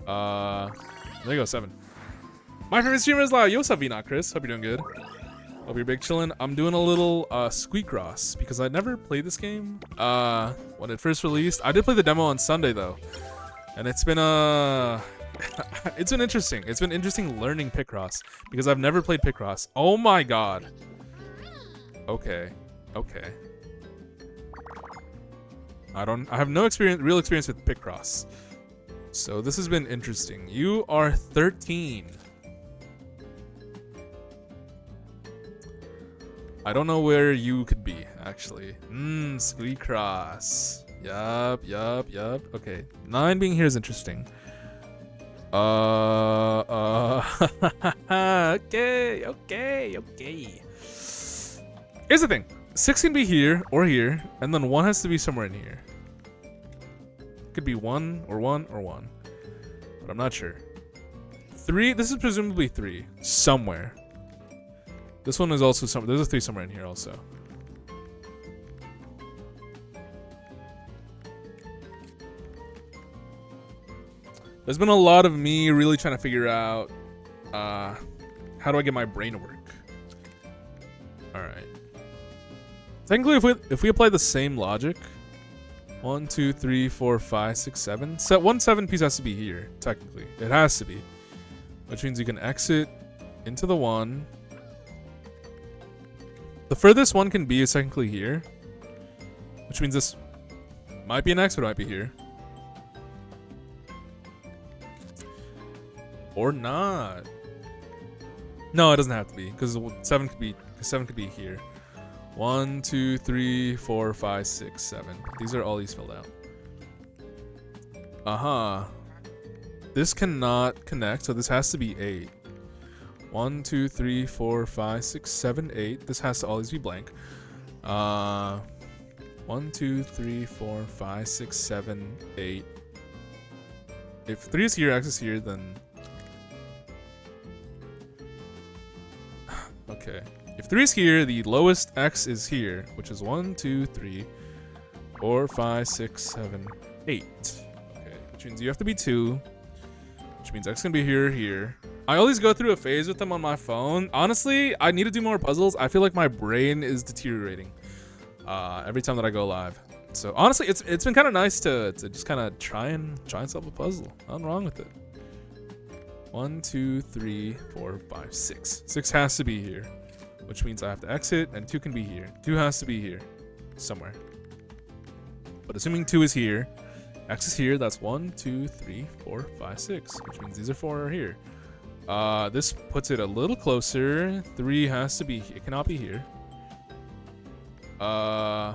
There you go, 7. My favorite streamer is live. Yo, what's up, VNot Chris? Hope you're doing good. Hope you're big chillin'. I'm doing a little squeakross because I never played this game when it first released. I did play the demo on Sunday though, and it's been it's been interesting. It's been interesting learning Picross because I've never played Picross. Oh my god. Okay. Okay. I have no real experience with Picross. So this has been interesting. You are 13. I don't know where you could be, actually. Squeakross. Yup. Okay. 9 being here is interesting. Okay. Here's the thing. 6 can be here or here, and then 1 has to be somewhere in here. Could be 1 or 1 or 1. But I'm not sure. 3, this is presumably 3. Somewhere. This one is also somewhere. There's a 3 somewhere in here also. There's been a lot of me really trying to figure out how do I get my brain to work. Alright. Technically, if we apply the same logic, 1, 2, 3, 4, 5, 6, 7. So 1 7 piece has to be here. Technically, it has to be, which means you can exit into the 1. The furthest 1 can be is technically here, which means this might be an exit, might be here, or not. No, it doesn't have to be because 7 could be here. 1, 2, 3, 4, 5, 6, 7. These are all these filled out. This cannot connect, so this has to be 8. 1, 2, 3, 4, 5, 6, 7, 8. This has to always be blank. 1, 2, 3, 4, 5, 6, 7, 8. If 3 is here, X is here, then okay. If 3 is here, the lowest X is here, which is 1, 2, 3, 4, 5, 6, 7, 8. Okay, which means you have to be 2, which means X can be here or here. I always go through a phase with them on my phone. Honestly, I need to do more puzzles. I feel like my brain is deteriorating every time that I go live. So honestly, it's been kind of nice to just kind of try and solve a puzzle. Nothing wrong with it. 1, 2, 3, 4, 5, 6. 6 has to be here, which means I have to exit, and 2 can be here. 2 has to be here somewhere. But assuming 2 is here, X is here. That's 1, 2, 3, 4, 5, 6, which means these are 4 are here. This puts it a little closer. 3 has to be. It cannot be here. I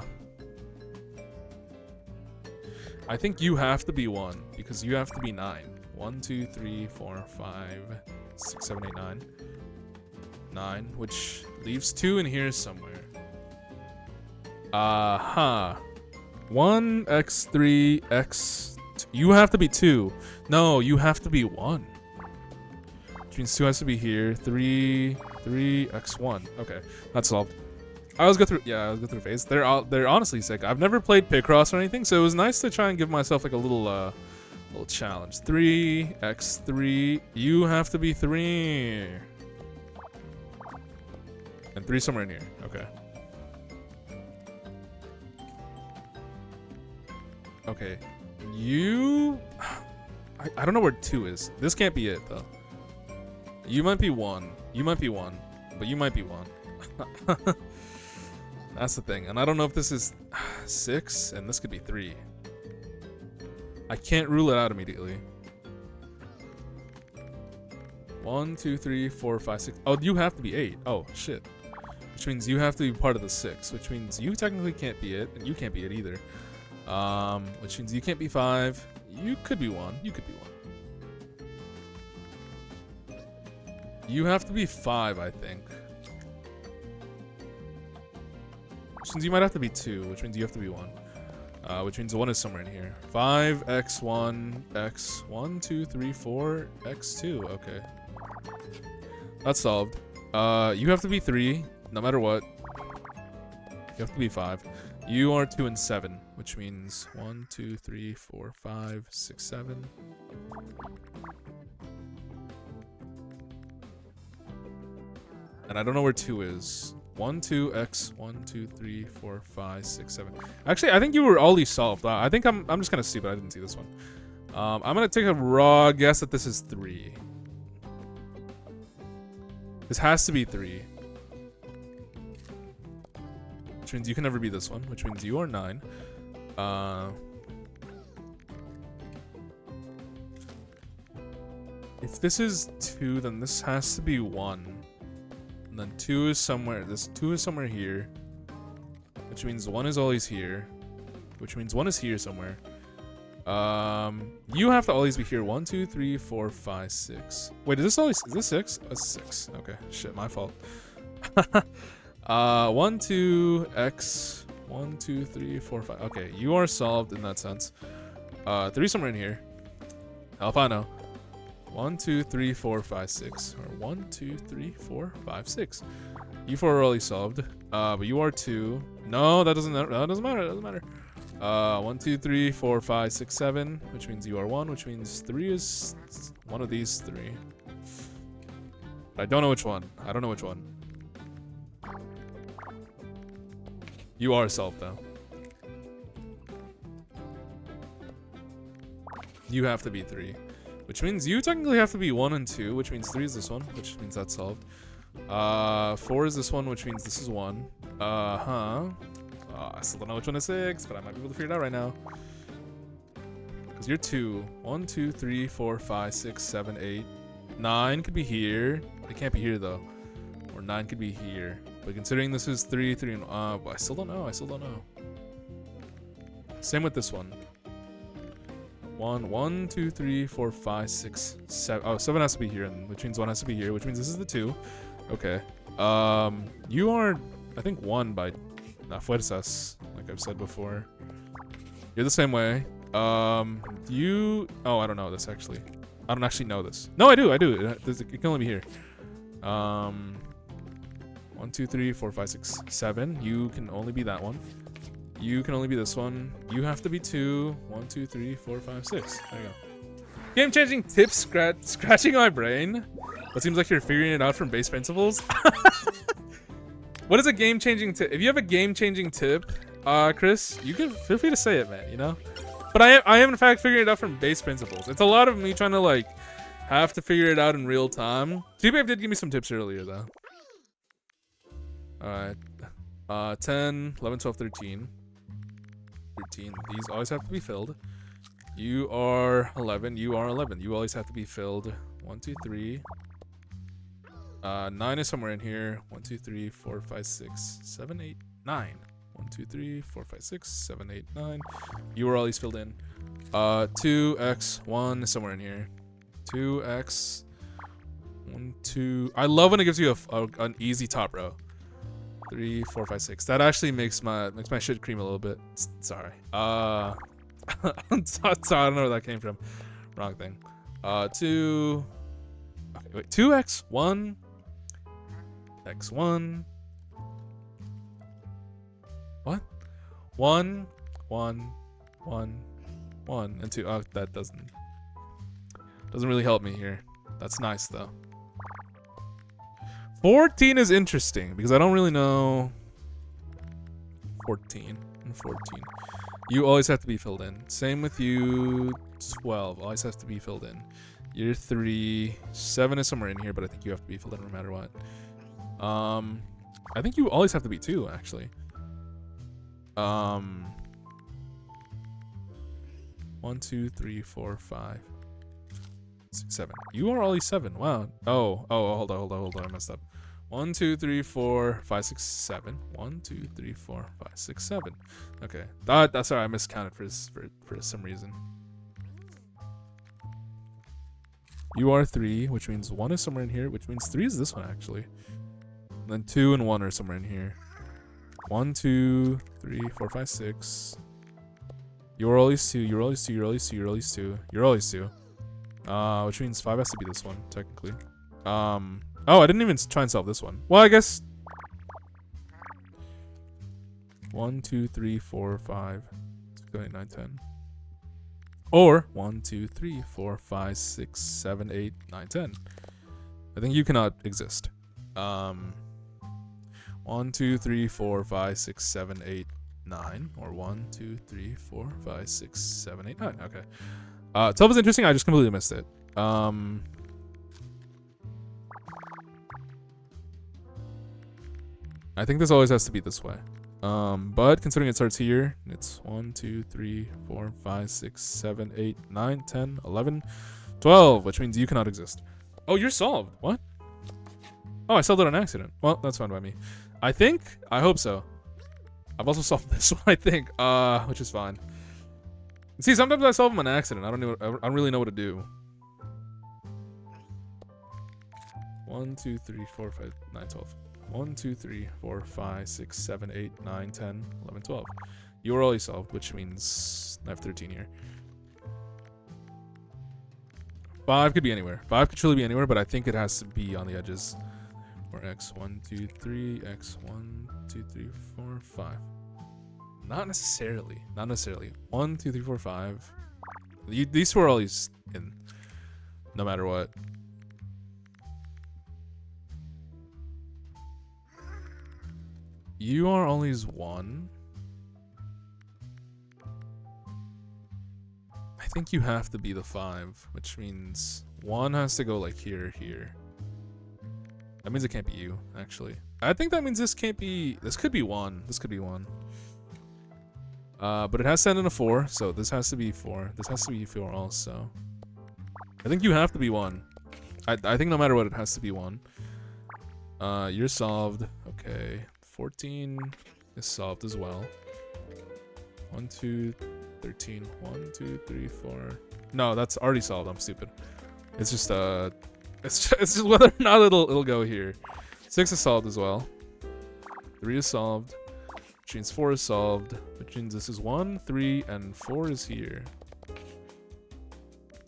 think you have to be 1 because you have to be 9. 1, 2, 3, 4, 5, 6, 7, 8, 9. 9, which leaves 2 in here somewhere. 1, X, 3, X. You have to be 2. No, you have to be 1. Which means 2 has to be here. 3, X, 1. Okay, that's solved. I always go through phase. They're honestly sick. I've never played Picross or anything, so it was nice to try and give myself like a little challenge. 3, X, 3. You have to be 3. And 3 somewhere in here. Okay. Okay. You... I don't know where 2 is. This can't be it, though. You might be 1. You might be 1. But you might be 1. That's the thing. And I don't know if this is 6, and this could be 3. I can't rule it out immediately. 1, 2, 3, 4, 5, 6. Oh, you have to be 8. Oh, shit. Which means you have to be part of the 6. Which means you technically can't be it, and you can't be it either. Which means you can't be 5. You could be 1. You could be 1. You have to be 5, I think. Which means you might have to be 2, which means you have to be 1. Which means 1 is somewhere in here. 5, x1, x1, 2, 3, 4, x2. Okay. That's solved. You have to be 3, no matter what. You have to be 5. You are 2 and 7, which means 1, 2, 3, 4, 5, 6, 7. And I don't know where 2 is. 1, 2, x, 1, 2, 3, 4, 5, 6, 7. Actually, I think you were already solved. I think I'm just kind of stupid. I didn't see this one. I'm going to take a raw guess that this is 3. This has to be 3. Which means you can never be this one. Which means you are 9. If this is 2, then this has to be 1. And then 2 is somewhere. This 2 is somewhere here. Which means 1 is always here. Which means 1 is here somewhere. You have to always be here. 1, 2, 3, 4, 5, 6. Wait, is this always? Is this 6? That's 6. Okay, shit, my fault. 1, 2, x. 1, 2, 3, 4, 5. Okay, you are solved in that sense. 3 somewhere in here. Hell if I know. 1, 2, 3, 4, 5, 6. Or 1, 2, 3, 4, 5, 6. You 4 are already solved. But you are 2. No, that doesn't matter. That doesn't matter. 1, 2, 3, 4, 5, 6, 7. Which means you are 1. Which means 3 is one of these 3. I don't know which one. I don't know which one. You are solved though. You have to be 3. Which means you technically have to be 1 and 2, which means 3 is this one, which means that's solved. 4 is this one, which means this is 1. I still don't know which one is 6, but I might be able to figure it out right now. Because you're 2. 1, 2, 3, 4, 5, 6, 7, 8. 9 could be here. It can't be here though. Or 9 could be here. But considering this is 3, 3, and I still don't know. Same with this one. 1, 2, 3, 4, 5, 6, 7. Oh, 7 has to be here, and which means 1 has to be here, which means this is the 2. Okay. You are, I think, 1 by fuerzas, like I've said before. You're the same way. You. Oh, I don't know this actually. I don't actually know this. No, I do. It can only be here. 1, 2, 3, 4, 5, 6, 7. You can only be that one. You can only be this one. You have to be 2. 1, 2, 3, 4, 5, 6. There you go. Game-changing tips scratching my brain. It seems like you're figuring it out from base principles. What is a game-changing tip? If you have a game-changing tip, Chris, you can feel free to say it, man. You know. But I am in fact figuring it out from base principles. It's a lot of me trying to like have to figure it out in real time. TBF did give me some tips earlier though. All right. 10, 11, 12, 13. 13. These always have to be filled. You are 11. You are 11. You always have to be filled. 1, 2, 3. 9 is somewhere in here. 1, 2, 3, 4, 5, 6, 7, 8, 9. 1, 2, 3, 4, 5, 6, 7, 8, 9. You are always filled in. 2x1 is somewhere in here. 2x 1, 2. I love when it gives you an easy top row. 3, 4, 5, 6. That actually makes my shit cream a little bit. Sorry. I don't know where that came from. Wrong thing. 2. Okay, wait. 2x1. X1. What? 1, 1, 1, 1, and 2. Oh, that doesn't really help me here. That's nice though. 14 is interesting because I don't really know 14 and 14. You always have to be filled in. Same with you, 12. Always has to be filled in. You're 3. 7 is somewhere in here, but I think you have to be filled in no matter what. I think you always have to be 2, actually. 1, 2, 3, 4, 5, 6, 7. You are always 7. Wow. Oh, hold on. I messed up. 1, 2, 3, 4, 5, 6, 7. 1, 2, 3, 4, 5, 6, 7. Okay. That's sorry, I miscounted for some reason. You are 3, which means 1 is somewhere in here, which means 3 is this one actually. And then 2 and 1 are somewhere in here. 1, 2, 3, 4, 5, 6. You're always 2. You're always 2. You're always 2. You're always 2. You're always 2. Which means 5 has to be this one technically. Oh, I didn't even try and solve this one. Well, I guess 1, 2, 3, 4, 5, 6, 7, 8, 9, 10. Or 1, 2, 3, 4, 5, 6, 7, 8, 9, 10. I think you cannot exist. 1, 2, 3, 4, 5, 6, 7, 8, 9. Or 1, 2, 3, 4, 5, 6, 7, 8, 9. Okay. 12 is interesting. I just completely missed it. I think this always has to be this way. But considering it starts here, it's 1, 2, 3, 4, 5, 6, 7, 8, 9, 10, 11, 12, which means you cannot exist. Oh, you're solved. What? Oh, I solved it on accident. Well, that's fine by me. I think. I hope so. I've also solved this one, I think, which is fine. See, sometimes I solve them on accident. I don't really know what to do. 1, 2, 3, 4, 5, 9, 12. 1, 2, 3, 4, 5, 6, 7, 8, 9, 10, 11, 12. You are already solved, which means I have 13 here. 5 could be anywhere. 5 could truly be anywhere, but I think it has to be on the edges. Or X, 1, 2, 3, X, 1, 2, 3, 4, 5. Not necessarily. Not necessarily. 1, 2, 3, 4, 5. These two are always in. No matter what. You are always 1. I think you have to be the 5, which means 1 has to go like here, here. That means it can't be you, actually. I think that means this can't be. This could be 1. This could be 1. But it has to end in a 4, so this has to be 4. This has to be 4 also. I think you have to be 1. I think no matter what, it has to be 1. You're solved. Okay. 14 is solved as well. 1, 2, 13. 1, 2, 3, 4. No, that's already solved. I'm stupid. It's just it's just whether or not it'll go here. 6 is solved as well. 3 is solved. Which means 4 is solved. Which means this is 1, 3, and 4 is here.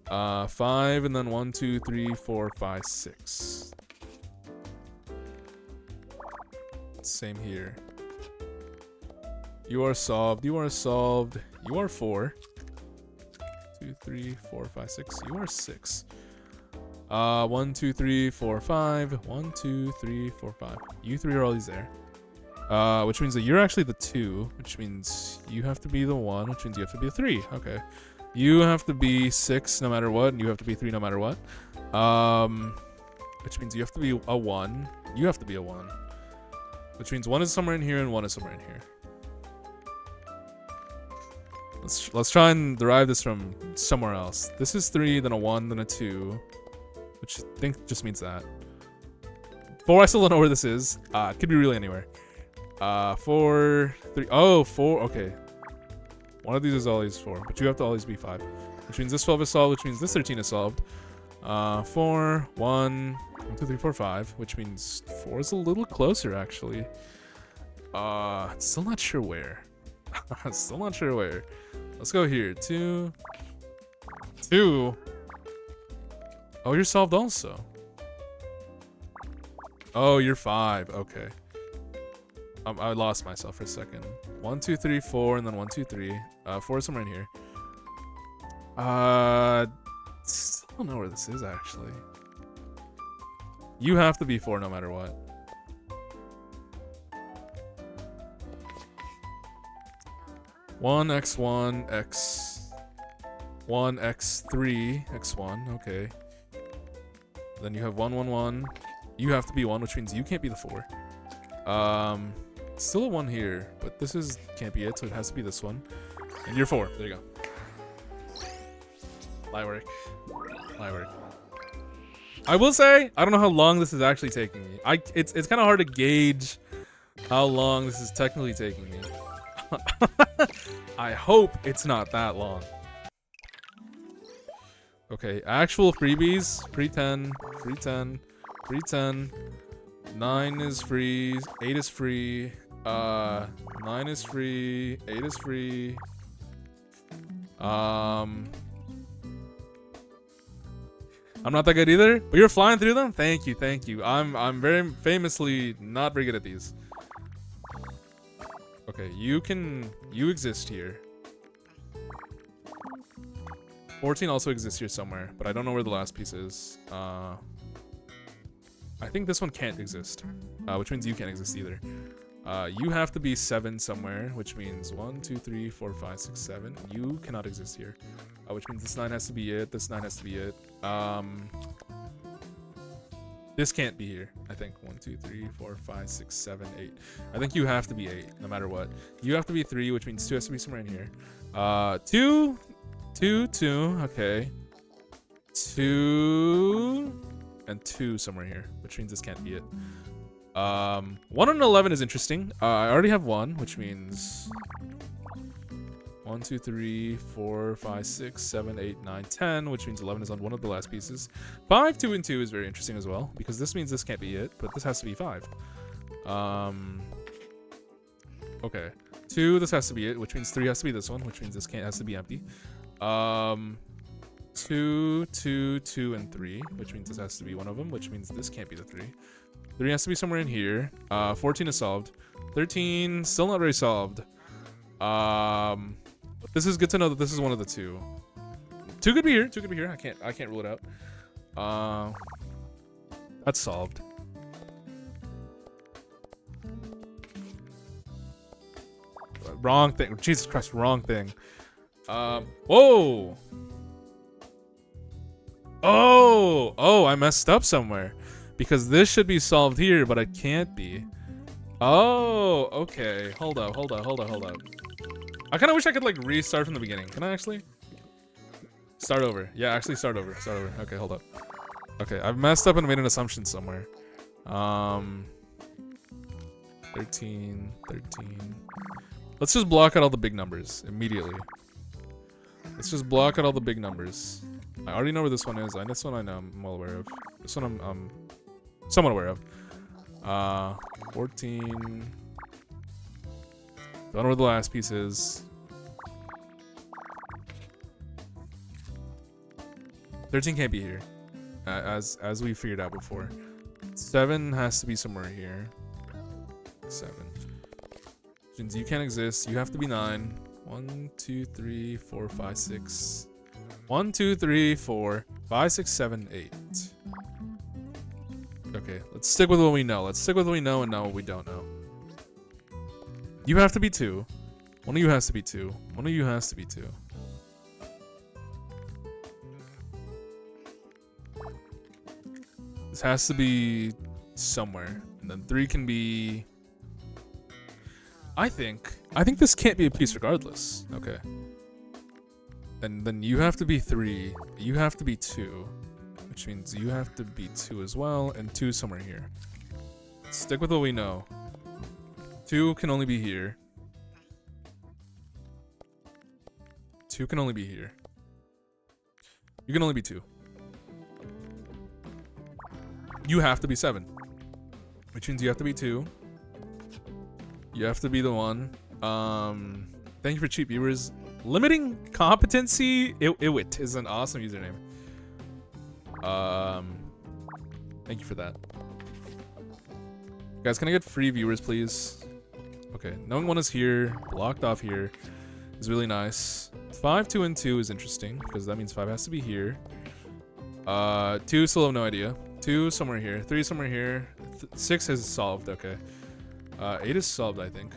5 and then 1, 2, 3, 4, 5, 6. Same here. You are solved. You are solved. You are 4. 2, 3, 4, 5, 6. You are 6. 1, 2, 3, 4, 5. 1, 2, 3, 4, 5. You 3 are always there. Which means that you're actually the 2, which means you have to be the 1, which means you have to be a 3. Okay. You have to be 6 no matter what, and you have to be 3 no matter what. Which means you have to be a 1. You have to be a 1. Which means 1 is somewhere in here and 1 is somewhere in here. Let's try and derive this from somewhere else. This is 3, then a 1, then a 2. Which I think just means that. 4, I still don't know where this is. It could be really anywhere. 4, 3. Oh, 4. Okay. One of these is always 4, but you have to always be 5. Which means this 12 is solved, which means this 13 is solved. 4, 1, 2, 3, 4, 5, which means 4 is a little closer, actually. Still not sure where. Still not sure where. Let's go here. 2. 2. Oh, you're solved also. Oh, you're 5. Okay. I lost myself for a second. 1, 2, 3, 4, and then 1, 2, 3. 4 is somewhere in here. Still don't know where this is, actually. You have to be 4 no matter what. 1x1 x1 x3 x1. Okay. Then you have 1 1 1. You have to be 1, which means you can't be the 4. Still a 1 here, but this is can't be it, so it has to be this one. And you're 4. There you go. Light work. Light work. I will say, I don't know how long this is actually taking me. It's kind of hard to gauge how long this is technically taking me. I hope it's not that long. Okay, actual freebies. Free 10, free 10, free 10. 9 is free, 8 is free, 9 is free, 8 is free. I'm not that good either, but you're flying through them? Thank you, thank you. I'm very famously not very good at these. Okay, you exist here. 14 also exists here somewhere, but I don't know where the last piece is. I think this one can't exist, which means you can't exist either. You have to be 7 somewhere, which means 1, 2, 3, 4, 5, 6, 7. You cannot exist here, which means this 9 has to be it. This 9 has to be it. This can't be here. I think 1, 2, 3, 4, 5, 6, 7, 8. I think you have to be 8, no matter what. You have to be 3, which means 2 has to be somewhere in here. 2, 2, 2. Okay. 2 and 2 somewhere here, which means this can't be it. 1 and 11 is interesting. I already have 1, which means 1, 2, 3, 4, 5, 6, 7, 8, 9, 10, which means 11 is on one of the last pieces. 5, 2, and 2 is very interesting as well, because this means this can't be it, but this has to be 5. Okay. 2, this has to be it, which means 3 has to be this one, which means this has to be empty. 2, 2, 2, and 3, which means this has to be one of them, which means this can't be the 3. 3 has to be somewhere in here. 14 is solved. 13, still not very solved. This is good to know that this is one of the 2. 2 could be here. 2 could be here. I can't rule it out. That's solved. Wrong thing. Jesus Christ, wrong thing. Whoa. Oh, I messed up somewhere. Because this should be solved here, but it can't be. Oh, okay. Hold up. I kind of wish I could, like, restart from the beginning. Can I actually? Start over. Yeah, actually start over. Okay, hold up. Okay, I've messed up and made an assumption somewhere. 13. Let's just block out all the big numbers immediately. Let's just block out all the big numbers. I already know where this one is. This one I know I'm well aware of. This one I'm somewhat aware of. 14. Don't know where the last piece is. 13 can't be here, as we figured out before. 7 has to be somewhere here. 7. Since you can't exist, you have to be 9. 1, 2, 3, 4, 5, 6. 1, 2, 3, 4, 5, 6, 7, 8. Okay, let's stick with what we know. Let's stick with what we know and not what we don't know. You have to be 2. One of you has to be 2. One of you has to be 2. This has to be somewhere. And then 3 can be... I think this can't be a piece regardless. Okay. And then you have to be 3. You have to be 2. Which means you have to be 2 as well. And 2 somewhere here. Stick with what we know. 2 can only be here. 2 can only be here. You can only be 2. You have to be 7. Which means you have to be 2. You have to be the 1. Thank you for cheap viewers. Limiting competency Iwit is an awesome username. Thank you for that. Guys, can I get free viewers, please? Okay, knowing 1 is here, blocked off here, is really nice. 5, 2, and 2 is interesting, because that means 5 has to be here. 2, still have no idea. 2 somewhere here, 3 somewhere here, 6 is solved, okay. 8 is solved, I think.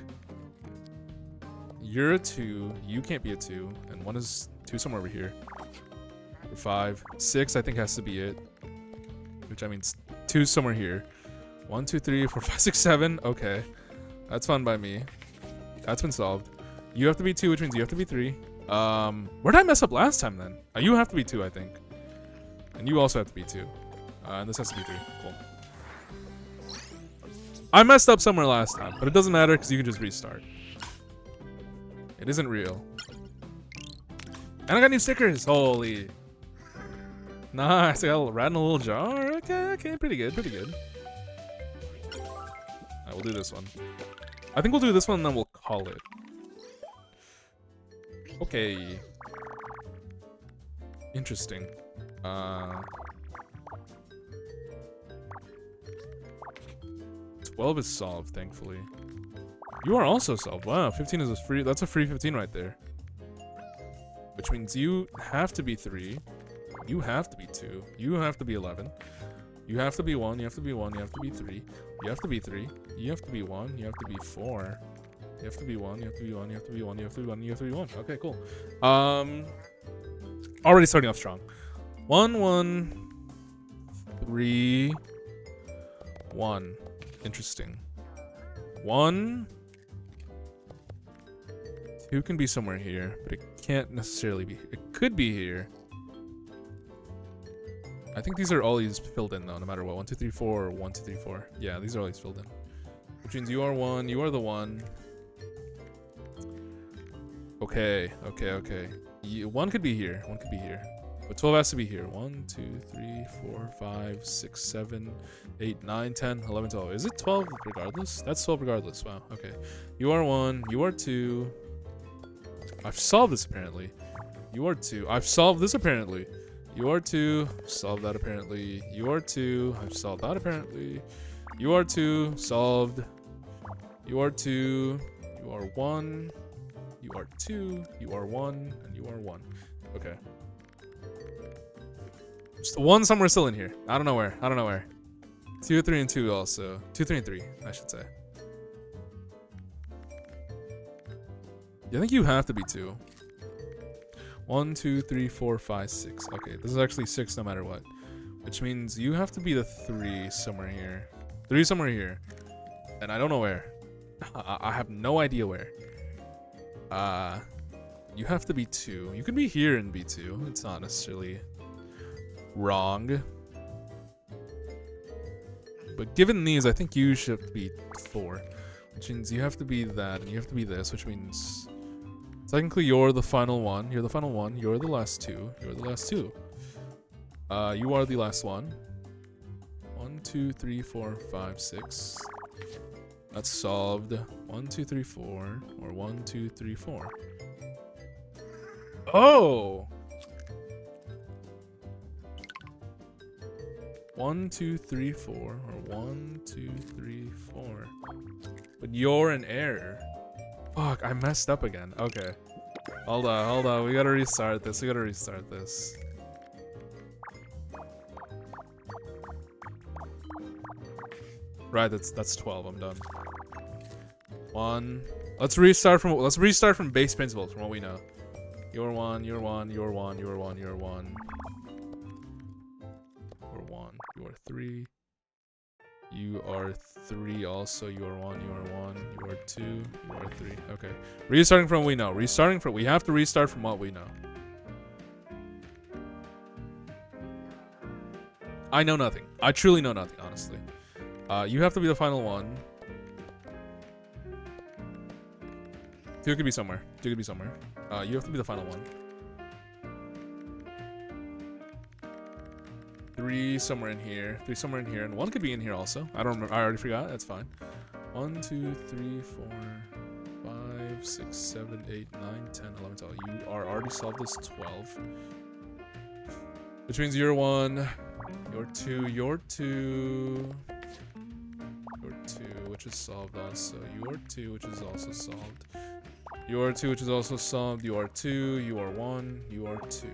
You're a 2. You can't be a 2. And 1 is 2 somewhere over here. 5. 6, I think, has to be it. Which, I mean, 2 somewhere here. 1, 2, 3, 4, 5, 6, 7. Okay. That's fine by me. That's been solved. You have to be 2, which means you have to be 3. Where did I mess up last time, then? You have to be 2, I think. And you also have to be 2. And this has to be 3. Cool. I messed up somewhere last time, but it doesn't matter because you can just restart. It isn't real. And I got new stickers. Holy. Nice. I got a rat in a little jar. Okay. Pretty good. Alright, we'll do this one. I think we'll do this one and then we'll call it. Okay. Interesting. 12 is solved, thankfully. You are also solved. Wow, 15 is a free. That's a free 15 right there. Which means you have to be 3. You have to be 2. You have to be 11. You have to be 1. You have to be 1. You have to be 3. You have to be 3. You have to be 1. You have to be 4. You have to be 1. You have to be 1. You have to be 1. You have to be 1. You have to be 1. Okay, cool. Already starting off strong. 1, 1, 3, 1. Interesting. 1. 2 can be somewhere here, but it can't necessarily be. It could be here. I think these are all these filled in though, no matter what. 1, 2, 3, 4, 1, 2, 3, 4. Yeah, these are all these filled in. Which means you are 1. You are the 1. Okay. 1 could be here. 1 could be here. But 12 has to be here. 1, 2, 3, 4, 5, 6, 7, 8, 9, 10, 11, 12. Is it 12 regardless? That's 12 regardless. Wow. Okay. You are 1. You are 2. I've solved this apparently. You are 2. I've solved this apparently. You are 2. Solved that apparently. You are 2. I've solved that apparently. You are 2. Solved. You are 2. You are 1. You are 2. You are 1. And you are 1. Okay. Just 1 somewhere still in here. I don't know where. 2, 3, and 2 also. 2, 3, and 3, I should say. Yeah, I think you have to be 2. 1, 2, 3, 4, 5, 6. Okay, this is actually 6 no matter what. Which means you have to be the 3 somewhere here. 3 somewhere here. And I don't know where. I have no idea where. You have to be 2. You could be here and be 2. It's not necessarily wrong. But given these, I think you should be 4. Which means you have to be that, and you have to be this, which means technically you're the final one. You're the final one. You're the last 2. You're the last 2. You are the last one. 1, 2, 3, 4, 5, 6. That's solved. 1, 2, 3, 4. Or 1, 2, 3, 4. Oh! 1, 2, 3, 4. Or 1, 2, 3, 4. But you're an error. Fuck, I messed up again. Okay. Hold on. We gotta restart this. Right, that's 12. I'm done. 1. Let's restart from base principles, from what we know. You're 1. You're 1. You're 1. You're 1. You're 1. You're 1. You are 3. You are 3 also. You are 1. You are 1. You are 2. You are 3. Okay. Restarting from what we know. We have to restart from what we know. I know nothing. I truly know nothing, honestly. You have to be the final one. 2 could be somewhere. You have to be the final one. 3 somewhere in here. 3 somewhere in here. And 1 could be in here also. I don't remember. I already forgot. That's fine. 1, 2, 3, 4, 5, 6, 7, 8, 9, 10, 11, 12. You are already solved this 12. Which means you're 1. You're 2. You're 2. You're 2, which is solved also. You are 2, which is also solved. You are 2, which is also solved. You are 2. You are 1. You are 2.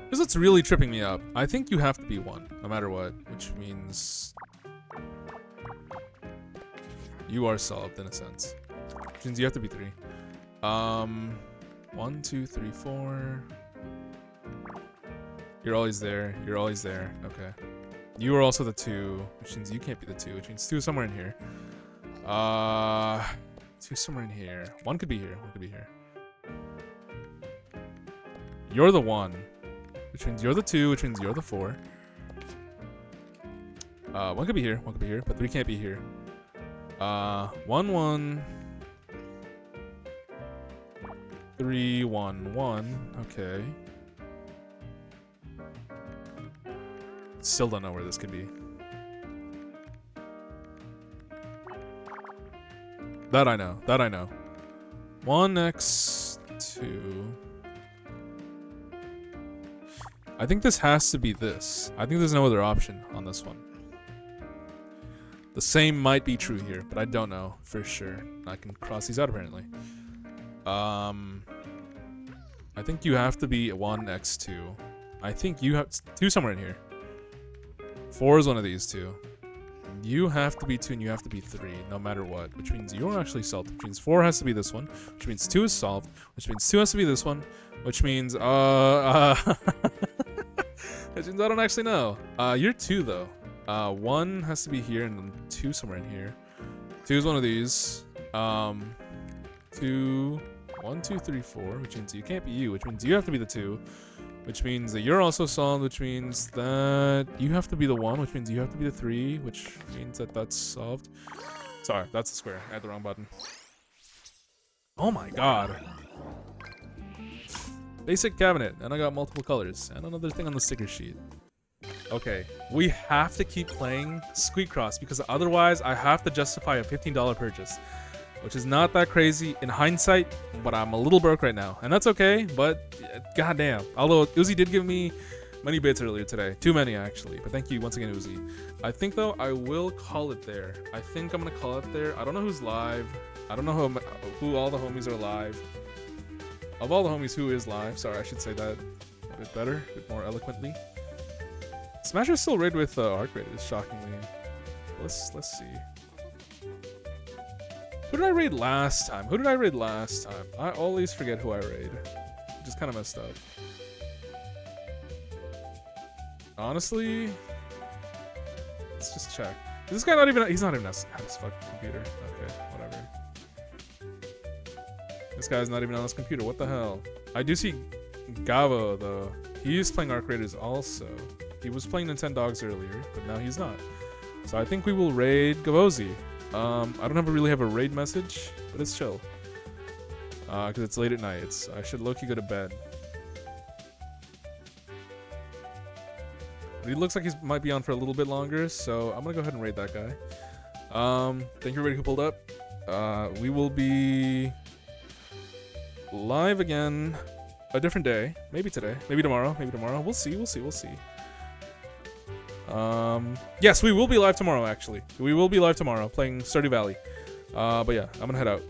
This is what's really tripping me up. I think you have to be 1, no matter what, which means You are solved in a sense. Which means you have to be 3. 1, 2, 3, 4. You're always there. You're always there. Okay. You are also the 2, which means you can't be the 2, which means 2 is somewhere in here. 2 somewhere in here. 1 could be here. 1 could be here. You're the 1, which means you're the 2, which means you're the 4. 1 could be here. 1 could be here, but 3 can't be here. 1, 1. 3, 1, 1. Okay. Still don't know where this could be. That I know. That I know. 1x2. I think this has to be this. I think there's no other option on this one. The same might be true here, but I don't know for sure. I can cross these out apparently. I think you have to be 1x2. I think you have 2 somewhere in here. 4 is one of these 2. You have to be 2 and you have to be 3, no matter what. Which means you're actually solved. Which means 4 has to be this one. Which means 2 is solved. Which means 2 has to be this one. Which means which means I don't actually know. You're 2 though. 1 has to be here and then 2 somewhere in here. 2 is one of these. 2, 1, 2, 3, 4. Which means you can't be you. Which means you have to be the 2. Which means that you're also solved, which means that you have to be the 1, which means you have to be the 3, which means that that's solved. Sorry, that's the square. I had the wrong button. Oh my god. Basic cabinet, and I got multiple colors, and another thing on the sticker sheet. Okay, we have to keep playing squeakross, because otherwise I have to justify a $15 purchase. Which is not that crazy in hindsight, but I'm a little broke right now. And that's okay, but goddamn. Although Uzi did give me many bits earlier today. Too many, actually. But thank you once again, Uzi. I think, though, I will call it there. I think I'm going to call it there. I don't know who's live. I don't know who all the homies are live. Of all the homies, who is live? Sorry, I should say that a bit better, a bit more eloquently. Smasher's still raid with arc raiders, shockingly. Let's see. Who did I raid last time? Who did I raid last time? I always forget who I raid. Which is kind of messed up. Honestly, let's just check. Is this guy not even? He's not even at his fucking computer. Okay, whatever. This guy's not even on his computer. What the hell? I do see Gavo though. He is playing Arc Raiders also. He was playing Nintendogs earlier, but now he's not. So I think we will raid Gavozi. I don't really have a raid message, but it's chill. Because it's late at night. I should low-key go to bed. But he looks like he might be on for a little bit longer, so I'm gonna go ahead and raid that guy. Thank you everybody who pulled up. We will be live again a different day. Maybe today, maybe tomorrow, maybe tomorrow. We'll see. Yes, we will be live tomorrow, actually. We will be live tomorrow playing Stardew Valley. But yeah, I'm gonna head out.